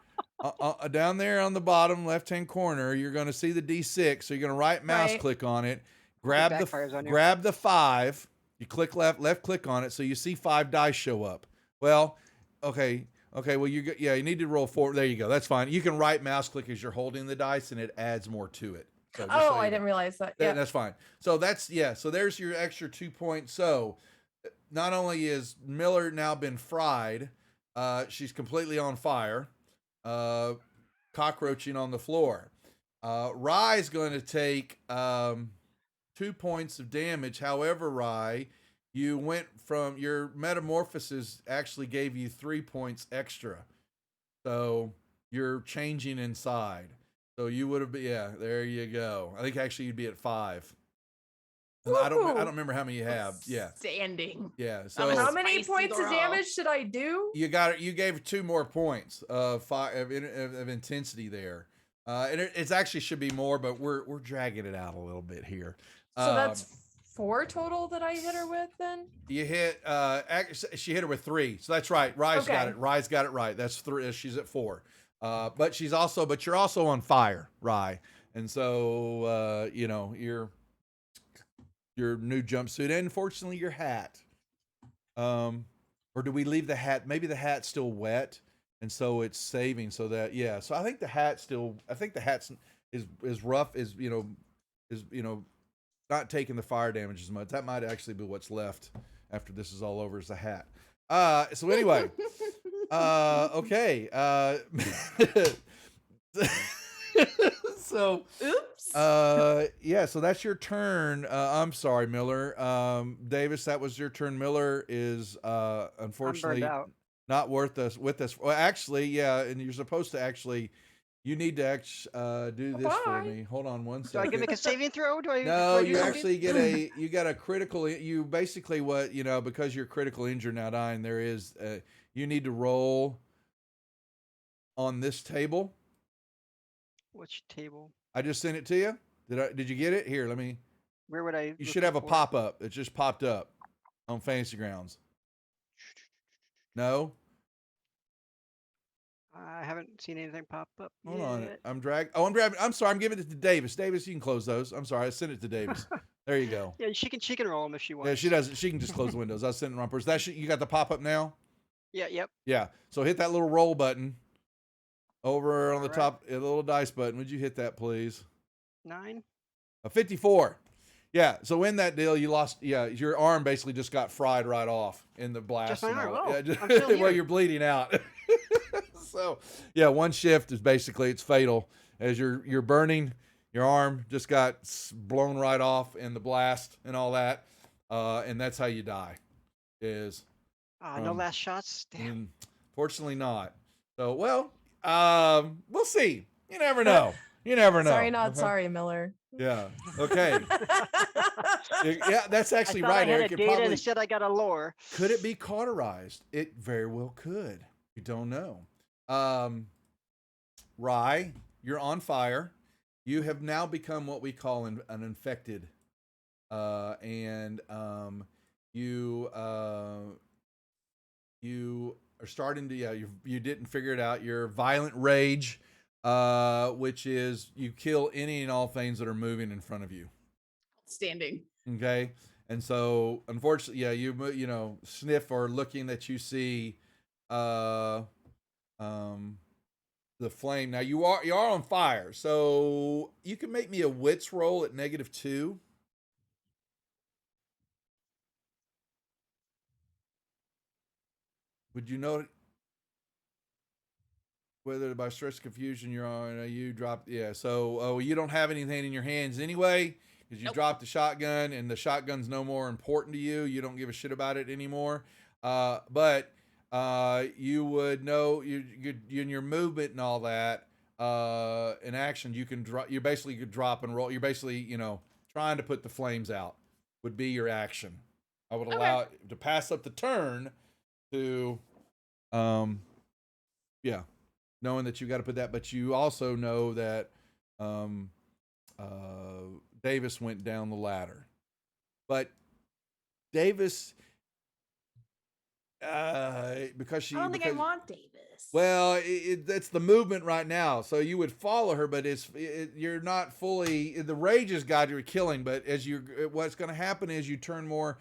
down there on the bottom left-hand corner, you're going to see the D6. So you're going to right mouse Right. click on it, grab backfires on you. grab the 5. You click left click on it, so you see 5 dice show up. Well, okay. Well, you need to roll 4. There you go. That's fine. You can right mouse click as you're holding the dice, and it adds more to it. So just Oh, so you I know. didn't realize that. Yeah, Yeah. that's fine. So so there's your extra 2 points. So not only is Miller now been fried, she's completely on fire, cockroaching on the floor. Rye's going to take 2 points of damage. However, Rye, you went from your metamorphosis actually gave you 3 points extra. So you're changing inside. So you would have been, there you go. I think actually you'd be at 5. And I don't Woohoo. remember how many you have. Yeah. Standing. Yeah. That So was How many Spicy points of girl. damage should I do? you got it. You gave 2 more points of intensity there. And it's actually should be more, but we're dragging it out a little bit here. So that's 4 total that I hit her with then? You hit. She hit her with 3, so that's right. Rye's got Okay. it. Rye's got it right. That's 3. She's at 4. But you're also on fire, Rye, and so your new jumpsuit, and unfortunately your hat. Or do we leave the hat? Maybe the hat's still wet, and so it's saving. So that So I think the hat's is rough. Is not taking the fire damage as much. That might actually be what's left after this is all over, is the hat. So anyway, okay. So Oops. so that's your turn. I'm sorry, Miller. Davis, that was your turn. Miller is unfortunately I'm burned out. not with us. Well, actually, and you're supposed to actually. You need to do this for Bye. me. Hold on one Do I second. make a saving throw? Do I? No, do I do you something? actually get a critical. You basically because you're critical injured now dying. There is you need to roll on this table. Which table? I just sent it to you. Did you get it? Here, let me. Where would I? You should have a pop up. It just popped up on Fantasy Grounds. No? I haven't seen anything pop up. Hold on. yet. I'm grabbing. I'm sorry. I'm giving it to Davis. Davis, you can close those. I'm sorry. I sent it to Davis. There you go. Yeah, she can roll them if she wants. Yeah, she doesn't. She can just close the windows. I was sending it wrong person. You got the pop up now? Yeah. Yep. Yeah. So hit that little roll button over on the All right. top, a little dice button. Would you hit that, please? 9. A 54. Yeah. So in that deal, you lost. Yeah, your arm basically just got fried right off in the blast. Just my and arm. all that. Oh, Yeah, I'm still well, here. you're bleeding out. So yeah, one shift is basically it's fatal as you're burning. Your arm just got blown right off in the blast and all that, and that's how you die. Is No last shots. Damn. fortunately not. So well, we'll see. You never know. You never know. Sorry, not sorry, Miller. Yeah. Okay. Yeah, that's actually I thought right, I had Eric. a It data probably and said I got a lore. could it be cauterized? It very well could. We don't know. Rye, you're on fire. You have now become what we call an infected, and you are starting to you didn't figure it out. Your violent rage, which is you kill any and all things that are moving in front of you. Standing. Okay. And so, unfortunately, yeah, you know, sniff or looking that you see, the flame. Now you are on fire, so you can make me a wits roll at -2. Would you know whether by stress confusion you're on? You dropped, yeah. So you don't have anything in your hands anyway. Because you Nope. dropped the shotgun, and the shotgun's no more important to you. You don't give a shit about it anymore. But you would know you in your movement and all that. In action, you can drop. You basically could drop and roll. You're basically trying to put the flames out. Would be your action. I would allow it to pass up the turn to, yeah, knowing that you got to put that. But you also know that, Davis went down the ladder, but Davis, because she, I don't think I want Davis. well, it's the movement right now. So you would follow her, but you're not fully. The rage has got you killing, but what's going to happen is you turn more.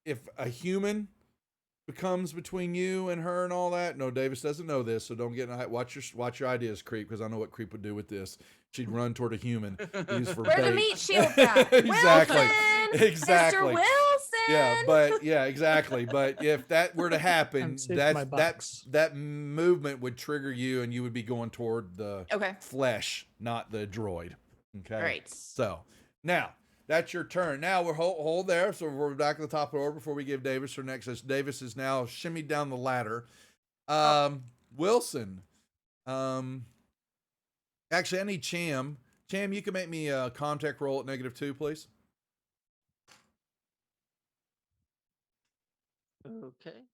If a human becomes between you and her and all that, no, Davis doesn't know this, so don't get watch your ideas, Creep, because I know what Creep would do with this. She'd run toward a human. Use for Where bait. the meat shield at? Exactly. Wilson! Exactly. Mr. Wilson! Yeah, exactly. But if that were to happen, Saved my box. that movement would trigger you, and you would be going toward the Okay. flesh, not the droid. Okay. All right. So now that's your turn. Now we're hold there. So we're back at the top of the order before we give Davis her next. Davis is now shimmied down the ladder. Wilson. Actually, I need Cham. Cham, you can make me a contact roll at -2, please. Okay.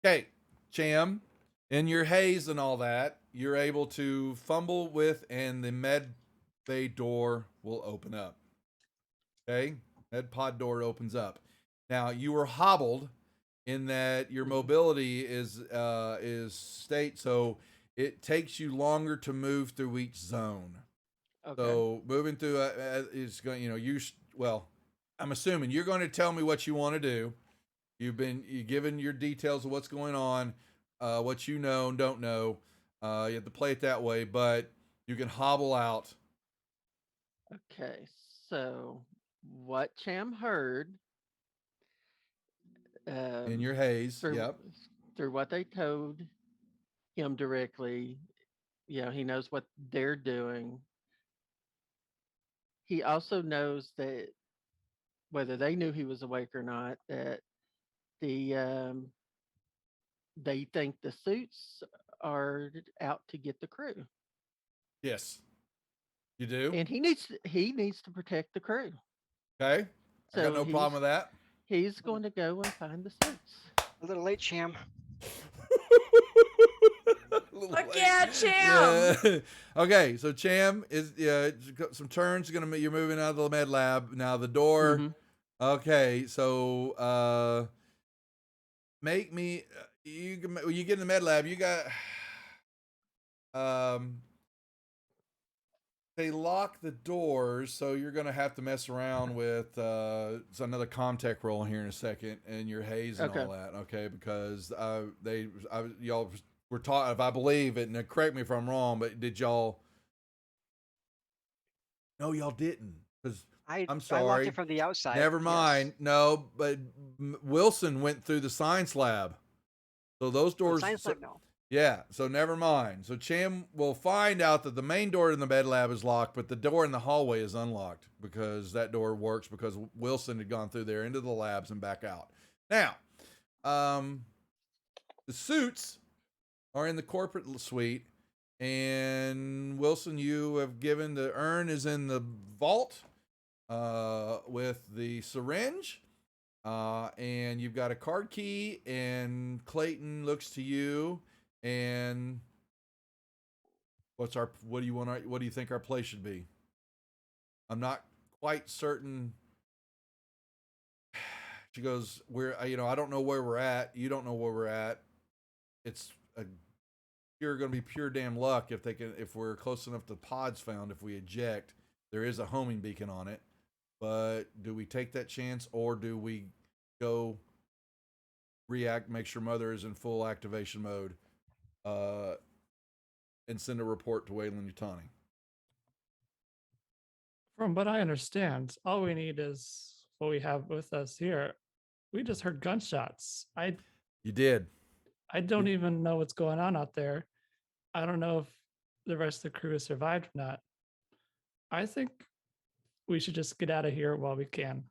Okay, Cham, in your haze and all that, you're able to fumble with, and the med bay door will open up. Okay, med pod door opens up. Now you were hobbled in that your mobility is state, so it takes you longer to move through each zone. Okay. So moving through is going. Well, I'm assuming you're going to tell me what you want to do. You've given your details of what's going on, what you know and don't know. You have to play it that way, but you can hobble out. Okay. So what Cham heard In your haze. through, Yep. through what they told him directly, he knows what they're doing. He also knows that whether they knew he was awake or not, that they think the suits are out to get the crew, Yes. You do? and he needs to protect the crew. Okay. I got So no problem with that. he's going to go and find the suits. A little late, Cham. Little Fuck late. yeah, Cham! Yeah. Okay, so Cham is some turns. You're moving out of the med lab now. The door. Mhm. Okay, so make me when you get in the med lab. You got they lock the doors, so you're gonna have to mess around with it's another Comtech roll here in a second, and your haze and Okay. all that, okay? Because y'all were taught, if I believe it, and correct me if I'm wrong, but did y'all? No, y'all didn't. Because I'm I locked sorry. it from the outside. Never yes. mind. No, but Wilson went through the science lab, so those Oh, doors. science lab, no. Yeah, so never mind. So Cham will find out that the main door in the med lab is locked, but the door in the hallway is unlocked because that door works because Wilson had gone through there into the labs and back out. Now, the suits are in the corporate suite, and Wilson, you have given the urn is in the vault with the syringe. And you've got a card key, and Clayton looks to you. And what do you think our play should be? I'm not quite certain. She goes, I don't know where we're at. You don't know where we're at. It's going to be pure damn luck if we're close enough to pods found. If we eject, there is a homing beacon on it. But do we take that chance, or do we go react, make sure Mother is in full activation mode, and send a report to Wayland Yutani? From what I understand, all we need is what we have with us here. We just heard gunshots. You did. I don't even know what's going on out there. I don't know if the rest of the crew has survived or not. I think we should just get out of here while we can.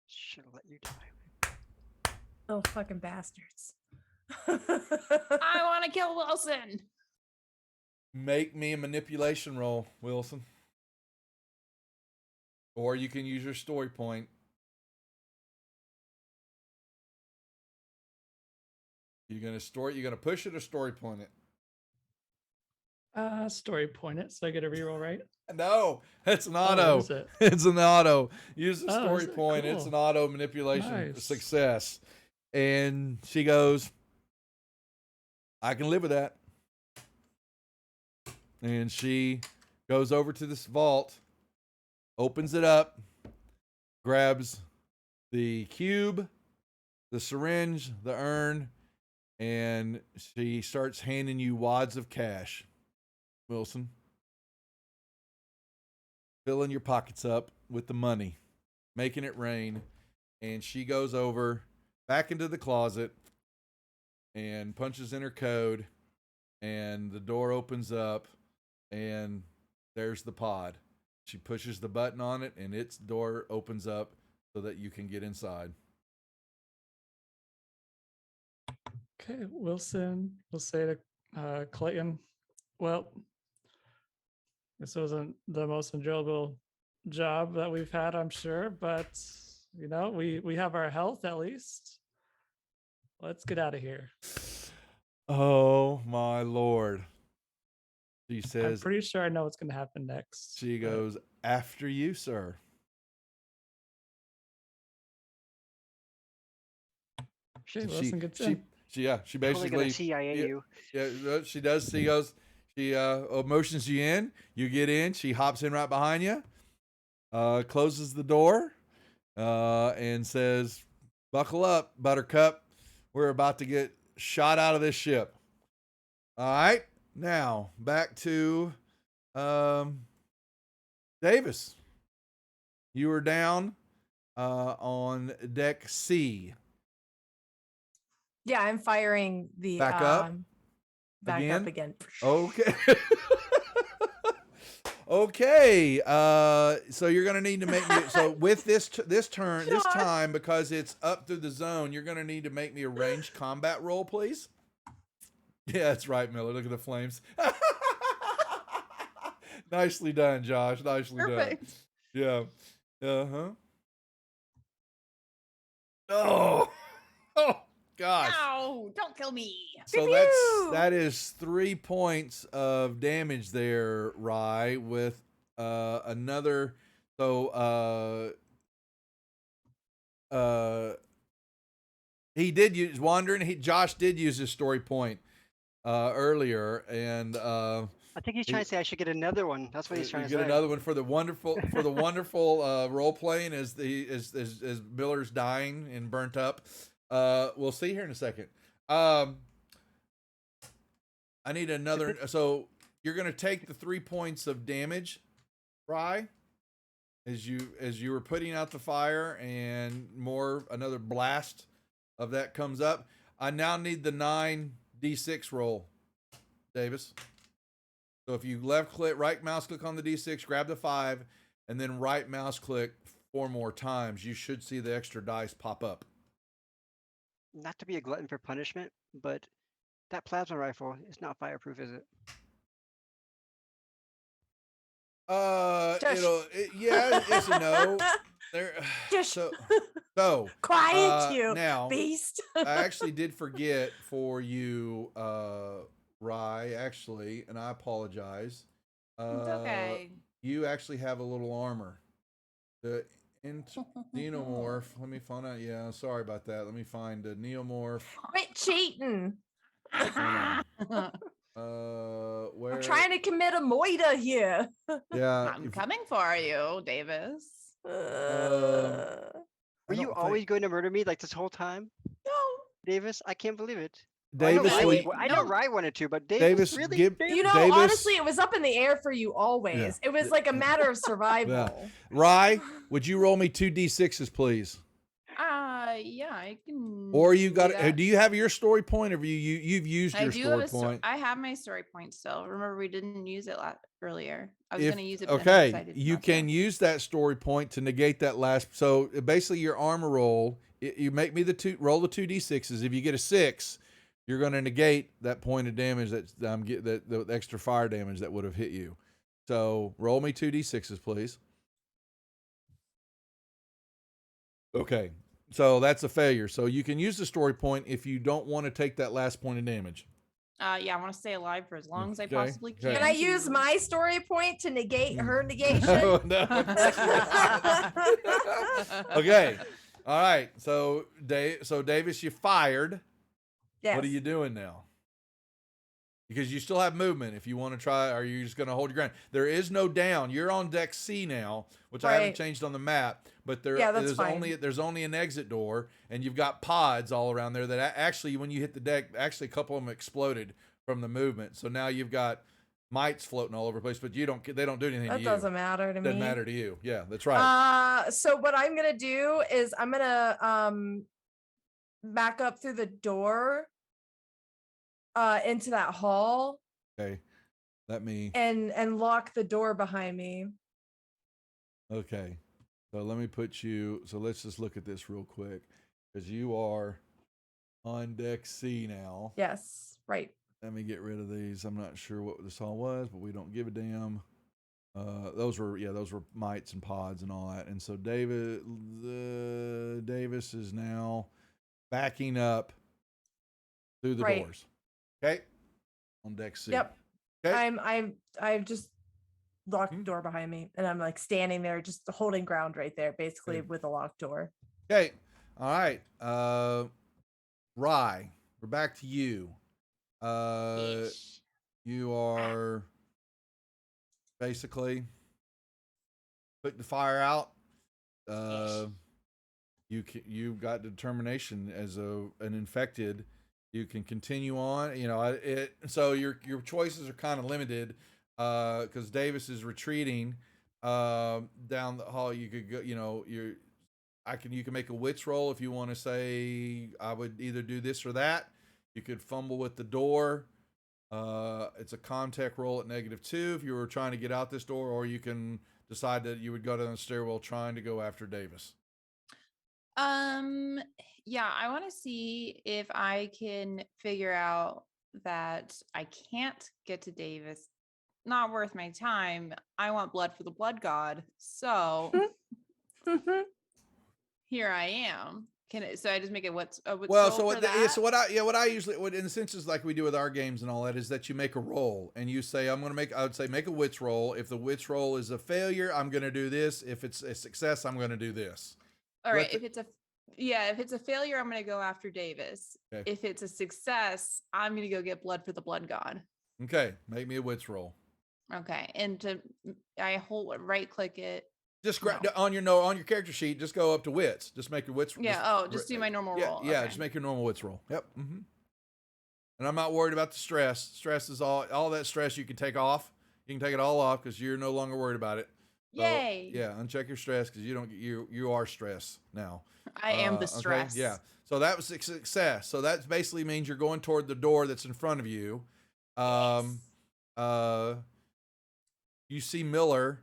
Should have let you die. Oh, fucking bastards. I want to kill Wilson. Make me a manipulation roll, Wilson. Or you can use your story point. You're gonna push it or story point it? Story point it so I get a reroll, right? No, it's an Oh, auto. is it? It's an auto. Use the Oh, story is it? point. It's an Cool. auto manipulation Nice. success. And she goes, I can live with that. And she goes over to this vault, opens it up, grabs the cube, the syringe, the urn, and she starts handing you wads of cash, Wilson. Filling your pockets up with the money, making it rain. And she goes over back into the closet and punches in her code, and the door opens up, and there's the pod. She pushes the button on it, and its door opens up so that you can get inside. Okay, Wilson will say to Clayton, well, this wasn't the most enjoyable job that we've had, I'm sure, but we have our health at least. Let's get out of here. Oh my lord. She I'm says, pretty sure I know what's going to happen next. she but- goes, after you, sir. Okay, Wilson gets she in. she Totally gonna basically CIA yeah, you. yeah, she does. She goes, she motions you in. You get in. She hops in right behind you, closes the door, and says, buckle up, Buttercup. We're about to get shot out of this ship. All right, now back to Davis. You were down on deck C. Yeah, I'm firing the Back up? back Again? up again. Okay. Okay. So you're gonna need to make me. So with this turn, this Josh. time, because it's up through the zone, you're gonna need to make me a ranged combat roll, please. Yeah, that's right, Miller. Look at the flames. Nicely done, Josh. Nicely Perfect. done. Yeah. Uh huh. Oh. Oh gosh. No, don't kill me. So Pew-pew! that is 3 points of damage there, Rye, with another. So he did use wandering. Josh did use his story point earlier, and I think he's trying to say I should get another one. That's what he's trying you to get say. another one for the wonderful role playing as Miller's dying and burnt up. We'll see here in a second. I need another. So you're going to take the 3 points of damage, Rye, as you were putting out the fire, and another blast of that comes up. I now need the 9d6 roll, Davis. So if you right mouse click on the d6, grab the 5, and then right mouse click 4 more times, you should see the extra dice pop up. Not to be a glutton for punishment, but that plasma rifle is not fireproof, is it? Shush. Yeah, it's a no. There, Shush. so Quiet, you now beast. I actually did forget for you, Rye, actually, and I apologize. It's okay. You actually have a little armor. The Neomorph. Let me find out. Yeah, sorry about that. Let me find a Neomorph. Quit cheating. Where? I'm trying to commit a moida here. Yeah. I'm coming for you, Davis. Were you don't always think- going to murder me like this whole time, No. Davis? I can't believe it. Davis, I know no. Rye wanted to, but Davis, Davis really. give- Davis? You know, Davis- honestly, it was up in the air for you always. Yeah. It was like a matter of survival. Rye, would you roll me 2d6s, please? Yeah, I can. Or you do got? that. Do you have your story point? Or have you've used I your do story have a point? I have my story point still. Remember, we didn't use it earlier. I was If- going to use it. But then I okay, decided you not can to. use that story point to negate that last. So basically, your armor roll. You make me roll the 2d6s. If you get a 6, you're going to negate that point of damage that I'm get that the extra fire damage that would have hit you. So roll me 2d6s, please. Okay, so that's a failure. So you can use the story point if you don't want to take that last point of damage. Yeah, I want to stay alive for as long as I Okay, possibly okay. can. Can I use my story point to negate her negation? No. Okay. All right. So Davis, you fired. Yes. What are you doing now? Because you still have movement. If you want to try, or are you just going to hold your ground? There is no down. You're on deck C now, which I haven't Right. changed on the map. But that's fine. there's only an exit door, and you've got pods all around there that actually, when you hit the deck, actually a couple of them exploded from the movement. So now you've got mites floating all over the place, but they don't do anything to That you. doesn't matter to me. Doesn't matter to you. Yeah, that's right. So what I'm gonna do is I'm gonna back up through the door into that hall Okay. Let me. and lock the door behind me. Okay. So let me put you. So let's just look at this real quick, because you are on deck C now. Yes, right. Let me get rid of these. I'm not sure what this all was, but we don't give a damn. Those were mites and pods and all that. And so Davis is now backing up through the Right. doors. Okay. On deck C. Yep. Okay. I've just locked the door behind me, and I'm like standing there, just holding ground right there, basically Okay. with a locked door. Okay. All right. Rye, we're back to you. Ish. You are basically putting the fire out. You've got determination as an infected. You can continue on. So your choices are kind of limited because Davis is retreating down the hall. You could go. You can make a wits roll if you want to say I would either do this or that. You could fumble with the door. It's a contact roll at -2 if you were trying to get out this door, or you can decide that you would go down the stairwell trying to go after Davis. Yeah, I want to see if I can figure out that I can't get to Davis. Not worth my time. I want blood for the blood god. So here I am. Can it? So I just make it what's a wits Well, roll so for what, that? so what I usually, what in the senses like we do with our games and all that, is that you make a roll and you say, I would say make a wits roll. If the wits roll is a failure, I'm going to do this. If it's a success, I'm going to do this. All right. let If it's a failure, I'm gonna go after Davis. Okay. If it's a success, I'm gonna go get blood for the blood god. Okay, make me a wits roll. Okay. And I hold right click it. Just No. on your character sheet, just go up to wits. Just make your wits. Yeah. Just do my normal yeah, roll. Yeah, Okay. just make your normal wits roll. Yep. Mm-hmm. And I'm not worried about the stress. Stress is all that stress you can take off. You can take it all off because you're no longer worried about it. So, Yay. yeah, uncheck your stress because you are stress now. I am the Okay? stress. Yeah. So that was a success. So that basically means you're going toward the door that's in front of you. You see Miller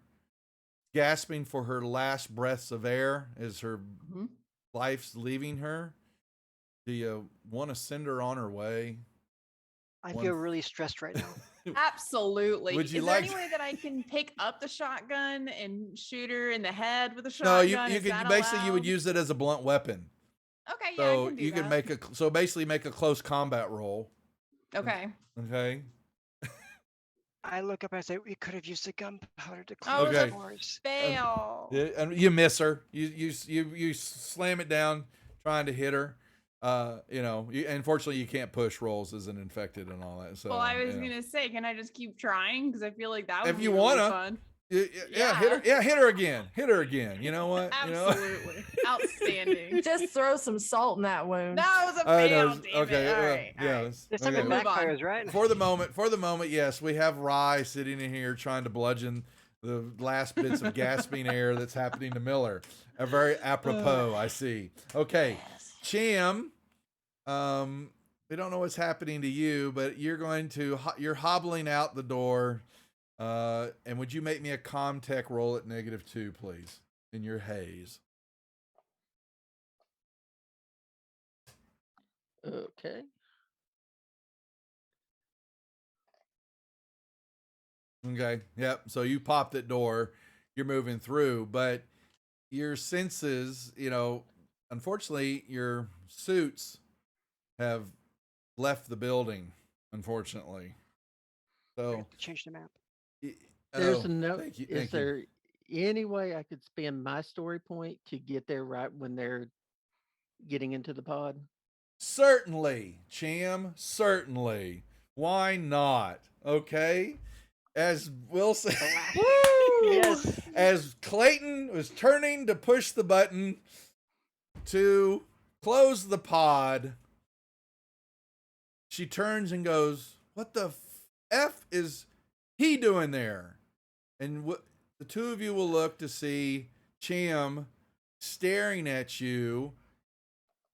gasping for her last breaths of air as her life's leaving her. Do you want to send her on her way? I feel really stressed right now. Absolutely. Would you Is like there any way that I can pick up the shotgun and shoot her in the head with a No, shotgun? you Is could that basically you would allowed? use it as a blunt weapon. Okay, yeah, So I can do you that. can make a close combat roll. Okay. Okay. I look up and I say, we could have used the gunpowder to Oh, close Okay. the doors. fail. Yeah, and you miss her. You slam it down trying to hit her. Unfortunately you can't push rolls as an infected and all that. So Well, I was you know. gonna say, can I just keep trying? Because I feel like that would If be you really wanna. fun. Yeah, hit her. Yeah, hit her again. Hit her again. You know what? Absolutely. Outstanding. Just throw some salt in that wound. That was a No, fail, it's- damn okay. it. All well, right. yeah. All right. it's- This time okay. it Move on. backfires, right? For the moment, yes, we have Rye sitting in here trying to bludgeon the last bits of gasping air that's happening to Miller. A very apropos, I see. Okay, Chim, we don't know what's happening to you, but you're hobbling out the door. And would you make me a Comtech roll at -2, please, in your haze? Okay. Okay. Yep. So you pop that door, you're moving through, but your senses, unfortunately, your suits have left the building, unfortunately. We So have to change the map. There's oh, a note. thank you, Is thank you. there any way I could spend my story point to get there right when they're getting into the pod? Certainly, Cham, certainly. Why not? Okay. As Wilson, Yes. as Clayton was turning to push the button to close the pod, she turns and goes, "What the F is he doing there?" And the two of you will look to see Cham staring at you,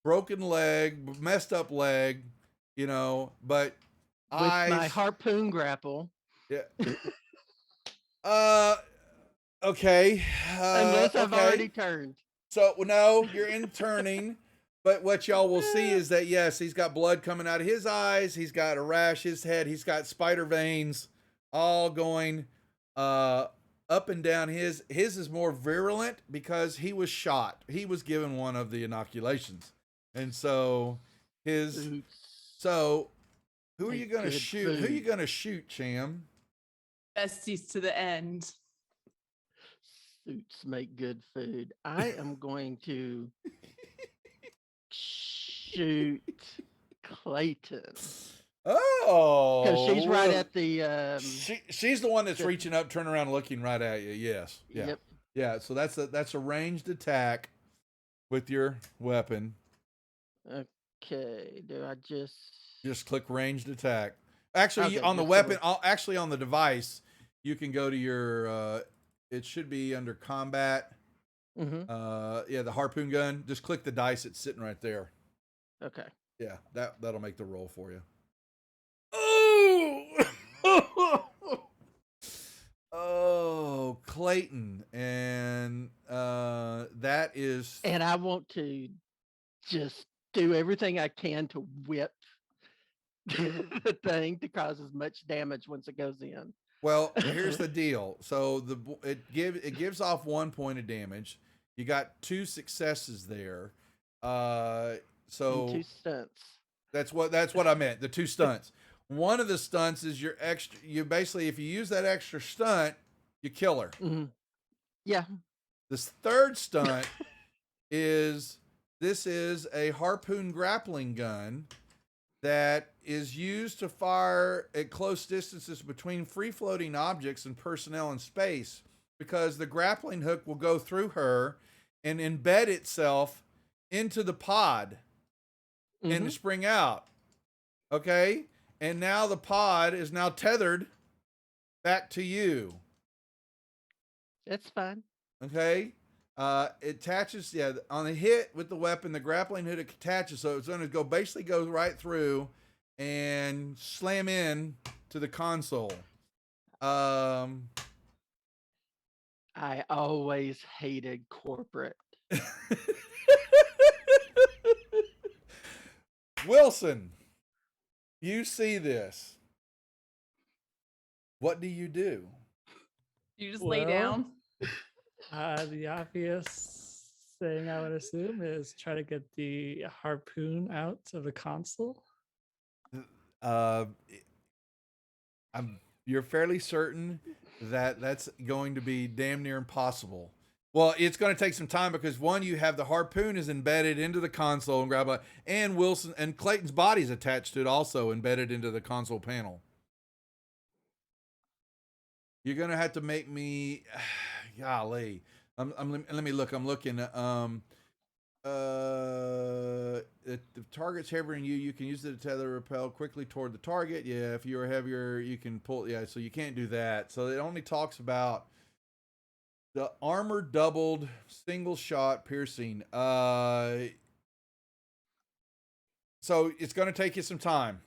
broken leg, messed up leg, but With eyes. my harpoon grapple. Yeah. Okay. Unless I've okay. already turned. So no, you're in turning, but what y'all will see is that yes, he's got blood coming out of his eyes. He's got a rash, his head. He's got spider veins, all going up and down. His is more virulent because he was shot. He was given one of the inoculations, and so his. Suits So, who are make you gonna good shoot? Who are you food. gonna shoot, Cham? Besties to the end. Suits make good food. I am going to shoot Clayton Oh, because she's right at the. She's the one that's the- reaching up, turning around, looking right at you. Yes. Yeah. Yep. Yeah. So that's a ranged attack with your weapon. Okay. Do I Just click ranged attack. Actually, Okay, on the just weapon, actually on the device, you can go to your. It should be under combat. Mhm. Yeah, the harpoon gun. Just click the dice. It's sitting right there. Okay. Yeah, that'll make the roll for you. Oh, oh, Clayton, and that is. And I want to just do everything I can to whip the thing to cause as much damage once it goes in. Well, here's the deal. So it gives off 1 point of damage. You got 2 successes there. So And 2 stunts. that's what I meant. The 2 stunts. One of the stunts is your extra. You basically, if you use that extra stunt, you kill her. Mhm. Yeah. This third stunt is a harpoon grappling gun that is used to fire at close distances between free floating objects and personnel in space, because the grappling hook will go through her and embed itself into the pod and Mhm. spring out. Okay? And now the pod is now tethered back to you. That's fine. Okay? It attaches, yeah, on a hit with the weapon, the grappling hook attaches, so it's going to basically go right through and slam in to the console. I always hated corporate. Wilson, you see this. What do you do? You just lay Well, down. The obvious thing I would assume is try to get the harpoon out of the console. You're fairly certain that that's going to be damn near impossible. Well, it's going to take some time because one, you have the harpoon is embedded into the console and grab a, and Wilson and Clayton's body is attached to it, also embedded into the console panel. You're going to have to make me, golly. Let me look. I'm looking. If the target's heavier than you, you can use it to tether repel quickly toward the target. Yeah, if you're heavier, you can pull. Yeah, so you can't do that. So it only talks about the armor doubled single shot piercing. So it's going to take you some time.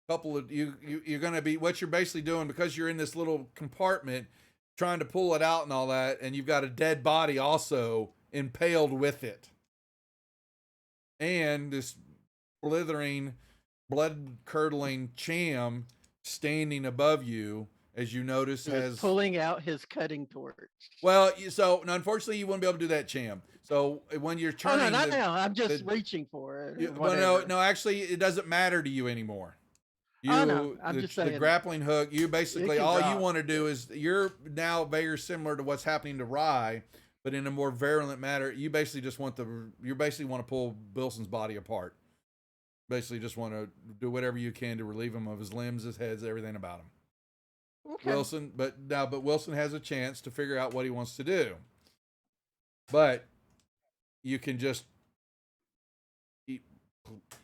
Couple of you're going to be, what you're basically doing, because you're in this little compartment trying to pull it out and all that, and you've got a dead body also impaled with it, and this blithering, blood curdling Cham standing above you, as you notice, He's has pulling out his cutting torch. well, so now, unfortunately you won't be able to do that, Cham. So when you're Oh turning, no, not now. I'm just the- reaching for it. or well, no, whatever. actually, it doesn't matter to you anymore. Oh, no, I'm just the saying. grappling hook. You basically, can all you drop. want to do is, you're now very similar to what's happening to Rye, but in a more virulent manner. You basically just want to pull Wilson's body apart. Basically, just want to do whatever you can to relieve him of his limbs, his heads, everything about him. Okay. Wilson, but Wilson has a chance to figure out what he wants to do. But you can just,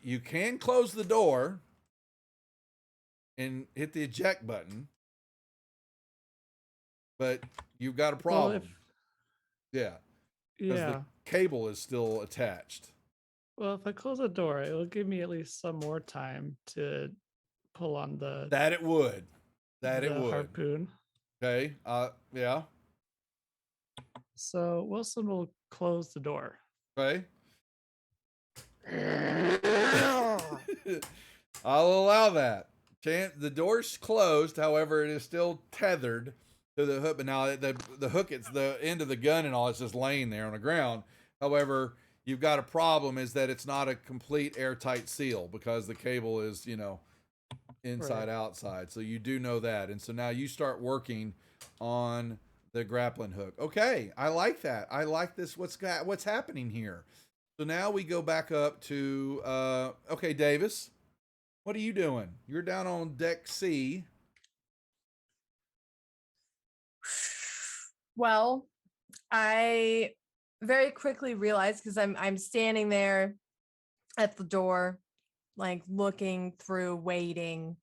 you can close the door and hit the eject button, but you've got a problem. Yeah. Because Yeah. the cable is still attached. Well, if I close the door, it will give me at least some more time to pull on the That it would. That it the would. harpoon. Okay. Yeah. So Wilson will close the door. Okay. I'll allow that. The door's closed, however, it is still tethered to the hook. But now the hook, it's the end of the gun and all, it's just laying there on the ground. However, you've got a problem, is that it's not a complete airtight seal, because the cable is, inside Right. outside. So you do know that. And so now you start working on the grappling hook. Okay, I like that. I like this. What's happening here? So now we go back up to okay, Davis. What are you doing? You're down on deck C. Well, I very quickly realized, because I'm standing there at the door, like looking through, waiting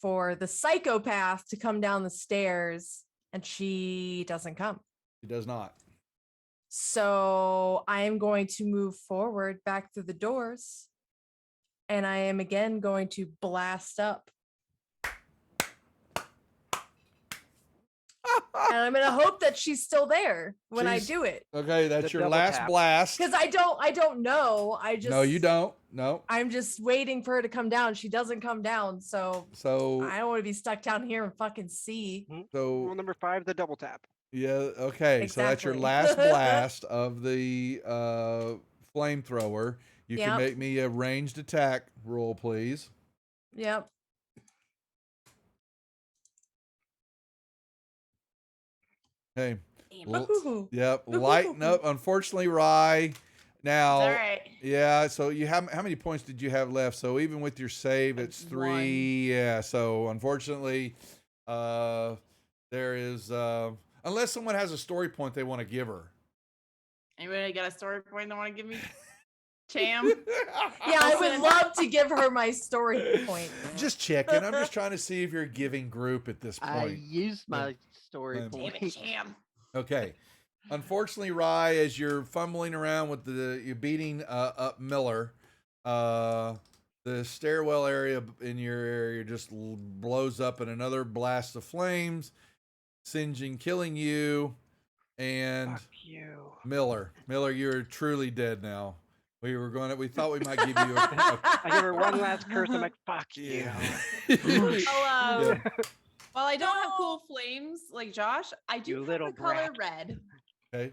for the psychopath to come down the stairs, and she doesn't come. He does not. So I am going to move forward back through the doors, and I am again going to blast up. And I'm going to hope that she's still there when I She's- do it, Okay, that's The your double last tap. blast. because I don't know. I just No, you don't. No. I'm just waiting for her to come down. She doesn't come down, so So I don't want to be stuck down here and fucking see. Rule so number 5, the double tap. yeah, okay. So that's your Exactly. last blast of the flamethrower. You can Yep. make me a ranged attack roll, please. Yep. Hey. Ooh. Yep. Lighten up. Unfortunately, Rye. Now, It's all right. yeah. So you have how many points did you have left? So even with your save, it's 3. One. Yeah. So unfortunately, there is unless someone has a story point they want to give her. Anybody got a story point they want to give me? Cham? Yeah, I would Listen. love to give her my story point. Just checking. I'm just trying to see if you're a giving group at this I point. used my story Damn Damn it, point. Cham. Okay. Unfortunately, Rye, as you're fumbling around with you're beating up Miller, the stairwell area in your area just blows up in another blast of flames, singeing, killing you, and Fuck you. Miller, you're truly dead now. We thought we might give you I give her one last curse. I'm like, fuck you. Well, Yeah. while I don't have cool flames like Josh, I do You have little the color brat. red. Okay.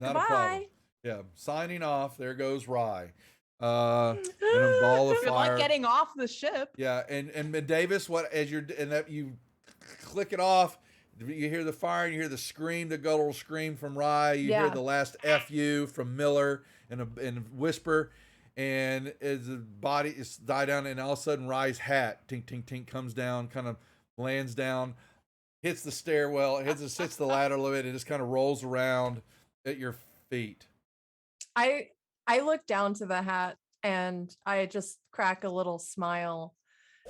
Not a problem. Goodbye. Yeah. Signing off. There goes Rye. In a ball of Good fire. luck getting off the ship. Yeah, and Davis, what as you're and that you click it off, you hear the fire and you hear the scream, the guttural scream from Rye. You hear Yeah. the last "fu" from Miller and a whisper, and as the body is die down, and all of a sudden Rye's hat tink tink tink comes down, kind of lands down, hits the stairwell, hits the ladder a little bit, and just kind of rolls around at your feet. I look down to the hat and I just crack a little smile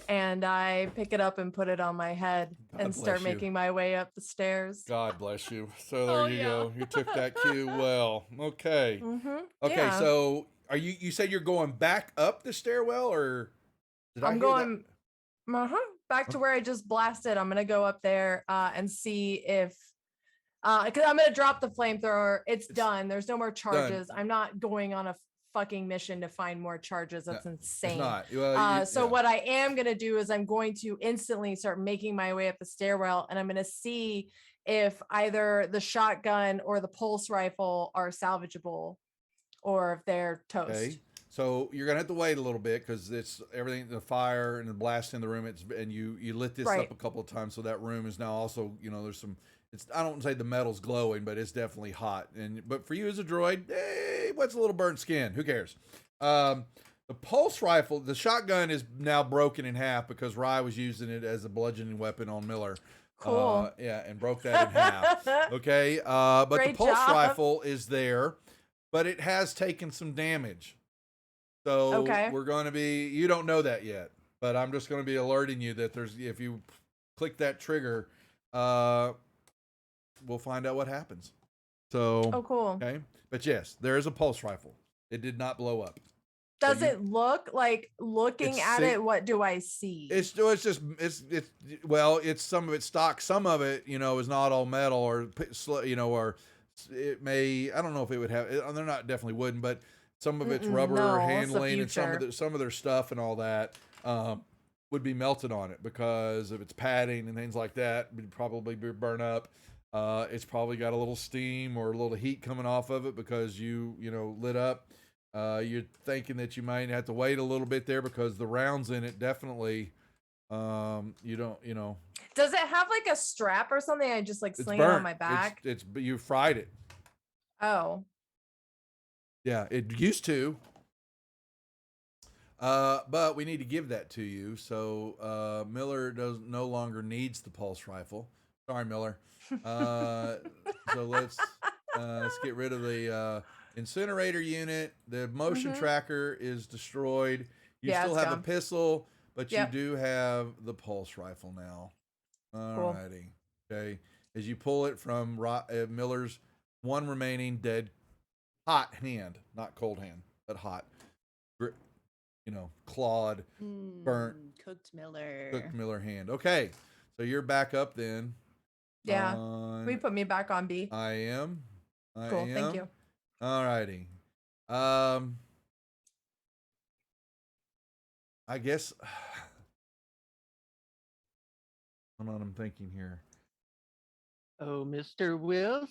and I pick it up and put it on my head God and start bless you. making my way up the stairs. God bless you. So there Oh, you yeah. go. You took that cue well. Okay. Mm-hmm. Okay, yeah. so are you said you're going back up the stairwell, or did I I'm hear going back to where I just blasted. I'm gonna go up there and see if because I'm gonna drop the flamethrower. It's done. There's no more charges. I'm not going on a fucking mission to find more charges. That's No, it's insane. not? Well, So yeah. what I am gonna do is I'm going to instantly start making my way up the stairwell, and I'm gonna see if either the shotgun or the pulse rifle are salvageable, or if they're toast. Okay. So you're gonna have to wait a little bit because it's everything, the fire and the blast in the room. And you lit this Right. up a couple of times, so that room is now also, there's some. It's, I don't say the metal's glowing, but it's definitely hot. But for you as a droid, what's a little burnt skin? Who cares? The pulse rifle, the shotgun is now broken in half because Rye was using it as a bludgeoning weapon on Miller. Cool. Yeah, and broke that in half. Okay. But the Great pulse job. rifle is there, but it has taken some damage. So Okay. we're going to be, you don't know that yet, but I'm just going to be alerting you that if you click that trigger, we'll find out what happens. So, Oh, cool. okay. But yes, there is a pulse rifle. It did not blow up. Does you- it look like looking It's at see- it? What do I see? It's some of it's stock, some of it, is not all metal or it may, I don't know if it would have, they're not definitely wooden, but some of it's rubber no, it's the handling and future. some of their stuff and all that would be melted on it because of its padding and things like that would probably be burn up. It's probably got a little steam or a little heat coming off of it because you lit up. You're thinking that you might have to wait a little bit there because the rounds in it definitely, you don't, Does it have like a strap or something? I just like it's sling it on burnt. my back. It's you fried it. Oh, Yeah, it used to. But we need to give that to you. So Miller no longer needs the pulse rifle. Sorry, Miller. So let's get rid of the incinerator unit. The motion tracker is destroyed. You Yeah, still it's have a gone. pistol, but Yep. you do have the pulse rifle now. Cool. Alrighty. Okay. As you pull it from Miller's one remaining dead hot hand, not cold hand, but hot, clawed, burnt, Cooked Miller. cooked Miller hand. Okay. So you're back up then. yeah. on- We put me back on B. I am. Cool. Thank you. Alrighty. I guess. Hold on, I'm thinking here. Oh, Mr. Wilson.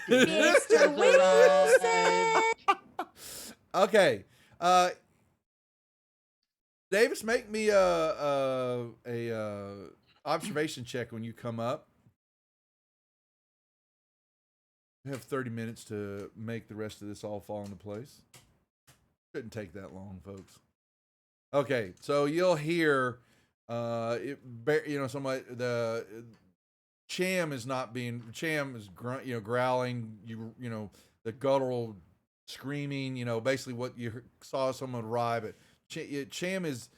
Mr. has arrived. Okay. Davis, make me a observation check when you come up. We have 30 minutes to make the rest of this all fall into place. Shouldn't take that long, folks. Okay, so you'll hear, somebody Cham is growling. The guttural screaming. Basically what you saw someone arrive at. Cham is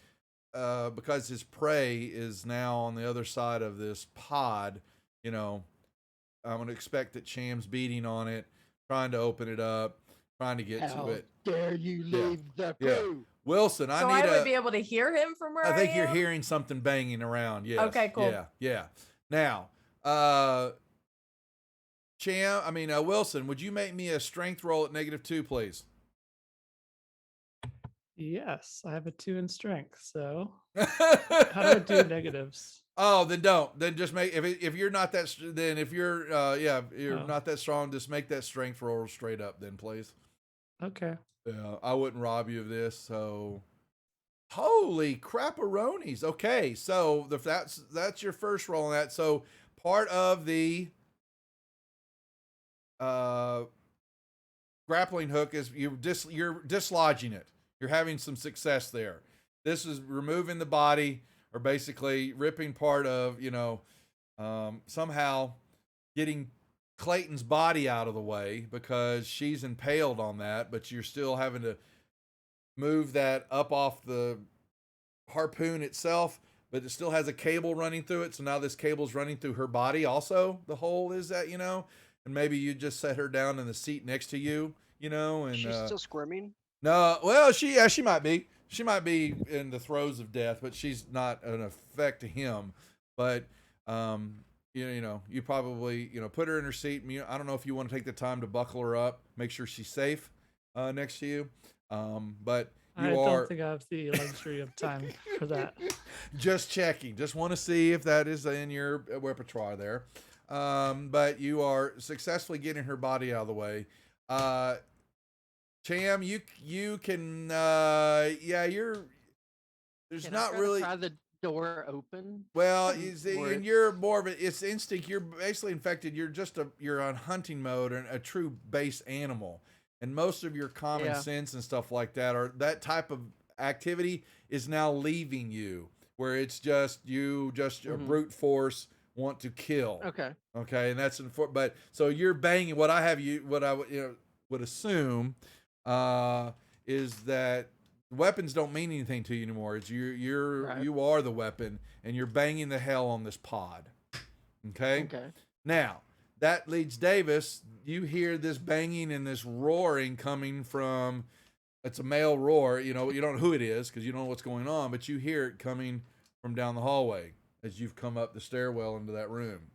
because his prey is now on the other side of this pod. I'm gonna expect that Cham's beating on it, trying to open it up, trying to get to it. Dare you Yeah. leave the Yeah. crew? Wilson, So I would be able to hear him from where I think you're am? hearing something banging around. Yes. Okay, cool. Yeah. Now, Wilson, would you make me a strength roll at -2, please? Yes, I have a 2 in strength. So how do I do negatives? Oh, then don't. Then just make if you're not that. Then if you're you're Oh. not that strong, just make that strength roll straight up. Then please. Okay. Yeah, I wouldn't rob you of this. So, holy crapperonis. Okay, so that's your first roll on that. So part of the grappling hook is you're dislodging it. You're having some success there. This is removing the body, or basically ripping part of, somehow getting Clayton's body out of the way because she's impaled on that, but you're still having to move that up off the harpoon itself, but it still has a cable running through it. So now this cable's running through her body also. The hole is that, and maybe you just set her down in the seat next to you, and She's still squirming. no, well, she might be. She might be in the throes of death, but she's not an effect to him. But you probably put her in her seat. I don't know if you want to take the time to buckle her up, make sure she's safe next to you. But I don't think I have the luxury of time for that. Just checking. Just want to see if that is in your repertoire there. But you are successfully getting her body out of the way. Cham, you can you're there's Can I not try to really pry the door open. well, you see, Or and you're more of it's instinct. You're basically infected. You're on hunting mode and a true base animal, and most of your common Yeah. sense and stuff like that are that type of activity is now leaving you, where it's just a Mhm. brute force want to kill. Okay. Okay, and that's but so you're banging. What I would assume is that weapons don't mean anything to you anymore. It's Right. you are the weapon, and you're banging the hell on this pod. Okay. Okay. Now that leads Davis. You hear this banging and this roaring coming from. It's a male roar. You don't know who it is because you don't know what's going on, but you hear it coming from down the hallway as you've come up the stairwell into that room.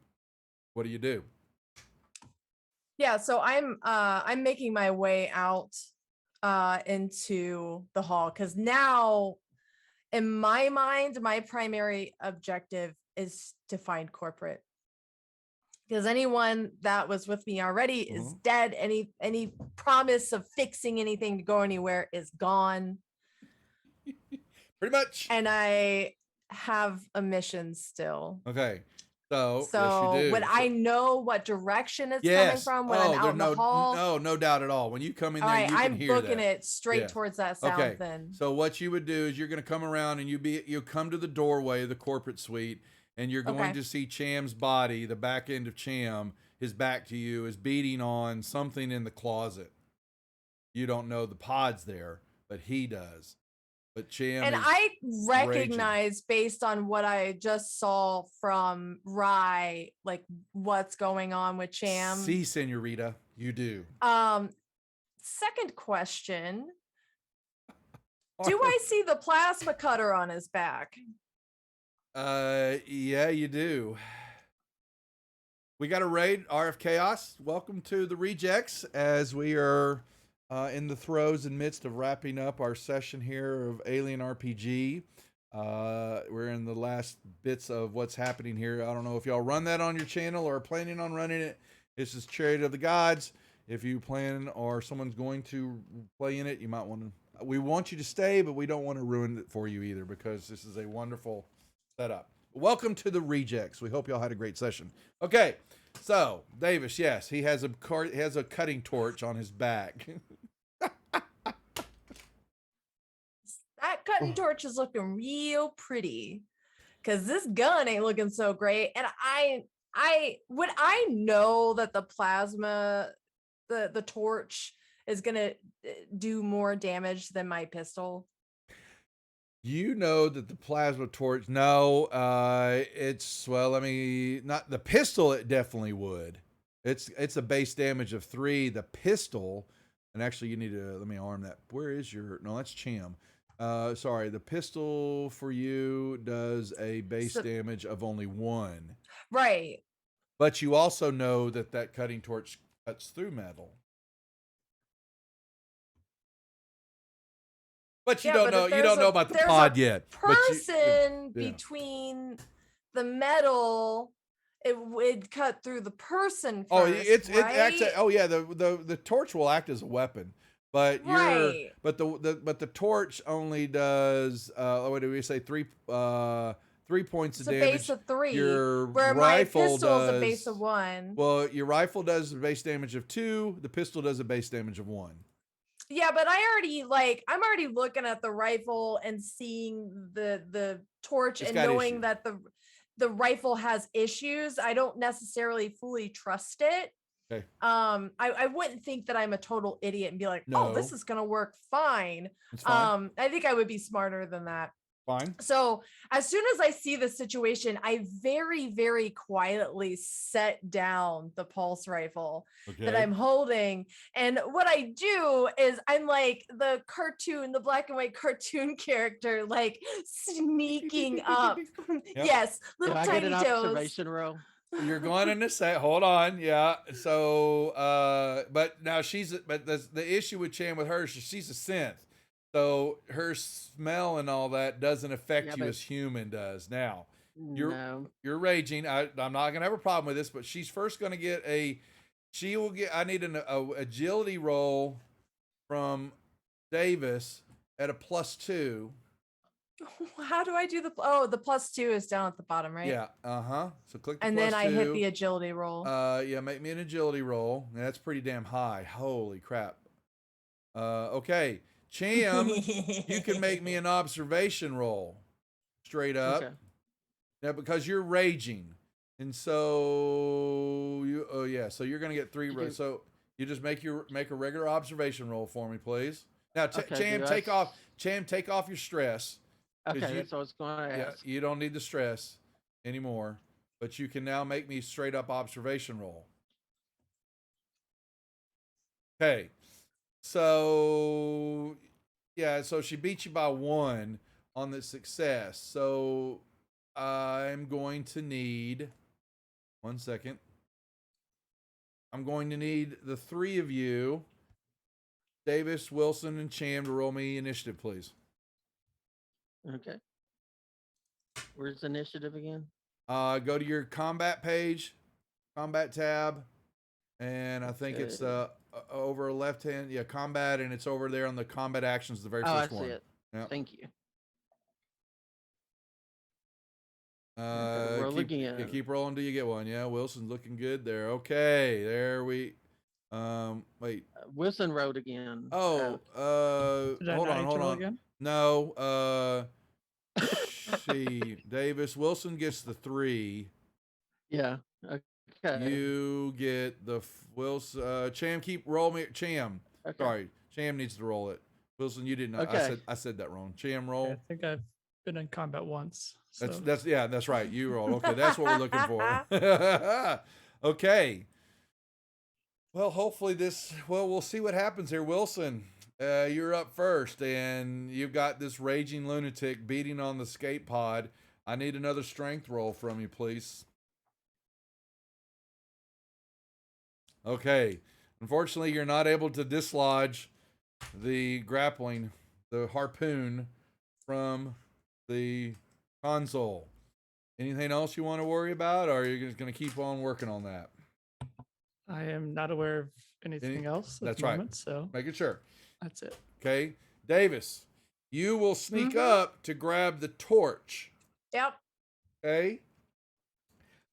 What do you do? Yeah, so I'm making my way out into the hall because now in my mind my primary objective is to find corporate, because anyone that was with me already is dead. Any promise of fixing anything to go anywhere is gone, Pretty much. and I have a mission still. Okay. So So yes, you do. would I know what direction it's coming Yes. from when I'm out there's in the hall? no doubt at all. When you come in All there, right, you can I'm hear booking that. it straight Yeah. towards that sound Okay. then. So what you would do is you're going to come around and you come to the doorway of the corporate suite, and you're going Okay. to see Cham's body, the back end of Cham, his back to you, is beating on something in the closet. You don't know the pod's there, but he does. But Cham And is I raging. recognize based on what I just saw from Rye, like what's going on with Cham. See, senorita, you do. Second question. Do I see the plasma cutter on his back? Yeah, you do. We got a raid, RF Chaos. Welcome to the Rejects as we are in the throes and midst of wrapping up our session here of Alien RPG. We're in the last bits of what's happening here. I don't know if y'all run that on your channel or are planning on running it. This is Chariot of the Gods. if you plan or someone's going to play in it, you might want to. We want you to stay, but we don't want to ruin it for you either because this is a wonderful setup. Welcome to the Rejects. We hope y'all had a great session. Okay, so Davis, yes, he has a cutting torch on his back. That cutting torch is looking real pretty because this gun ain't looking so great. And I know that the plasma, the torch is gonna do more damage than my pistol. You know that the plasma torch, no, let me, not the pistol, it definitely would. It's a base damage of 3. The pistol, and actually you need to, let me arm that. Where is your, no, that's Cham. Sorry, the pistol for you does a base damage of only 1. Right. But you also know that that cutting torch cuts through metal. But you don't know. You don't know about the pod yet. Person between the metal, it would cut through the person first. Oh, it right? acts. Oh yeah, the torch will act as a weapon, but right. but the torch only does. What do we say? 3 points of damage. It's a base of 3. Your where rifle my pistol does is a base of 1. Well, your rifle does a base damage of 2. The pistol does a base damage of 1. Yeah, but I'm already looking at the rifle and seeing the torch and knowing issues. that the rifle has issues. I don't necessarily fully trust it. Okay. I wouldn't think that I'm a total idiot and be like, No. oh, this is gonna work fine. It's fine. I think I would be smarter than that. Fine. So as soon as I see the situation, I very, very quietly set down the pulse rifle that I'm holding. And what I do is I'm like the black and white cartoon character, like sneaking up. Yep. Yes, little Can I tiny get an toes. observation roll? You're going in to say, hold on, yeah. So, but now but the issue with Chan with her is she's a synth, so her smell and all that doesn't affect you as human does. Now, you're raging. I'm not gonna have a problem with this, but she's first gonna get I need an agility roll from Davis at a +2. How do I do the +2 is down at the bottom, right? Yeah. So click the and then +2. I hit the agility roll. Yeah, make me an agility roll. That's pretty damn high. Holy crap. Okay. Cham, you can make me an observation roll. Straight up. Okay. Now because you're raging. And so so you're gonna get 3 so you just make a regular observation roll for me, please. Now Cham, take off your stress. Okay, that's what I was going to ask. Yeah, you don't need the stress anymore, but you can now make me straight up observation roll. Okay, so so she beat you by 1 on the success. So I'm going to need 1 second. I'm going to need the 3 of you, Davis, Wilson, and Cham, to roll me initiative, please. Okay. Where's initiative again? Go to your combat page, combat tab, and I think it's over left hand. Yeah, combat, and it's over there on the combat actions, the very first one. I see it. Yep. Thank you. Roll again. Keep rolling till you get one. Yeah, Wilson's looking good there. Okay, there we. Wait. Wilson wrote again. Oh, hold on. Again? No, Davis Wilson gets the 3. Yeah. Okay. You get the Wilson. Cham, roll me. Cham. Okay. Sorry, Cham needs to roll it. Wilson, you didn't. Okay. I said that wrong. Cham, roll. I think I've been in combat once. So. That's right. You roll. Okay, that's what we're looking for. Okay. Well, hopefully we'll see what happens here, Wilson. You're up first, and you've got this raging lunatic beating on the skate pod. I need another strength roll from you, please. Okay. Unfortunately, you're not able to dislodge the harpoon from the console. Anything else you want to worry about, or are you just going to keep on working on that? I am not aware of anything else at That's the right. moment, so Making sure. that's it. Okay. Davis, you will sneak Mhm. up to grab the torch. Yep. Okay.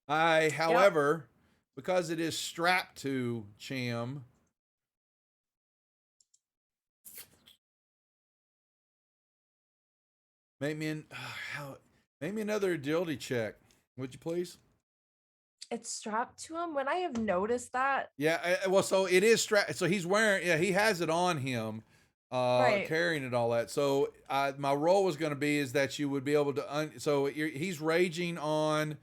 However, because it is strapped to Cham, make me another agility check, would you please? It's strapped to him. When I have noticed that, Yeah. Well, so it is strapped. So he's wearing. Yeah, he has it on him, Right. carrying it all that. So my role was going to be is that you would be able to. He's raging on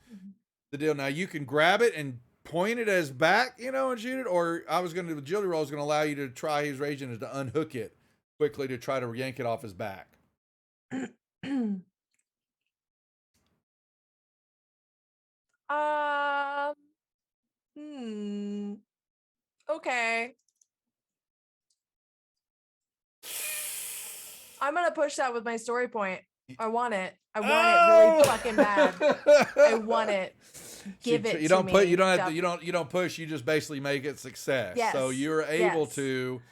the deal. Now you can grab it and point it as back, and shoot it. Or I was going to, the agility roll is going to allow you to try his raging is to unhook it quickly to try to yank it off his back. um, hmm. Okay. I'm gonna push that with my story point. I want it. I want it really fucking bad. I want it. Give it You to don't put. me. You don't have to. You don't push. You just basically make it success. So Yes, you're able yes. to.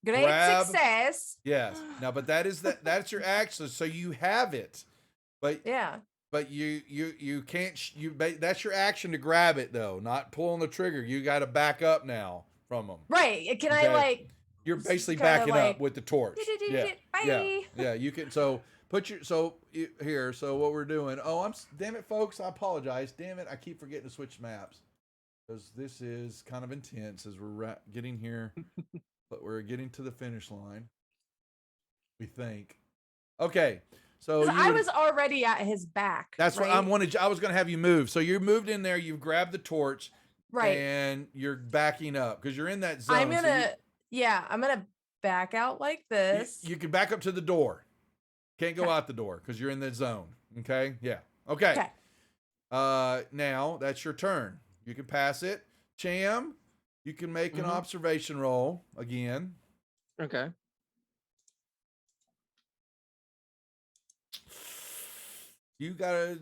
Great grab- success. Yes. Now, but that's your action. So you have it, but Yeah. but you can't. That's your action to grab it though, not pulling the trigger. You got to back up now from them. Right. Can Okay. I like? You're basically kinda backing like, up with the torch. Yeah. Bye. Yeah. You can. So put your. Here. So what we're doing. Oh, damn it, folks. I apologize. Damn it. I keep forgetting to switch maps because this is kind of intense as we're getting here. But we're getting to the finish line. We think. Okay. So I was already at his back. That's right? what I was going to have you move. So you're moved in there. You've grabbed the torch. Right. And you're backing up because you're in that zone. I'm gonna back out like this. You can back up to the door. Can't go out the door because you're in the zone. Okay. Yeah. Okay. Now that's your turn. You can pass it. Cham, you can make an observation roll again. Okay. You got a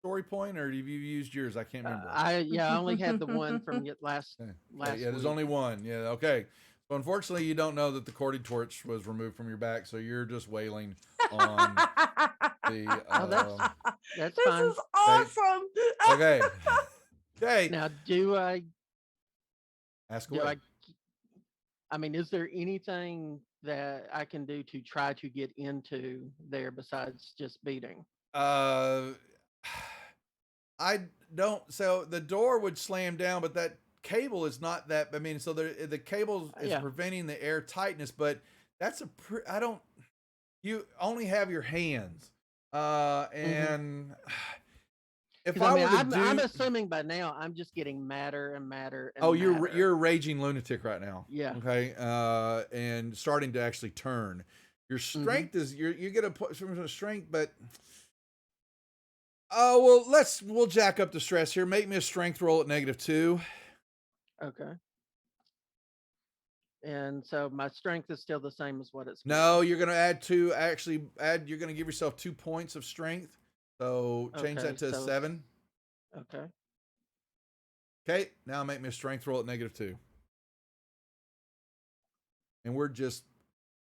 story point, or have you used yours? I can't remember. I only had the one from last Yeah, there's week. only one. Yeah, okay. So unfortunately, you don't know that the corded torch was removed from your back, so you're just wailing on the. That's This fine. is awesome. Okay. Okay. Now, do I? Ask Do away. I mean, is there anything that I can do to try to get into there besides just beating? I don't. So the door would slam down, but that cable is not that. I mean, so the cable is preventing the air tightness, but that's I don't. You only have your hands, and if I were to I'm assuming by now I'm just getting madder and madder. And you're a raging lunatic right now. Yeah. Okay. And starting to actually turn. Your strength is you get a strength, but. Oh, well, we'll jack up the stress here. Make me a strength roll at -2. Okay. And so my strength is still the same as what it's. No, you're going to add 2. You're going to give yourself 2 points of strength. So change that to 7. Okay. Okay. Now make me a strength roll at -2. And we're just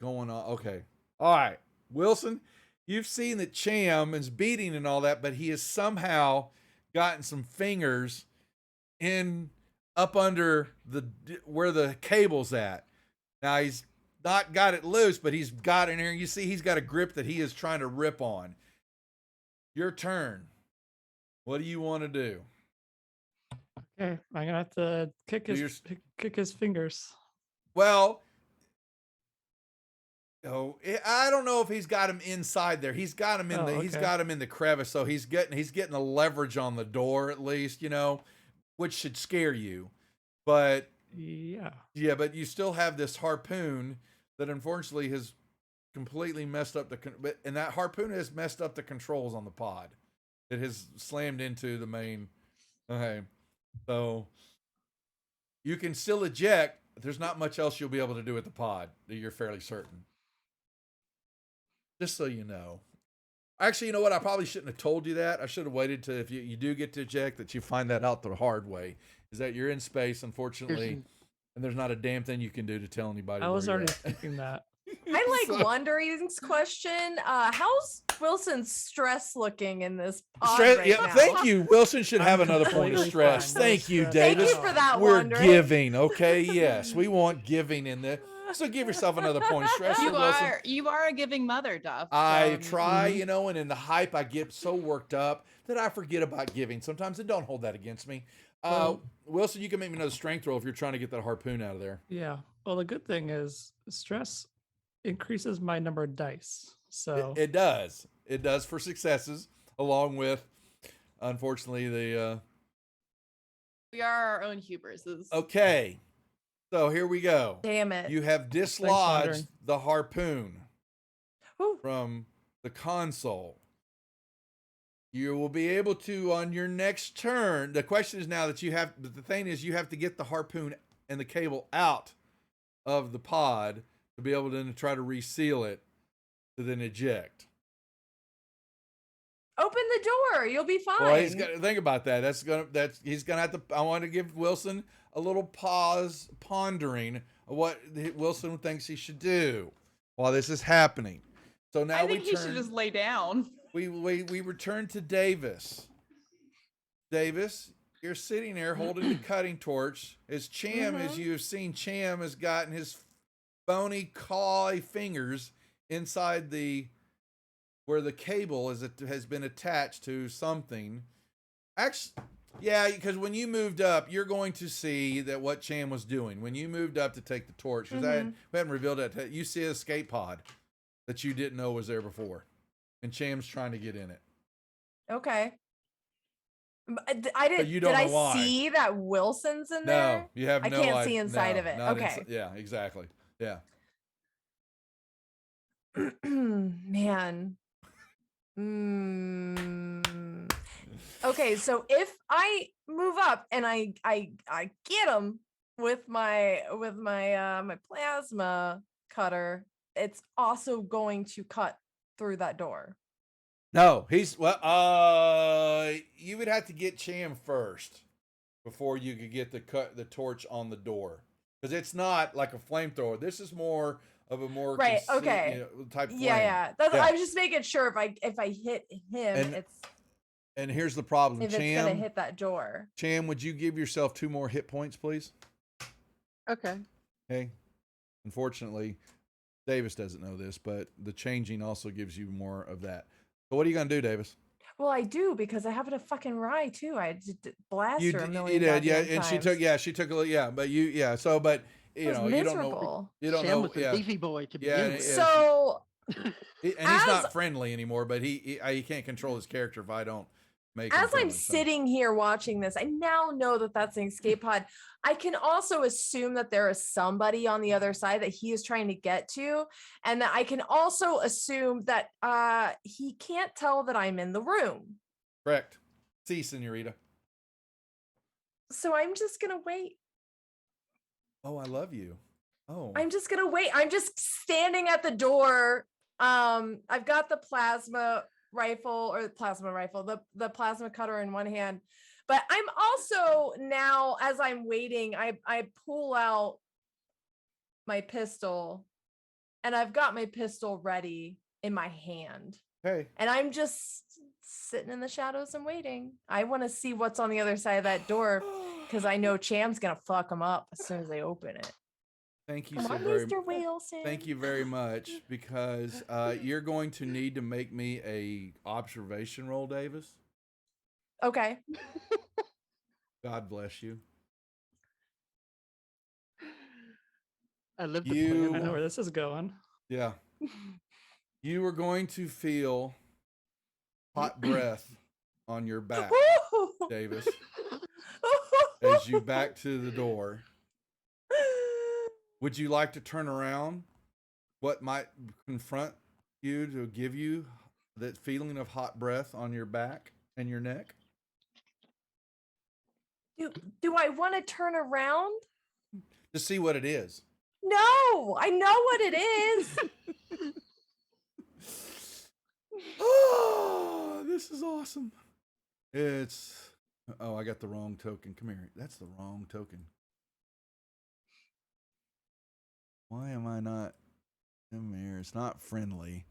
going on. Okay. All right. Wilson, you've seen that Cham is beating and all that, but he has somehow gotten some fingers up under where the cable's at. Now he's not got it loose, but he's got it in here. You see, he's got a grip that he is trying to rip on. Your turn. What do you want to do? Okay, I'm gonna have to kick his fingers. Well, I don't know if he's got him inside there. He's got him in he's got him in the crevice, so he's getting a leverage on the door at least, which should scare you. But yeah, but you still have this harpoon that unfortunately has completely messed up and that harpoon has messed up the controls on the pod. It has slammed into the main. Okay, so you can still eject. But there's not much else you'll be able to do with the pod. You're fairly certain. Just so you know. Actually, you know what? I probably shouldn't have told you that. I should have waited to if you do get to eject that you find that out the hard way. Is that you're in space, unfortunately, and there's not a damn thing you can do to tell anybody. I was where already you're at. thinking that. I like So- Wandering's question. How's Wilson's stress looking in this pod Stress, right yeah, now? thank you. Wilson should have I'm another point of completely stress. fine. No Thank you, stress Thank Davis. you for that, We're Wandering. giving, okay? Yes, we want giving in there. So give yourself another point of stress. You there, Wilson. you are a giving mother, Duff. I so- try, and in the hype, I get so worked up that I forget about giving sometimes, and don't hold that against me. Wilson, you can make me another strength roll if you're trying to get that harpoon out of there. Yeah. Well, the good thing is stress increases my number of dice. So It does. It does for successes, along with, unfortunately, the. We are our own hubris's. Okay, so here we go. Damn it. You have Wandering. dislodged the harpoon Whew. from the console. You will be able to on your next turn. The question is now that you have, the thing is you have to get the harpoon and the cable out of the pod to be able to then try to reseal it to then eject. Open the door. You'll be fine. Well, he's got to think about that. He's gonna have to. I want to give Wilson a little pause, pondering what Wilson thinks he should do while this is happening. So now I think we he turn. should just lay down. We return to Davis. Davis, you're sitting there holding the cutting torch. As Cham, as you have seen, Cham has gotten his bony clawy fingers inside where the cable has been attached to something. Actually, yeah, because when you moved up, you're going to see that what Cham was doing when you moved up to take the torch. Because we haven't revealed that. You see an escape pod that you didn't know was there before, and Cham's trying to get in it. Okay. I didn't. you don't did I know why. see that Wilson's in there? No, you have I no can't idea. see inside No, of it. not Okay. yeah, exactly. Yeah. Man. Mm. Okay, so if I move up and I get him with my my plasma cutter, it's also going to cut through that door. No, he's you would have to get Cham first before you could get the torch on the door, because it's not like a flamethrower. This is more of a more Right, okay. type flame. Yeah. That's, Yeah. I was just making sure if I hit him, And here's the problem, if it's gonna Cham. hit that door. Cham, would you give yourself 2 more hit points, please? Okay. Okay. Unfortunately, Davis doesn't know this, but the changing also gives you more of that. So what are you gonna do, Davis? Well, I do because I have a fucking rye too. I blast her a You million did, yeah, goddamn and she times. took a yeah, but so but It was you don't know miserable. you don't Sam know was a beefy boy to Yeah, begin with. yeah. So and he's As- not friendly anymore, but he can't control his character if I don't make him as I'm friendly, so. sitting here watching this, I now know that that's an escape pod. I can also assume that there is somebody on the other side that he is trying to get to, and that I can also assume that he can't tell that I'm in the room. Correct. See, senorita. So I'm just gonna wait. Oh, I love you. Oh, I'm just gonna wait. I'm just standing at the door. I've got the plasma rifle or the plasma cutter in one hand, but I'm also now, as I'm waiting, I pull out my pistol, and I've got my pistol ready in my hand, hey. and I'm just sitting in the shadows and waiting. I want to see what's on the other side of that door because I know Cham's gonna fuck them up as soon as they open it. Thank you Come so on, very Mr. Wilson. Thank you very much, because you're going to need to make me a observation roll, Davis. Okay. God bless you. I love the You- I plan. know where this is going. Yeah. You are going to feel hot breath on your back, Davis, as you back to the door. Would you like to turn around? What might confront you to give you that feeling of hot breath on your back and your neck? Do I want to turn around? To see what it is. No, I know what it is. Oh, this is awesome. It's oh, I got the wrong token. Come here. That's the wrong token. Why am I not? Come here. It's not friendly.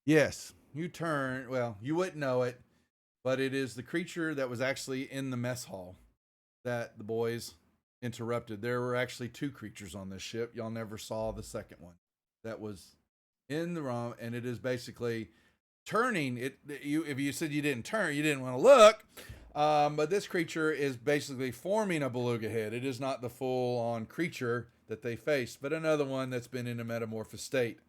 Yes, you turn. Well, you wouldn't know it, but it is the creature that was actually in the mess hall that the boys interrupted. There were actually two creatures on this ship. Y'all never saw the second one. That was in the room, and it is basically turning it. You, if you said you didn't turn, you didn't want to look. But this creature is basically forming a beluga head. It is not the full-on creature that they faced, but another one that's been in a metamorphosis state.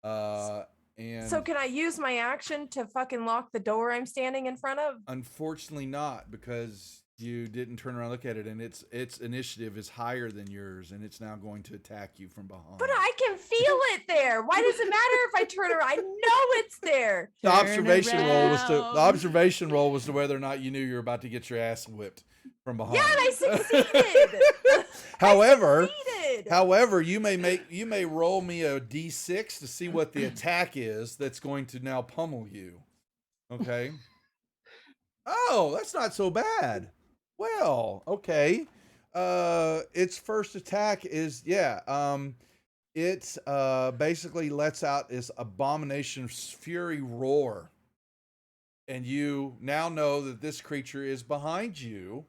And So can I use my action to fucking lock the door I'm standing in front of? unfortunately not, because you didn't turn around and look at it, and its initiative is higher than yours, and it's now going to attack you from behind. But I can feel it there. Why does it matter if I turn around? I know it's there. The observation roll was to the around. observation roll was to whether or not you knew you were about to get your ass whipped from behind. Yeah, and I succeeded. However, Succeeded. however, you may roll me a d6 to see what the attack is that's going to now pummel you. Okay. Oh, that's not so bad. Well, okay. Its first attack is it basically lets out this abomination's fury roar. And you now know that this creature is behind you.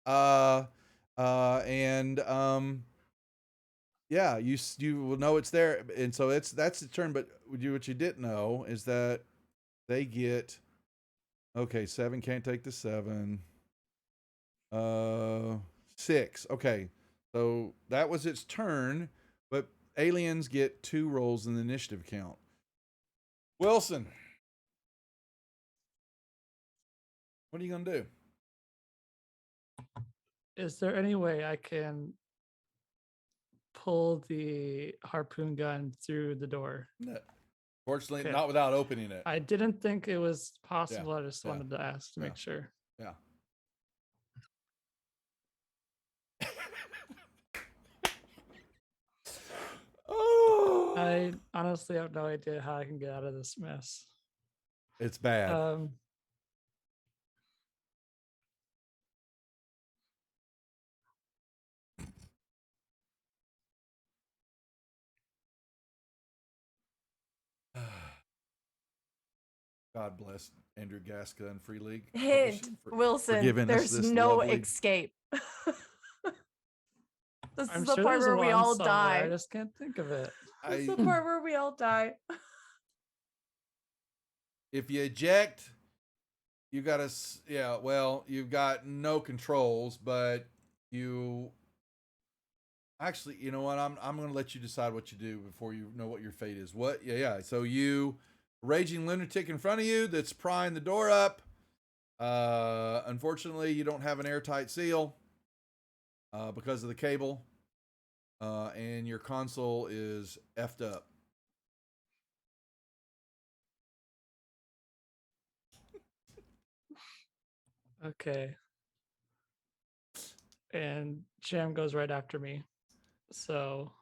And yeah, you will know it's there, and so that's the turn. But what you didn't know is that they get 7 can't take the 7. 6. Okay, so that was its turn, but aliens get 2 rolls in the initiative count. Wilson, what are you gonna do? Is there any way I can pull the harpoon gun through the door? No. Fortunately, Okay. not without opening it. I didn't think it was possible. I just yeah, wanted to ask to yeah. make sure. Yeah. Oh, I honestly have no idea how I can get out of this mess. it's bad. God bless Andrew Gaska and Free League. Hint, for Wilson, giving us there's this no lovely- escape. This I'm is the sure part there's where we one all somewhere, I die. just can't think of it. This is the part where we all die. If you eject, you gotta, you've got no controls, but you actually, you know what? I'm gonna let you decide what you do before you know what your fate is. What? Yeah. So you, raging lunatic in front of you that's prying the door up. Unfortunately, you don't have an airtight seal because of the cable, and your console is effed up. Okay. And Jam goes right after me. So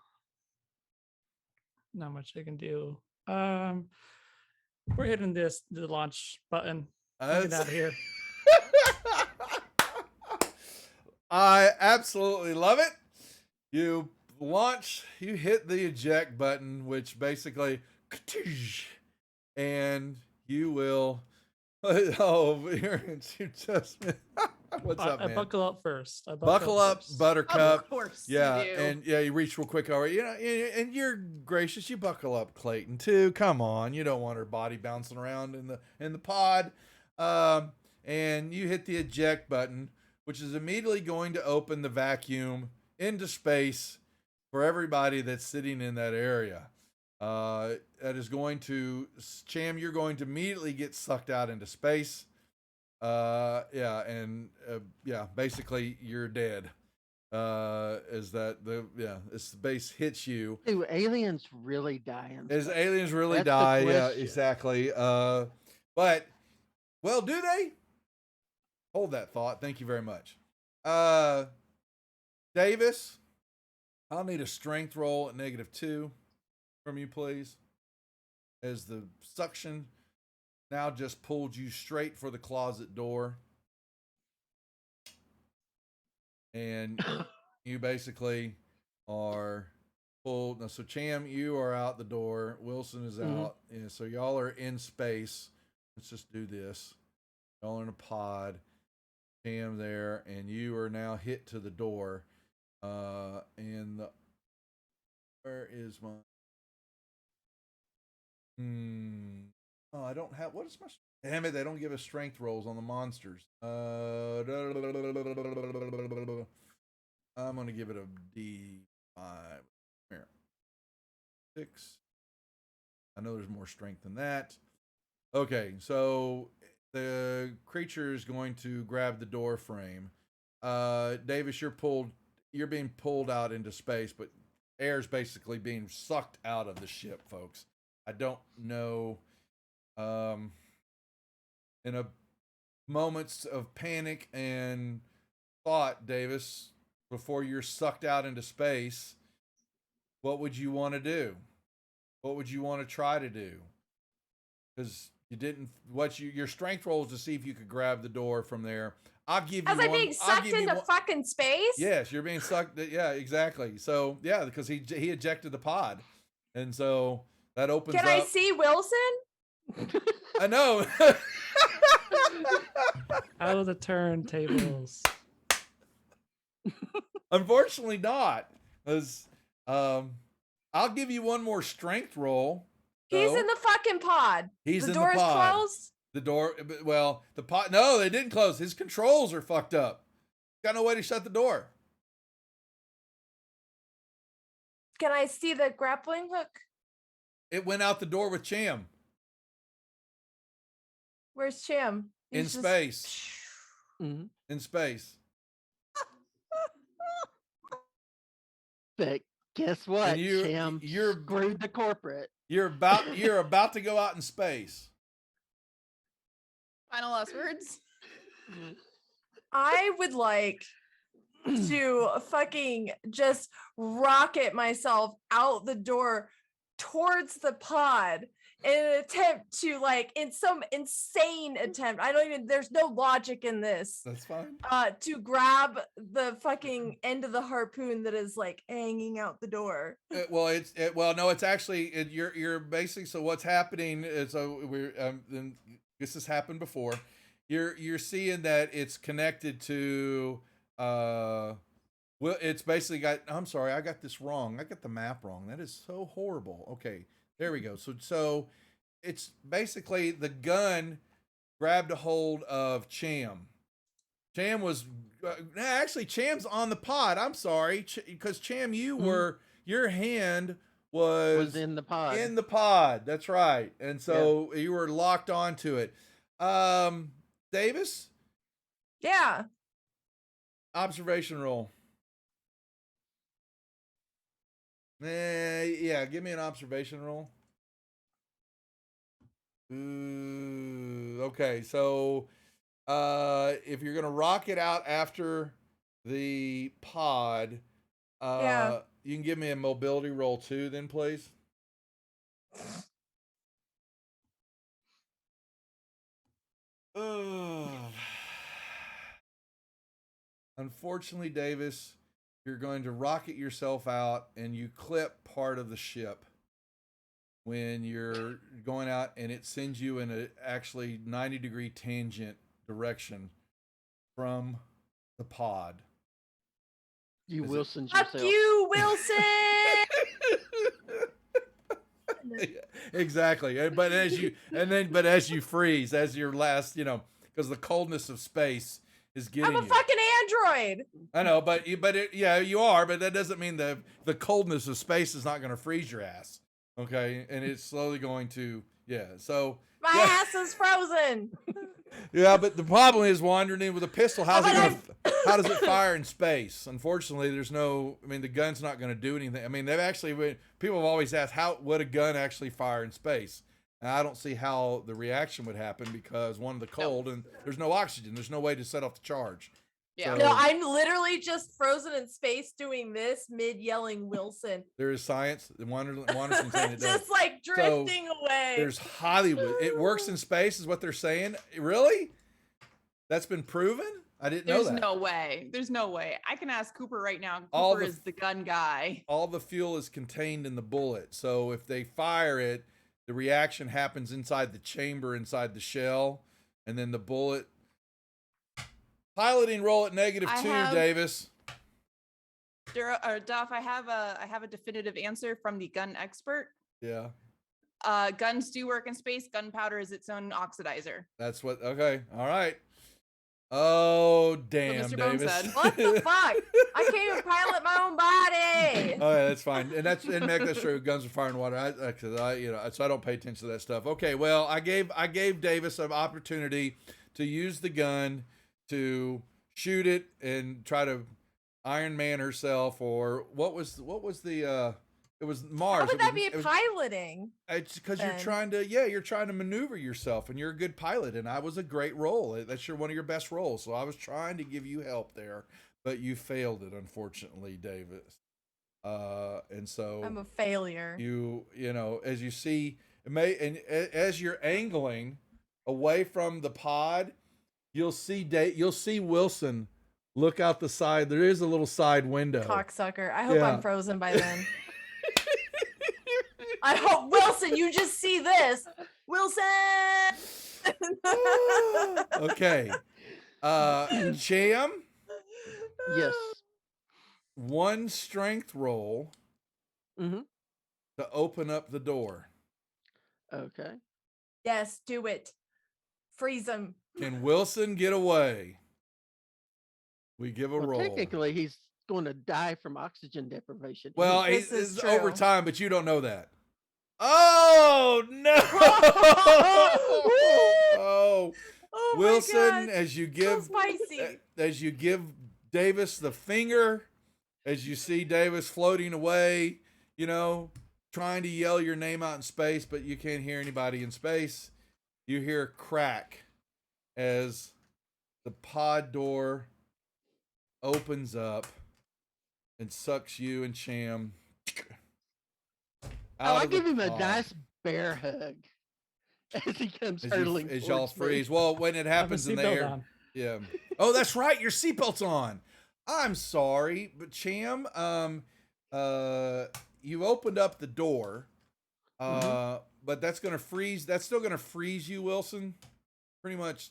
not much I can do. We're hitting the launch button. Get out of here. I absolutely love it. You launch, you hit the eject button, which basically, and you will. Oh, you just. What's up, man? I buckle up first. Buckle up, first. Buttercup. Of course. Yeah, You do. and you reach real quick over. And you're gracious. You buckle up, Clayton, too. Come on, you don't want her body bouncing around in the pod. And you hit the eject button, which is immediately going to open the vacuum into space for everybody that's sitting in that area. That is going to, Cham, you're going to immediately get sucked out into space. Basically you're dead. As space hits you. Do aliens really die? As aliens really That's the die, yeah, question. exactly. But, well, do they? Hold that thought. Thank you very much. Davis, I'll need a strength roll at -2 from you, please. As the suction now just pulled you straight for the closet door. And you basically are pulled. Now, so Cham, you are out the door. Wilson is out. And so y'all are in space. Let's just do this. Y'all are in a pod. Cham there, and you are now hit to the door. And where is my? Oh, I don't have. What is my? Damn it! They don't give us strength rolls on the monsters. I'm gonna give it a D5. Here, 6. I know there's more strength than that. Okay, so the creature is going to grab the door frame. Davis, you're being pulled out into space, but air's basically being sucked out of the ship, folks. I don't know. In a moments of panic and thought, Davis, before you're sucked out into space, what would you want to do? What would you want to try to do? Because you didn't. Your strength rolls to see if you could grab the door from there. I'll give you. Was I being sucked into fucking space? Yes, you're being sucked. Yeah, exactly. So yeah, because he ejected the pod, and so that opens. Can I see Wilson? I know. Out of the turntables. Unfortunately, not. Because I'll give you one more strength roll. He's in the fucking pod. He's the in door the pod. is closed. The door. Well, the pod. No, they didn't close. His controls are fucked up. Got no way to shut the door. Can I see the grappling hook? It went out the door with Cham. Where's Cham? In space. In space. But guess what? And Cham you're screwed the corporate. You're about to go out in space. Final last words. I would like to fucking just rocket myself out the door towards the pod in an attempt to, like, in some insane attempt. There's no logic in this. That's fine. To grab the fucking end of the harpoon that is, like, hanging out the door. No, it's actually you're basically. So what's happening is, this has happened before. You're seeing that it's connected to it's basically got. I'm sorry, I got this wrong. I got the map wrong. That is so horrible. Okay, there we go. So it's basically the gun grabbed a hold of Cham. Cham was actually Cham's on the pod. I'm sorry, because Cham, your hand was in the pod. In the pod. That's right. And so you were locked onto it. Davis? Yeah. Observation roll. Yeah, give me an observation roll. Okay, so if you're gonna rock it out after the pod, you can give me a mobility roll too, then, please. Unfortunately, Davis, you're going to rocket yourself out and you clip part of the ship when you're going out, and it sends you in a actually 90-degree tangent direction from the pod. You Wilson yourself. Fuck you, Wilson! Exactly. But as you freeze, as your last, because the coldness of space is getting you. I'm a fucking android. I know, but you are, but that doesn't mean the coldness of space is not going to freeze your ass. Okay, and it's slowly going to, so my ass is frozen. Yeah, but the problem is wandering in with a pistol. How does it fire in space? Unfortunately, the gun's not going to do anything. I mean, people have always asked, how would a gun actually fire in space? And I don't see how the reaction would happen, because one, the cold, and there's no oxygen. There's no way to set off the charge. Yeah. No, So I'm literally just frozen in space doing this mid yelling Wilson. there is science. Wanderson's saying it does. Just like drifting away. There's Hollywood. It works in space, is what they're saying. Really? That's been proven? I didn't know There's that. no way. There's no way. I can ask Cooper right now. All Cooper the is the gun guy. All the fuel is contained in the bullet. So if they fire it, the reaction happens inside the chamber, inside the shell, and then the bullet. Piloting roll at -2, Davis. Duff, I have a definitive answer from the gun expert. Yeah. Guns do work in space. Gunpowder is its own oxidizer. That's what. Okay. All right. Oh, damn, Mr. Bones Davis. said. What the fuck? I can't even pilot my own body. Oh, yeah, that's fine, and Meg, that's true. Guns are fire and water. So I don't pay attention to that stuff. Okay, well, I gave Davis an opportunity to use the gun to shoot it and try to Iron Man herself, or what was the it was Mars. How would that be it was, piloting? It's because then? you're trying to maneuver yourself, and you're a good pilot, and I was a great role. That's one of your best roles, so I was trying to give you help there, but you failed it, unfortunately, Davis. And so I'm a failure. you know, as you see, as you're angling away from the pod, you'll see Wilson look out the side. There is a little side window. Cocksucker. I hope Yeah. I'm frozen by then. I hope, Wilson, you just see this. Wilson! Okay. Cham, Yes. one strength roll Mm-hmm. to open up the door. Okay. Yes, do it. Freeze him. Can Wilson get away? We give a Well, roll. technically, he's going to die from oxygen deprivation. Well, This is it's over true. time, but you don't know that. Oh no! Oh, Oh Wilson, my God. as you So give spicy. Davis the finger, as you see Davis floating away, you know, trying to yell your name out in space, but you can't hear anybody in space. You hear a crack as the pod door opens up and sucks you and Cham Oh, I of the give him a pod. nice bear hug as he comes as hurtling. y'all towards me. freeze. Well, when it Have a happens in the seatbelt air, on. yeah. Oh, that's right. Your seatbelt's on. I'm sorry, but Cham, you opened up the door, but that's gonna freeze. That's still gonna freeze you, Wilson. Pretty much.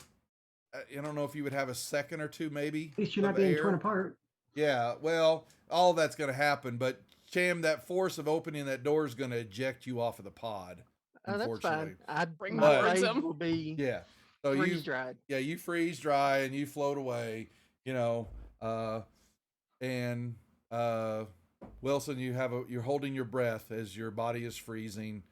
I don't know if you would have a second or two, maybe. At least you're not of being air. torn apart. Yeah, well, all that's going to happen, but Cham, that force of opening that door is going to eject you off of the pod. Oh, that's Unfortunately, fine. Bring My towards blade him. will be yeah. So freeze dried. you freeze dry and you float away. You know, and Wilson, you're holding your breath as your body is freezing,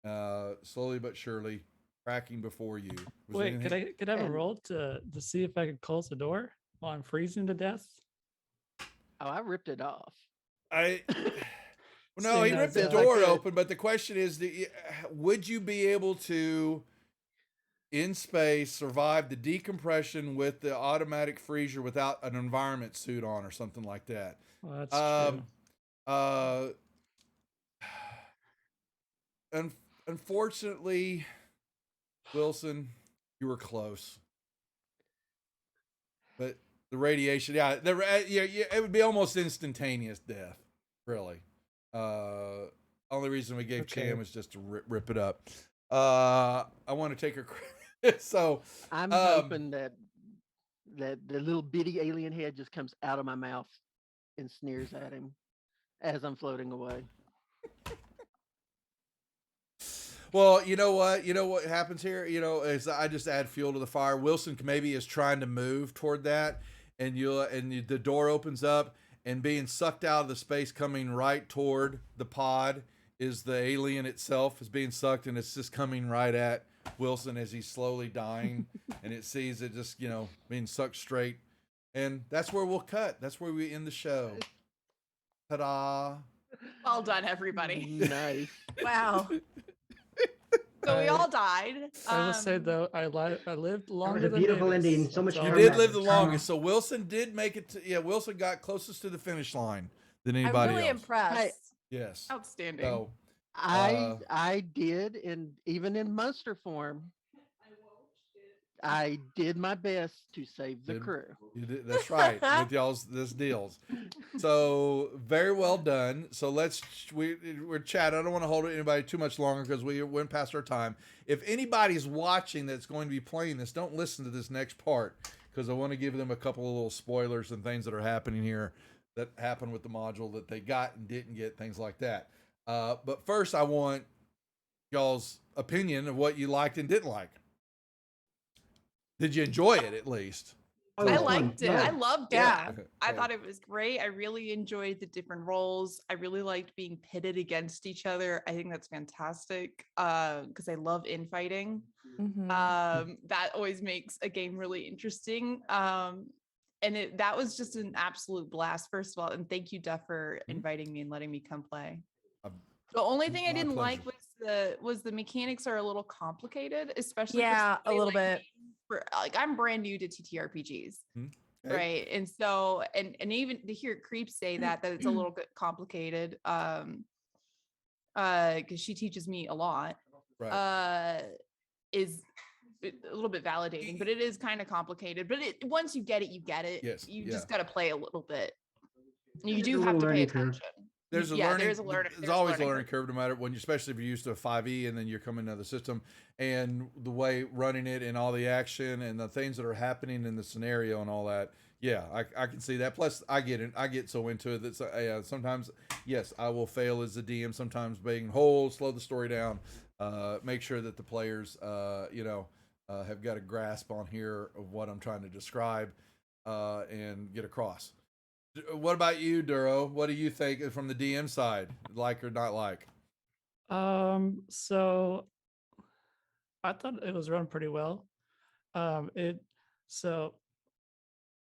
slowly but surely, cracking before you. Was Wait, anything- could I have a and- roll to see if I could close the door while I'm freezing to death? Oh, I ripped it off. I. No, he Seeing ripped as the I door could. open, but the question is, would you be able to, in space, survive the decompression with the automatic freezer without an environment suit on or something like that? Well, that's true. Unfortunately, Wilson, you were close. But the radiation, yeah, it would be almost instantaneous death, really. Only reason we gave Okay. Cham is just to rip it up. I want to take a so I'm Um, hoping that the little bitty alien head just comes out of my mouth and sneers at him as I'm floating away. well, you know what happens here, is I just add fuel to the fire. Wilson maybe is trying to move toward that, and the door opens up, and being sucked out of the space coming right toward the pod is the alien itself is being sucked, and it's just coming right at Wilson as he's slowly dying, and it sees it just being sucked straight, and that's where we'll cut. That's where we end the show. Ta-da! Well done, everybody. Nice. Wow. So we I- all died. I will say Um, though, I lived That was longer a than beautiful Davis. ending. So much That's You all did that live the matters. longest, so Wilson did make it. Yeah, Wilson got closest to the finish line than I'm anybody really else. impressed. Yes. outstanding. So I did, and even in monster form, I did my best to save the Did- crew. you did, that's right with y'all's this deals. So very well done. So we're chatting. I don't want to hold anybody too much longer because we went past our time. If anybody's watching that's going to be playing this, don't listen to this next part because I want to give them a couple of little spoilers and things that are happening here that happened with the module that they got and didn't get, things like that. But first, I want y'all's opinion of what you liked and didn't like. Did you enjoy it at least? Oh, it I was fun. liked it. Yeah. I loved it. Yeah. Okay, I so- thought it was great. I really enjoyed the different roles. I really liked being pitted against each other. I think that's fantastic because I love infighting. Mhm. That always makes a game really interesting. And that was just an absolute blast, first of all. And thank you, Duff, for inviting me and letting me come play. Um, The only thing I my didn't like pleasure. was the mechanics are a little complicated, especially Yeah, for a little somebody like bit. me. For like I'm brand new to TTRPGs. Okay. Right. And so and even to hear Creep say that it's a little bit complicated, because she teaches me a lot, Right. is a little bit validating, but it is kind of complicated. But once you get it, you get it. Yes, You yeah. just gotta play a little bit. You There's do a have little to pay learning curve. attention. There's a Yeah, learning. there's a learning. There's always a learning curve, no matter when, especially if you're used to a 5e and then you're coming to the system, and the way running it and all the action and the things that are happening in the scenario and all that. Yeah, I can see that. Plus, I get it. I get so into it that sometimes, yes, I will fail as a DM. Sometimes being whole, slow the story down, make sure that the players, have got a grasp on here of what I'm trying to describe, and get across. What about you, Duro? What do you think from the DM side, like or not like? So I thought it was run pretty well. It so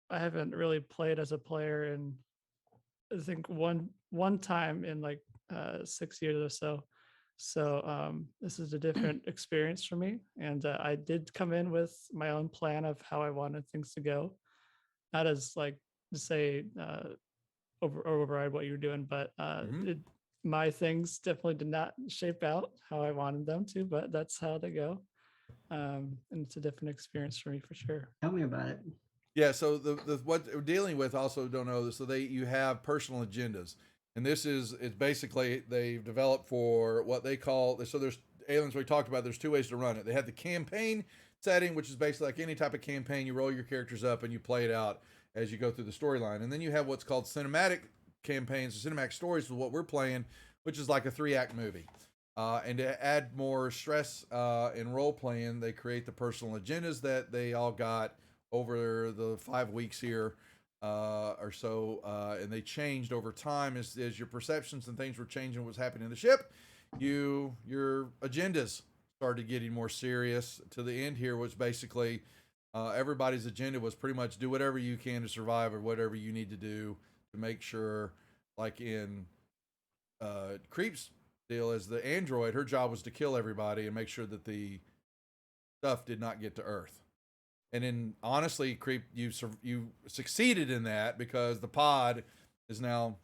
I haven't really played as a player in I think one time in like 6 years or so. So this is a different experience for me, and I did come in with my own plan of how I wanted things to go, not as like to say override what you're doing, but my things definitely did not shape out how I wanted them to, but that's how they go. And it's a different experience for me for sure. Tell me about it. Yeah. So the what we're dealing with also don't know this. So you have personal agendas, and it's basically they've developed for what they call. So there's aliens we talked about. There's two ways to run it. They have the campaign setting, which is basically like any type of campaign. You roll your characters up and you play it out as you go through the storyline. And then you have what's called cinematic campaigns or cinematic stories, is what we're playing, which is like a 3-act movie. And to add more stress in role playing, they create the personal agendas that they all got over the 5 weeks here or so. And they changed over time as your perceptions and things were changing what's happening in the ship. Your agendas started getting more serious to the end here, was basically everybody's agenda was pretty much do whatever you can to survive or whatever you need to do to make sure, like in Creep's deal, as the android, her job was to kill everybody and make sure that the stuff did not get to Earth. And then, honestly, Creep, you succeeded in that because the pod is now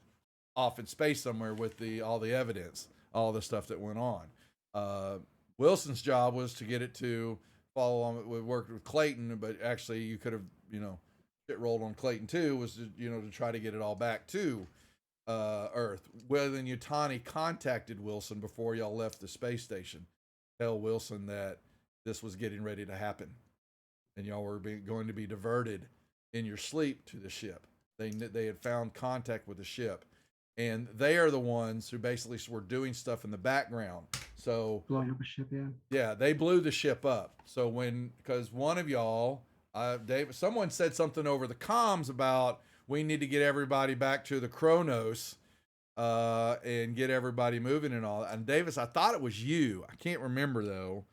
off in space somewhere with all the evidence, all the stuff that went on. Wilson's job was to get it to follow on. We worked with Clayton, but actually, you could have, shit rolled on Clayton too. Was to try to get it all back to Earth. Whether Yutani contacted Wilson before y'all left the space station, tell Wilson that this was getting ready to happen, and y'all were going to be diverted in your sleep to the ship. They had found contact with the ship, and they are the ones who basically were doing stuff in the background. So Blowing up a ship, yeah. Yeah, they blew the ship up. So because one of y'all, someone said something over the comms about we need to get everybody back to the Kronos and get everybody moving and all. And Davis, I thought it was you. I can't remember though.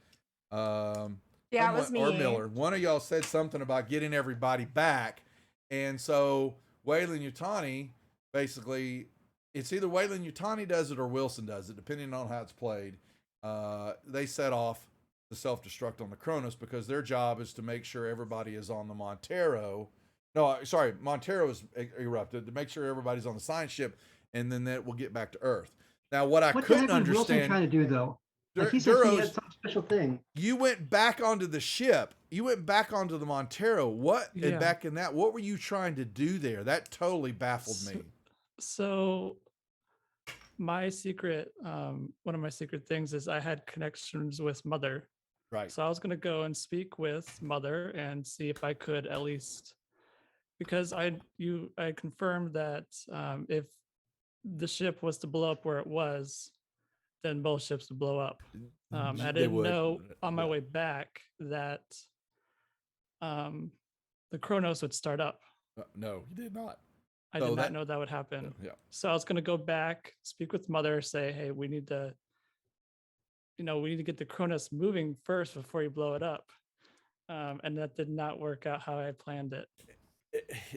Yeah, it was me. Or Miller. One of y'all said something about getting everybody back. And so Waylon Yutani, basically, it's either Waylon Yutani does it or Wilson does it, depending on how it's played. they set off the self-destruct on the Kronos because their job is to make sure everybody is on the Montero. No, sorry, Montero is erupted to make sure everybody's on the science ship, and then that will get back to Earth. Now, what I What the couldn't heck was Wilson understand, trying to do, though? Like, he said he Duros, had some special thing. you went back onto the ship. You went back onto the Montero. What? And Yeah. back in that, what were you trying to do there? That totally baffled me. So my secret, one of my secret things is I had connections with Mother. Right. So I was gonna go and speak with Mother and see if I could at least, because I confirmed that if the ship was to blow up where it was, then both ships would blow up. I They didn't would. know on my Yeah. way back that the Kronos would start up. No, you did not. I So did that- not know that would happen. Yeah. So I was going to go back, speak with Mother, say, hey, we need to, we need to get the Kronos moving first before you blow it up. And that did not work out how I planned it.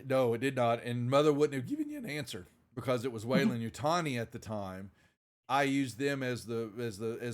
No, it did not. And Mother wouldn't have given you an answer because it was Wayland Yutani at the time. I used them as the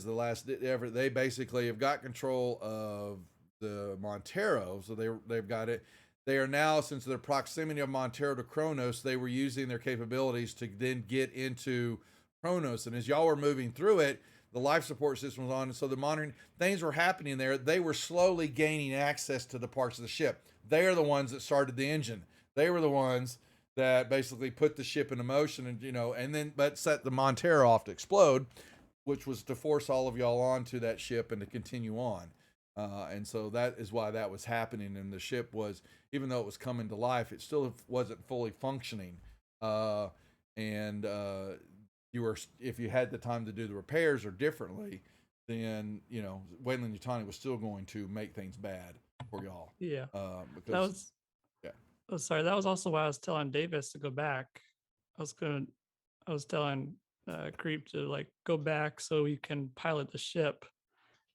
last ever. They basically have got control of the Montero, so they've got it. They are now, since their proximity of Montero to Kronos, they were using their capabilities to then get into Kronos. And as y'all were moving through it, the life support system was on, and so the modern things were happening there. They were slowly gaining access to the parts of the ship. They are the ones that started the engine. They were the ones that basically put the ship into motion, and but set the Montero off to explode, which was to force all of y'all onto that ship and to continue on. And so that is why that was happening. And the ship was, even though it was coming to life, it still wasn't fully functioning. You were, if you had the time to do the repairs or differently, then Wayland Yutani was still going to make things bad for y'all. Yeah. Because That was, yeah. Oh, sorry. That was also why I was telling Davis to go back. I was telling Creep to go back so we can pilot the ship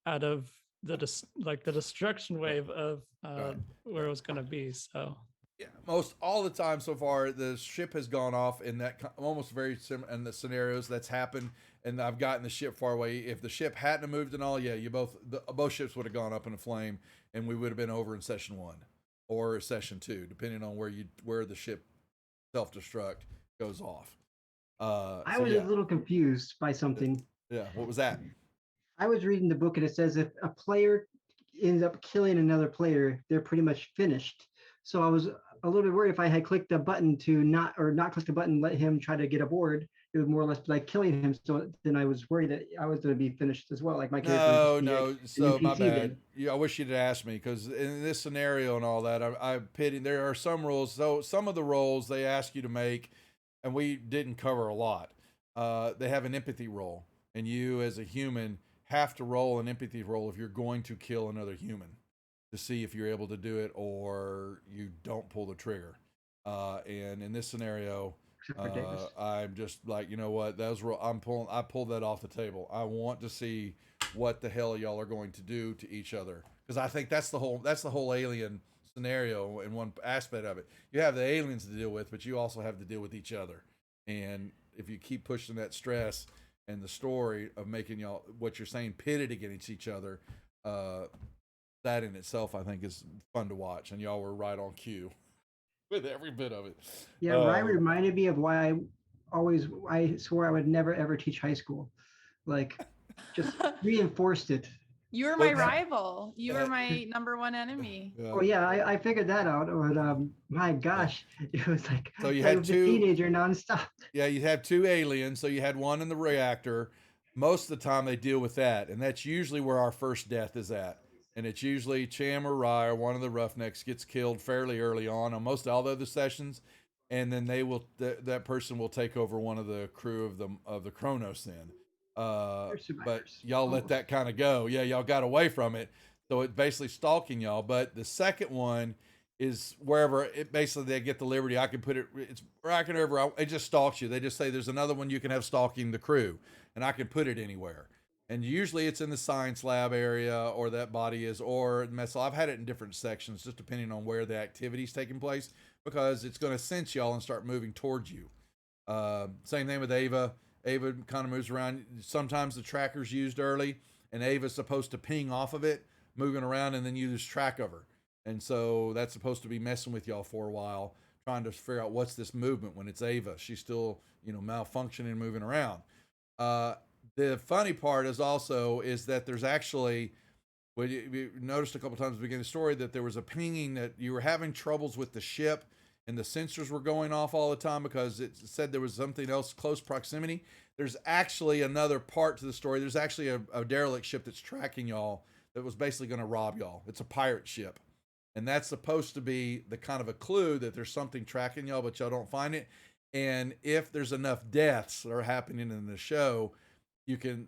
out of the destruction wave of Right. where it was going to be. So yeah, most all the time so far, the ship has gone off in that almost very similar in the scenarios that's happened. And I've gotten the ship far away. If the ship hadn't moved and all, yeah, both ships would have gone up in a flame, and we would have been over in session 1 or session 2, depending on where the ship self-destruct goes off. I was a little confused by something. Yeah, what was that? I was reading the book and it says if a player ends up killing another player, they're pretty much finished. So I was a little bit worried if I had clicked a button to not click the button, let him try to get aboard. It would more or less be like killing him. So then I was worried that I was going to be finished as well. Like my character. No. So my bad. I wish you'd asked me, because in this scenario and all that, I pity. There are some rules. So some of the roles they ask you to make, and we didn't cover a lot. They have an empathy roll, and you as a human have to roll an empathy roll if you're going to kill another human, to see if you're able to do it or you don't pull the trigger. And in this scenario, I'm just like, you know what? I pulled that off the table. I want to see what the hell y'all are going to do to each other, because I think that's the whole alien scenario in one aspect of it. You have the aliens to deal with, but you also have to deal with each other. And if you keep pushing that stress and the story of making y'all, what you're saying, pitted against each other, that in itself, I think, is fun to watch. And y'all were right on cue with every bit of it. Yeah, Ryan reminded me of why I swore I would never ever teach high school. Like, just reinforced it. You were my rival. You were my number one enemy. Oh yeah, I figured that out. But my gosh, it was like, so you I had was a two teenager nonstop. Yeah, you have two aliens. So you had one in the reactor. Most of the time they deal with that, and that's usually where our first death is at. And it's usually Cham or Rye or one of the Roughnecks gets killed fairly early on most all the other sessions, and then that person will take over one of the crew of the Kronos then. But y'all let that kind of go. Yeah, y'all got away from it. So it's basically stalking y'all. But the second one is wherever they get the liberty. I can put it. It's wherever it just stalks you. They just say there's another one you can have stalking the crew, and I can put it anywhere. And usually it's in the science lab area, or that body is, or mess. I've had it in different sections, just depending on where the activity's taking place, because it's going to sense y'all and start moving towards you. Same thing with Ava. Ava kind of moves around. Sometimes the tracker's used early, and Ava's supposed to ping off of it, moving around, and then you lose track of her. And so that's supposed to be messing with y'all for a while, trying to figure out what's this movement when it's Ava. She's still, malfunctioning, moving around. The funny part is that there's actually, well, you noticed a couple times at the beginning of the story that there was a pinging, that you were having troubles with the ship and the sensors were going off all the time because it said there was something else close proximity. There's actually another part to the story. There's actually a derelict ship that's tracking y'all that was basically going to rob y'all. It's a pirate ship. And that's supposed to be the kind of a clue that there's something tracking y'all, but y'all don't find it. And if there's enough deaths that are happening in the show,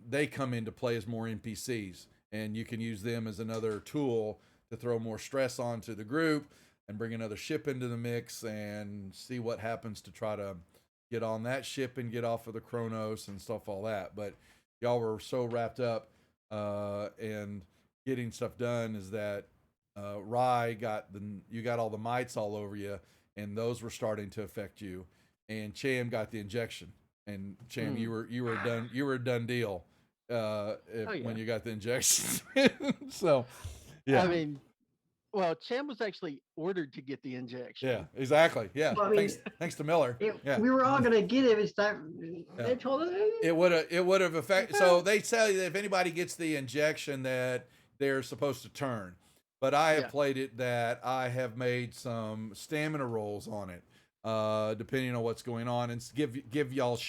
they come into play as more NPCs, and you can use them as another tool to throw more stress onto the group and bring another ship into the mix and see what happens to try to get on that ship and get off of the Kronos and stuff, all that. But y'all were so wrapped up and getting stuff done is that Rye you got all the mites all over you, and those were starting to affect you. And Cham got the injection, and Cham, you were a done deal when you got the injection. So, yeah. I mean, well, Cham was actually ordered to get the injection. Yeah, exactly. Yeah, Well, I mean, thanks to Miller. We were all gonna get it. It's time. They told us It would have affected. So they tell you that if anybody gets the injection, that they're supposed to turn. But I have played it that I have made some stamina rolls on it, depending on what's going on, and give y'all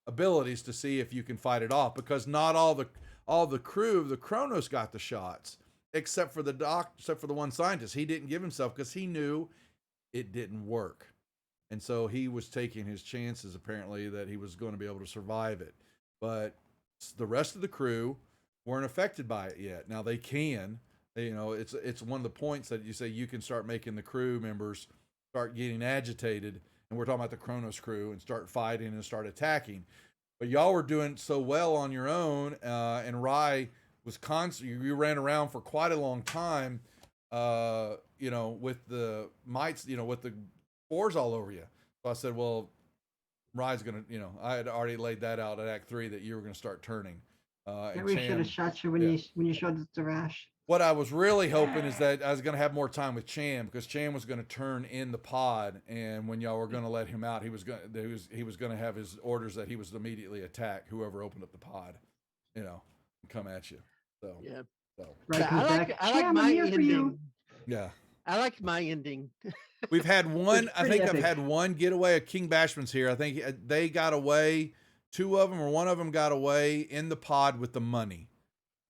abilities to see if you can fight it off. Because not all the crew of the Kronos got the shots, except for the one scientist. He didn't give himself because he knew it didn't work, and so he was taking his chances, apparently, that he was going to be able to survive it. But the rest of the crew weren't affected by it yet. Now they can. It's one of the points that you say you can start making the crew members start getting agitated, and we're talking about the Kronos crew, and start fighting and start attacking. But y'all were doing so well on your own, and Rye was constant. You ran around for quite a long time, with the mites, with the spores all over you. So I said, well, Rye's gonna, I had already laid that out at Act 3 that you were gonna start turning. we should have shot you when you showed the rash. What I was really hoping is that I was going to have more time with Cham, because Cham was going to turn in the pod, and when y'all were going to let him out, he was going to have his orders that he was to immediately attack whoever opened up the pod, and come at you. So yeah. So. Right, I like my ending. Yeah. I like my ending. We've had one. I think epic. I've had one getaway. King Bashman's here. I think they got away. Two of them or one of them got away in the pod with the money.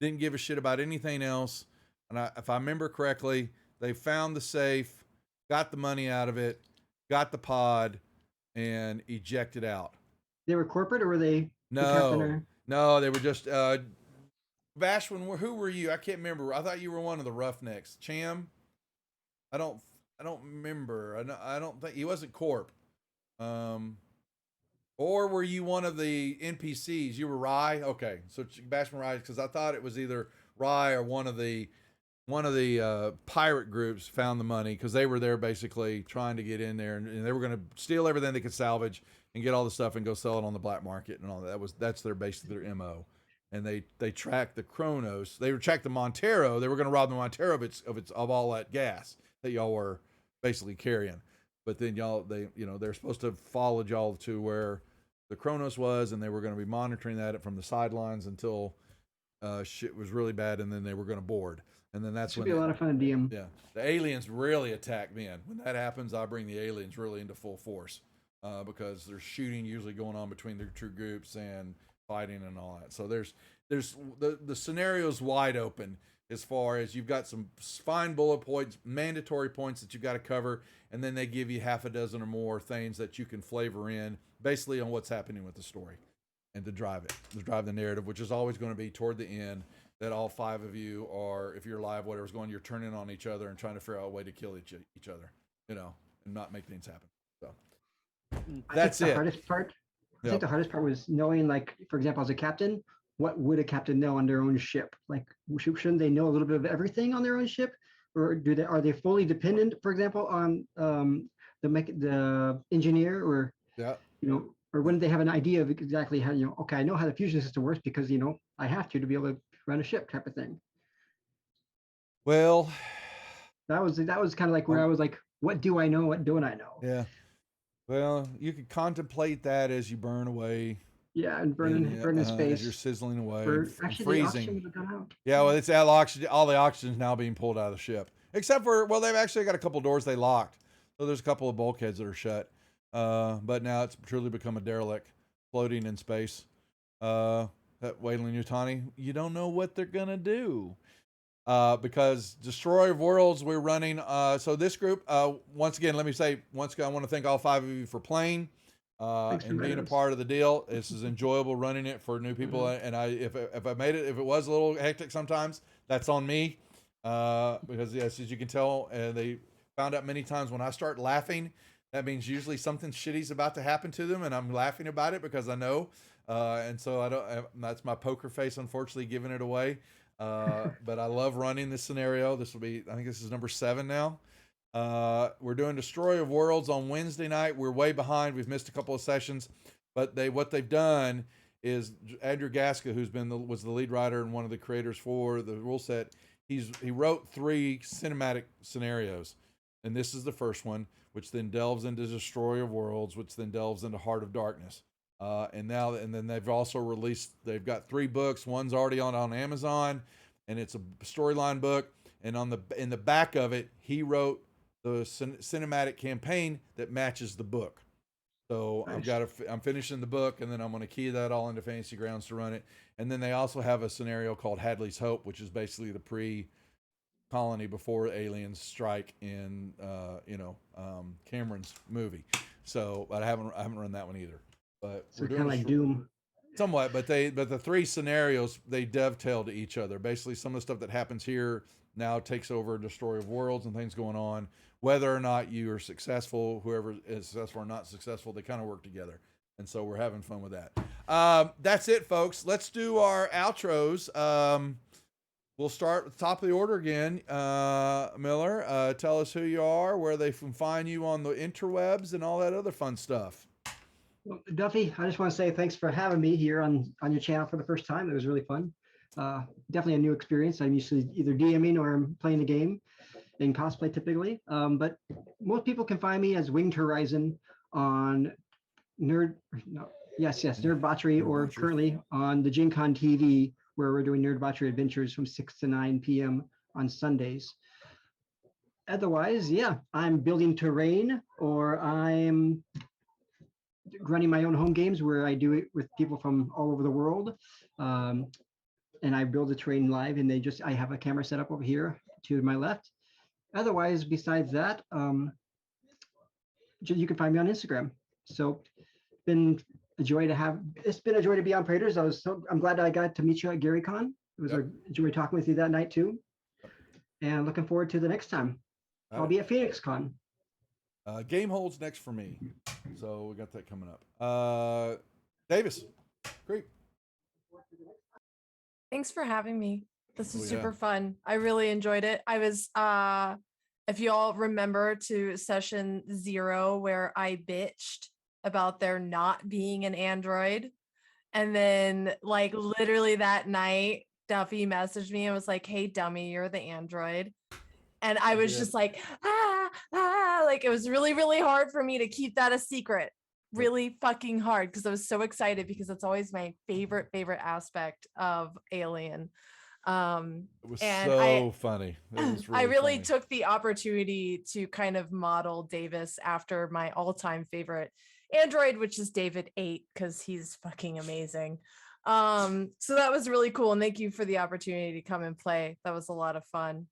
Didn't give a shit about anything else. And if I remember correctly, they found the safe, got the money out of it, got the pod, and ejected out. They were corporate, or were they? No, they were just Bashman. Who were you? I can't remember. I thought you were one of the Roughnecks. Cham. I don't remember. I don't think he wasn't Corp. Or were you one of the NPCs? You were Rye? Okay. So Bashman Rye, because I thought it was either Rye or one of the pirate groups found the money, because they were there basically trying to get in there, and they were going to steal everything they could salvage and get all the stuff and go sell it on the black market and all that. That's basically their MO. And they tracked the Kronos. They tracked the Montero. They were going to rob the Montero of all that gas that y'all were basically carrying. But then they're supposed to have followed y'all to where the Kronos was, and they were going to be monitoring that from the sidelines until shit was really bad, and then they were going to board. And then that's when be a lot of fun to DM. Yeah, the aliens really attack men. When that happens, I bring the aliens really into full force, because there's shooting usually going on between the two groups and fighting and all that. So there's the scenario's wide open as far as you've got some fine bullet points, mandatory points that you've got to cover, and then they give you half a dozen or more things that you can flavor in basically on what's happening with the story, and to drive the narrative, which is always going to be toward the end, that all five of you are, if you're alive, whatever's going, you're turning on each other and trying to figure out a way to kill each other, and not make things happen. So that's it. I think the hardest part was knowing, like, for example, as a captain, what would a captain know on their own ship? Like, shouldn't they know a little bit of everything on their own ship, or are they fully dependent, for example, on the engineer, or or when they have an idea of exactly how, okay, I know how the fusion system works because, I have to be able to run a ship type of thing. Well, that was kind of like where I was like, what do I know? What don't I know? Yeah. Well, you could contemplate that as you burn away. Yeah, and burning space as you're sizzling away, actually, the oxygen freezing. would have gone out. Yeah, well, it's all oxygen. All the oxygen's now being pulled out of the ship, except for they've actually got a couple doors they locked, so there's a couple of bulkheads that are shut. But now it's truly become a derelict, floating in space. That Wayland Yutani, you don't know what they're gonna do. Because Destroyer of Worlds, we're running. So this group, once again, let me say, once again, I want to thank all 5 of you for playing and being a part of the deal. This is enjoyable running it for new people. And if I made it, if it was a little hectic sometimes, that's on me. Because yes, as you can tell, they found out many times when I start laughing, that means usually something shitty's about to happen to them, and I'm laughing about it because I know. And so I don't. That's my poker face, unfortunately, giving it away. But I love running this scenario. This will be, I think this is number 7 now. We're doing Destroyer of Worlds on Wednesday night. We're way behind. We've missed a couple of sessions, but what they've done is Andrew Gaska, who's was the lead writer and one of the creators for the rule set. He wrote 3 cinematic scenarios, and this is the first one, which then delves into Destroyer of Worlds, which then delves into Heart of Darkness. And then they've also released, they've got 3 books. One's already on Amazon, and it's a storyline book. And in the back of it, he wrote the cinematic campaign that matches the book. So nice. I'm finishing the book, and then I'm going to key that all into Fantasy Grounds to run it. And then they also have a scenario called Hadley's Hope, which is basically the pre-colony before aliens strike in Cameron's movie. So, but I haven't run that one either. But so kind of like Doom. Somewhat, but the 3 scenarios, they dovetail to each other. Basically, some of the stuff that happens here now takes over Destroyer of Worlds and things going on. Whether or not you are successful, whoever is successful or not successful, they kind of work together. And so we're having fun with that. That's it, folks. Let's do our outros. We'll start at the top of the order again. Miller, tell us who you are, where they can find you on the interwebs, and all that other fun stuff. Well, Duffy, I just want to say thanks for having me here on your channel for the first time. It was really fun. Definitely a new experience. I'm used to either DMing or playing the game in cosplay typically. But most people can find me as Winged Horizon on Nerd Botchery, or currently on the Gen Con TV, where we're doing Nerd Botchery Adventures from 6 to 9 p.m. on Sundays. Otherwise, yeah, I'm building terrain, or I'm running my own home games where I do it with people from all over the world. And I build the terrain live, and I have a camera set up over here to my left. Otherwise, besides that, you can find me on Instagram. So it's been a joy to be on Praetors. I'm glad I got to meet you at GaryCon. It was a joy talking with you that night too. And looking forward to the next time. I'll be at PhoenixCon. Game holds next for me. So we got that coming up. Davis, great. Thanks for having me. This was super fun. I really enjoyed it. I was, if you all remember to session 0 where I bitched about there not being an android. And then like literally that night, Duffy messaged me and was like, hey, dummy, you're the android. And I was just like, like it was really, really hard for me to keep that a secret. Really fucking hard, because I was so excited, because it's always my favorite aspect of Alien. It was so funny. It was really I really funny. took the opportunity to kind of model Davis after my all-time favorite android, which is David 8, because he's fucking amazing. So that was really cool, and thank you for the opportunity to come and play. That was a lot of fun.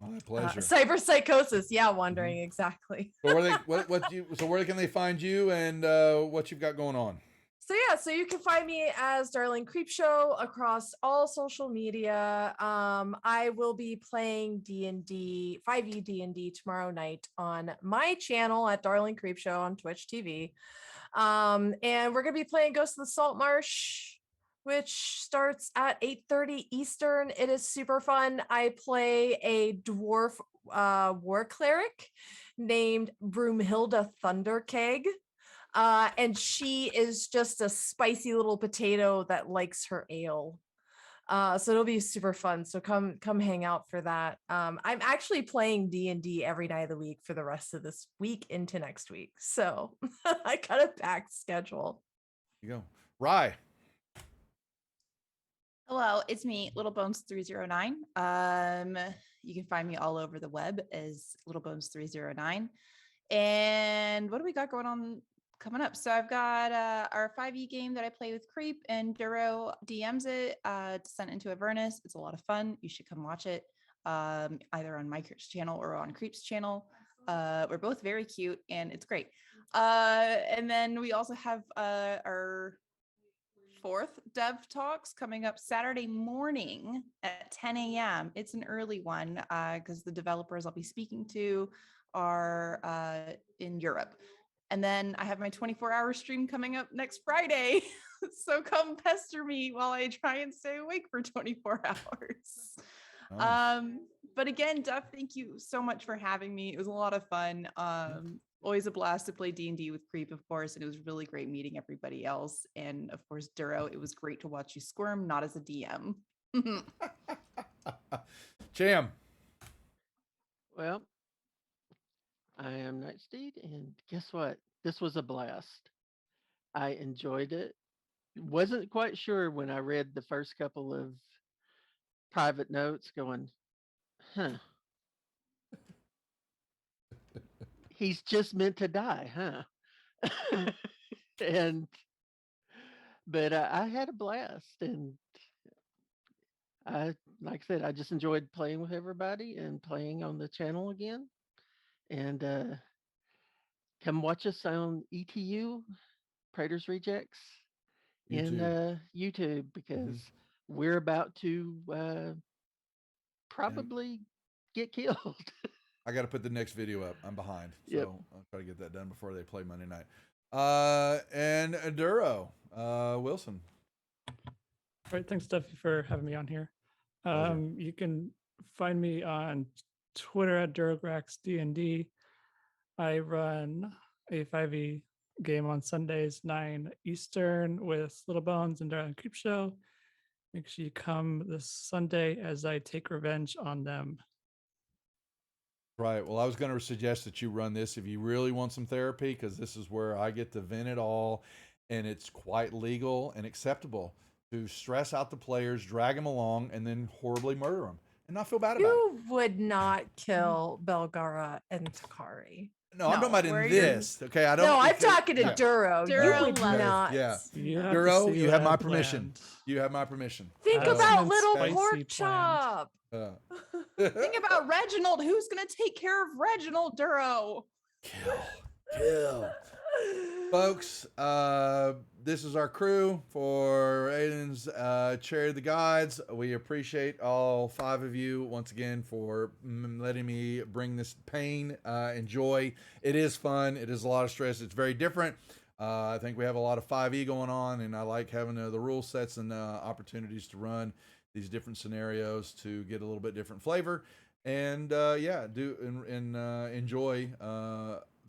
My pleasure. Cyber psychosis, wandering exactly. So where can they find you, and what you've got going on? So you can find me as Darling Creepshow across all social media. I will be playing D&D, 5e D&D tomorrow night on my channel at Darling Creepshow on Twitch TV. And we're gonna be playing Ghost of the Salt Marsh, which starts at 8:30 Eastern. It is super fun. I play a dwarf war cleric named Broomhilda Thunderkeg. And she is just a spicy little potato that likes her ale. So it'll be super fun. So come hang out for that. I'm actually playing D&D every night of the week for the rest of this week into next week. So I got a packed schedule. You go. Rye. Hello, it's me, Little Bones 309. You can find me all over the web as Little Bones 309. And what do we got going on coming up? So I've got our 5e game that I play with Creep, and Duro DMs it, Descent into Avernus. It's a lot of fun. You should come watch it, either on Mike's channel or on Creep's channel. We're both very cute and it's great. And then we also have our 4th Dev Talks coming up Saturday morning at 10 a.m. It's an early one because the developers I'll be speaking to are in Europe. And then I have my 24-hour stream coming up next Friday. So come pester me while I try and stay awake for 24 hours. Nice. But again, Duff, thank you so much for having me. It was a lot of fun. Always a blast to play D&D with Creep, of course, and it was really great meeting everybody else. And of course, Duro, it was great to watch you squirm, not as a DM. Jam. Well, I am Nightsteed, and guess what? This was a blast. I enjoyed it. Wasn't quite sure when I read the first couple of private notes going, huh. He's just meant to die, huh? But I had a blast, and like I said, I just enjoyed playing with everybody and playing on the channel again. And come watch us on ETU, Praetor's Rejects, in YouTube, because we're about to probably get killed. I got to put the next video up. I'm behind, so Yep. I'll try to get that done before they play Monday night. And Duro, Wilson. All right, thanks, Duffy, for having me on here. Pleasure. You can find me on Twitter at DurograxDND. I run a 5e game on Sundays, 9 Eastern, with Little Bones and Darling Creep Show. Make sure you come this Sunday as I take revenge on them. Right. Well, I was going to suggest that you run this if you really want some therapy, because this is where I get to vent it all, and it's quite legal and acceptable to stress out the players, drag them along, and then horribly murder them and not feel bad about it. You would not kill Belgara and Takari. No, I'm talking about in where this. Okay, I don't. No, I'm because- talking to yeah. Duro. Duro You would loves- not. Yeah. You have to Duro, see you what have I my have permission. planned. You have my permission. Think I about have little spicy pork planned. chop. Think about Reginald. Who's going to take care of Reginald, Duro? Kill. Folks, this is our crew for Aiden's Chariot of the Gods. We appreciate all 5 of you once again for letting me bring this pain and joy. It is fun. It is a lot of stress. It's very different. I think we have a lot of 5e going on, and I like having the rule sets and opportunities to run these different scenarios to get a little bit different flavor. And yeah, enjoy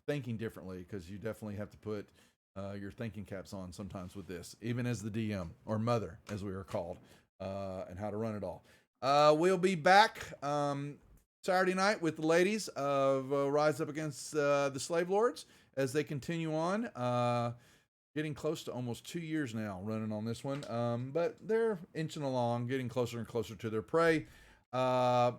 thinking differently, because you definitely have to put your thinking caps on sometimes with this, even as the DM, or mother as we were called, and how to run it all. We'll be back Saturday night with the ladies of Rise Up Against the Slave Lords as they continue on. Getting close to almost 2 years now running on this one, but they're inching along, getting closer and closer to their prey. But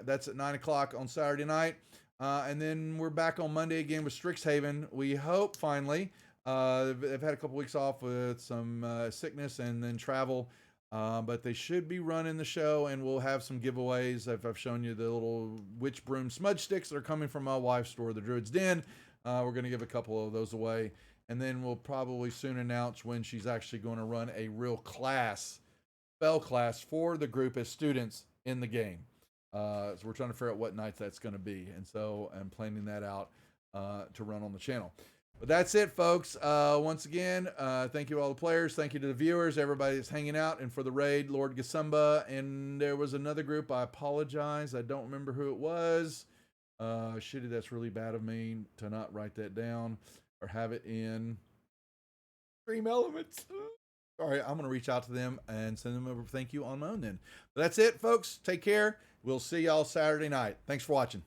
that's at 9 o'clock on Saturday night. And then we're back on Monday again with Strixhaven. We hope finally. They've had a couple weeks off with some sickness and then travel. But they should be running the show, and we'll have some giveaways. I've shown you the little witch broom smudge sticks that are coming from my wife's store, the Druid's Den. We're going to give a couple of those away. And then we'll probably soon announce when she's actually going to run a real class, spell class for the group as students in the game. So we're trying to figure out what nights that's going to be. And so I'm planning that out to run on the channel. But that's it, folks. Once again, thank you to all the players. Thank you to the viewers, everybody that's hanging out. And for the raid, Lord Gasumba. And there was another group. I apologize. I don't remember who it was. Shitty, that's really bad of me to not write that down. or have it in Stream Elements. All right, I'm going to reach out to them and send them a thank you on my own then. But that's it, folks. Take care. We'll see y'all Saturday night. Thanks for watching.